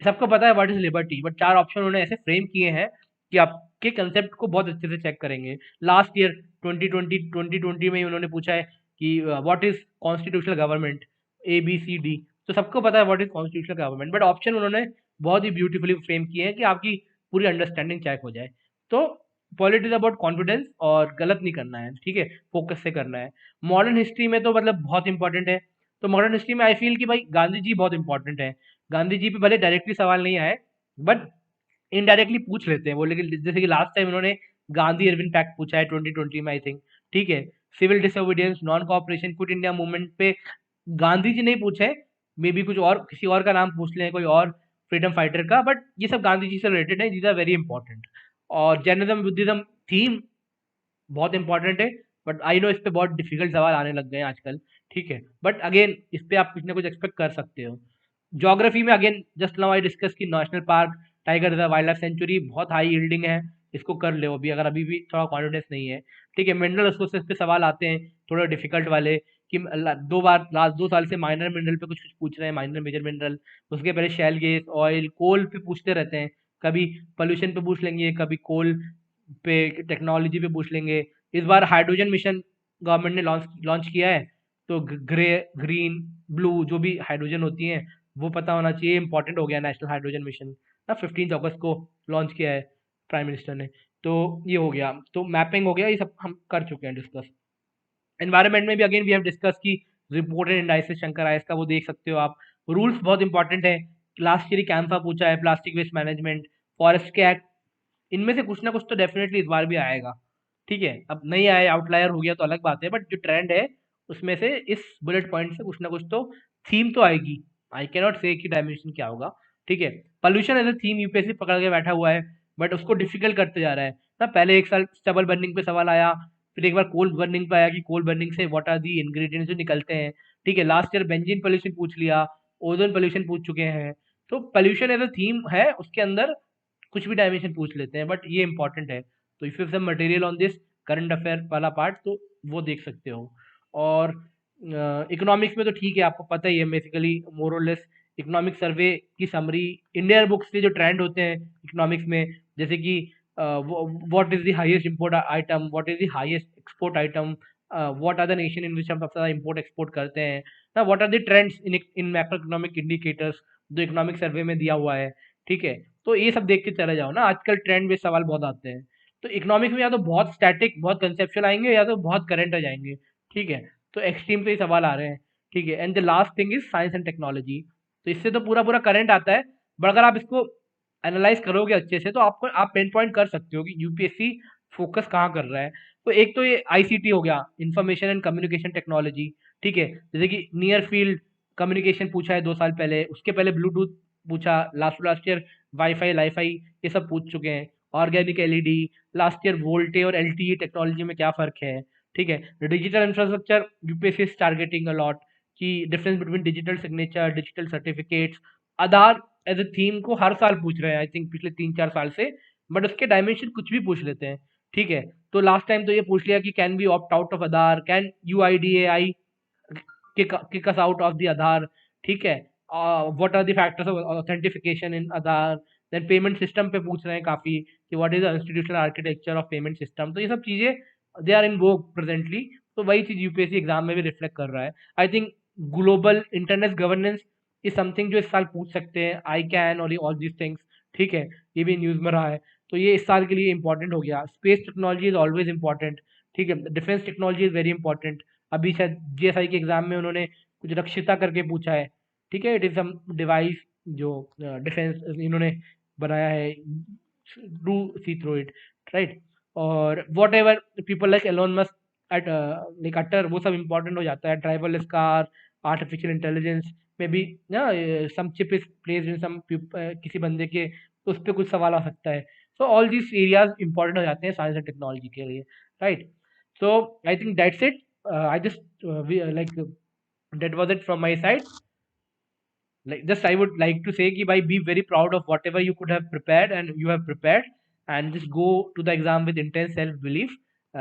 सबको पता है what is liberty, but 4 option उन्होंने ऐसे फ्रेम किए हैं कि आपके कंसेप्ट को बहुत अच्छे से चेक करेंगे। लास्ट ईयर 2020 में ही उन्होंने पूछा है कि what is constitutional government, A B C D. तो सबको पता है what is constitutional government, but option उन्होंने बहुत ही ब्यूटीफुली फ्रेम किए हैं कि आपकी पूरी अंडरस्टैंडिंग चेक हो जाए। तो पॉलिटिक्स अबाउट कॉन्फिडेंस, और गलत नहीं करना है, ठीक है, फोकस से करना है। मॉडर्न हिस्ट्री में तो मतलब बहुत इंपॉर्टेंट है। तो मॉडर्न हिस्ट्री में आई फील कि भाई गांधी जी बहुत इंपॉर्टेंट है। गांधी जी पे भले डायरेक्टली सवाल नहीं आए, बट इनडायरेक्टली पूछ लेते हैं वो। लेकिन जैसे कि लास्ट टाइम उन्होंने गांधी इरविन पैक्ट पूछा है 2020 में, आई थिंक, ठीक है। Civil disobedience, non cooperation, quit India movement पे गांधी जी नहीं पूछे, मे बी कुछ और किसी और का नाम पूछ लें, कोई और फ्रीडम फाइटर का, बट ये सब गांधी जी से रिलेटेड है, दीज आर वेरी इंपॉर्टेंट। और जैनिज्म बुद्धिज्म थीम बहुत इंपॉर्टेंट है, बट आई नो इस पे बहुत डिफिकल्ट सवाल आने लग गए हैं आजकल, ठीक है। बट अगेन इस पे आप कुछ ना कुछ एक्सपेक्ट कर सकते हो। ज्योग्राफी में again just now I discuss की national park, tiger reserve, wildlife sanctuary बहुत हाई यील्डिंग है, इसको कर ले अभी, अगर अभी भी थोड़ा कॉन्फिडेंस नहीं है, ठीक है। मिनरल रिसोर्सेज पे सवाल आते हैं थोड़ा डिफिकल्ट वाले, कि 2 बार लास्ट 2 साल से माइनर मिनरल पे कुछ कुछ पूछ रहे हैं, माइनर मेजर मिनरल। उसके पहले शैल गैस, ऑयल, कोल पे पूछते रहते हैं, कभी पोल्यूशन पे पूछ लेंगे, कभी कोल पे, टेक्नोलॉजी पे पूछ लेंगे। इस बार हाइड्रोजन मिशन गवर्नमेंट ने लॉन्च लॉन्च किया है, तो ग्रे, ग्रीन, ब्लू जो भी हाइड्रोजन होती हैं वो पता होना चाहिए, इंपॉर्टेंट हो गया नेशनल हाइड्रोजन मिशन ना, 15 अगस्त को लॉन्च किया है प्राइम मिनिस्टर ने। तो ये हो गया, तो मैपिंग हो गया, ये सब हम कर चुके हैं डिस्कस। एनवायरनमेंट में भी अगेन वी हैव डिस्कस की रिपोर्टेड इंडाइसिस शंकर आयस का, वो देख सकते हो आप। रूल्स बहुत इंपॉर्टेंट है, लास्ट ईयर कैंपा पूछा है, प्लास्टिक वेस्ट मैनेजमेंट, फॉरेस्ट के एक्ट, इनमें से कुछ ना कुछ तो डेफिनेटली इस बार भी आएगा, ठीक है। अब नहीं आया, आउटलायर हो गया तो अलग बात है, बट जो ट्रेंड है उसमें से इस बुलेट पॉइंट से कुछ ना कुछ तो थीम तो आएगी। आई कैन नॉट से कि डायमेंशन क्या होगा, ठीक है। Pollution as a theme UPSC पकड़ के बैठा हुआ है, बट उसको डिफिकल्ट करते जा रहा है ना। पहले एक साल स्टबल बर्निंग पे सवाल आया, फिर एक बार कोल बर्निंग पे आया कि कोल बर्निंग से व्हाट आर दी इंग्रेडिएंट्स जो निकलते हैं, ठीक है। लास्ट ईयर बेंजीन पोल्यूशन पूछ लिया, ओजोन पोल्यूशन पूछ चुके हैं। तो पोल्यूशन एज अ थीम है, उसके अंदर कुछ भी डायमेंशन पूछ लेते हैं, बट ये इंपॉर्टेंट है। तो इफ यू सब material on this current affair वाला पार्ट, तो वो देख सकते हो। और इकोनॉमिक्स में तो ठीक है, आपको पता ही है, बेसिकली मोरलेस इकोनॉमिक सर्वे की समरी, इंडियन बुक्स से जो ट्रेंड होते हैं इकोनॉमिक्स में, जैसे कि what is the highest import item, what is the highest export item, what are the nation in which हम सबसे ज्यादा इंपोर्ट एक्सपोर्ट करते हैं ना, what are the trends in macro economic indicators, जो इकोनॉमिक सर्वे में दिया हुआ है, ठीक है। तो ये सब देख के चले जाओ ना, आजकल ट्रेंड बेस्ड सवाल बहुत आते हैं। तो इकोनॉमिक्स में या तो बहुत स्टैटिक बहुत कंसेप्चुअल आएंगे, या तो बहुत करंट आ जाएंगे, ठीक है। तो एक्सट्रीम पे ही सवाल आ रहे हैं, ठीक है। And the last thing is science and technology. तो इससे तो पूरा पूरा करंट आता है, बट अगर आप इसको एनालाइज करोगे अच्छे से, तो आपको आप पिन पॉइंट कर सकते हो कि यूपीएससी फोकस कहाँ कर रहा है। तो एक तो ये आईसीटी हो गया, इंफॉर्मेशन एंड कम्युनिकेशन टेक्नोलॉजी, ठीक है। जैसे कि नियर फील्ड कम्युनिकेशन पूछा है 2 साल पहले, उसके पहले ब्लूटूथ पूछा, last last year wifi lifi ये सब पूछ चुके हैं। Organic LED, last year VoLTE और एलटीई टेक्नोलॉजी में क्या फर्क है, ठीक है। Digital infrastructure UPSC is targeting a lot, कि difference between digital signature, digital certificates. Aadhaar as a theme को हर साल पूछ रहे हैं, आई थिंक पिछले 3-4 साल से, बट उसके डायमेंशन कुछ भी पूछ लेते हैं, ठीक है। तो लास्ट टाइम तो ये पूछ लिया कि can be opt out of Aadhaar, can U I D A I kick us out of the Aadhaar, ठीक है। What are the factors of authentication in Aadhaar. Then payment system पे पूछ रहे हैं काफी, कि what is the institutional architecture of payment system. तो ये सब चीजें they are in Vogue presently. तो वही चीज यूपीएससी एग्जाम में भी रिफ्लेक्ट कर रहा है। I think global internet governance is something जो इस साल पूछ सकते हैं, आई कैन और ऑल दीज थिंग्स, ठीक है। ये भी न्यूज में रहा है, तो ये इस साल के लिए इंपॉर्टेंट हो गया। Space technology is always important, ठीक है। Defence technology is very important. अभी शायद जीएसआई के एग्जाम में उन्होंने कुछ रक्षिता करके पूछा है, ठीक है। इट इज सम डिवाइस जो डिफेंस इन्होंने बनाया है to see through it, right. और whatever people like Elon Musk at like utter, वो सब इंपॉर्टेंट हो जाता है। ड्राइवरलेस कार, आर्टिफिशियल इंटेलिजेंस में भी ना, सम चिप इज प्लेस्ड इन सम किसी बंदे के, तो उस पर कुछ सवाल आ सकता है। So all these areas important हो जाते हैं साइंस एंड टेक्नोलॉजी के लिए, right. So I think that's it. I just like that was it from my side. Like just I would like to say कि भाई be very proud of whatever you could have prepared and you have prepared, and just go to the exam with intense self belief.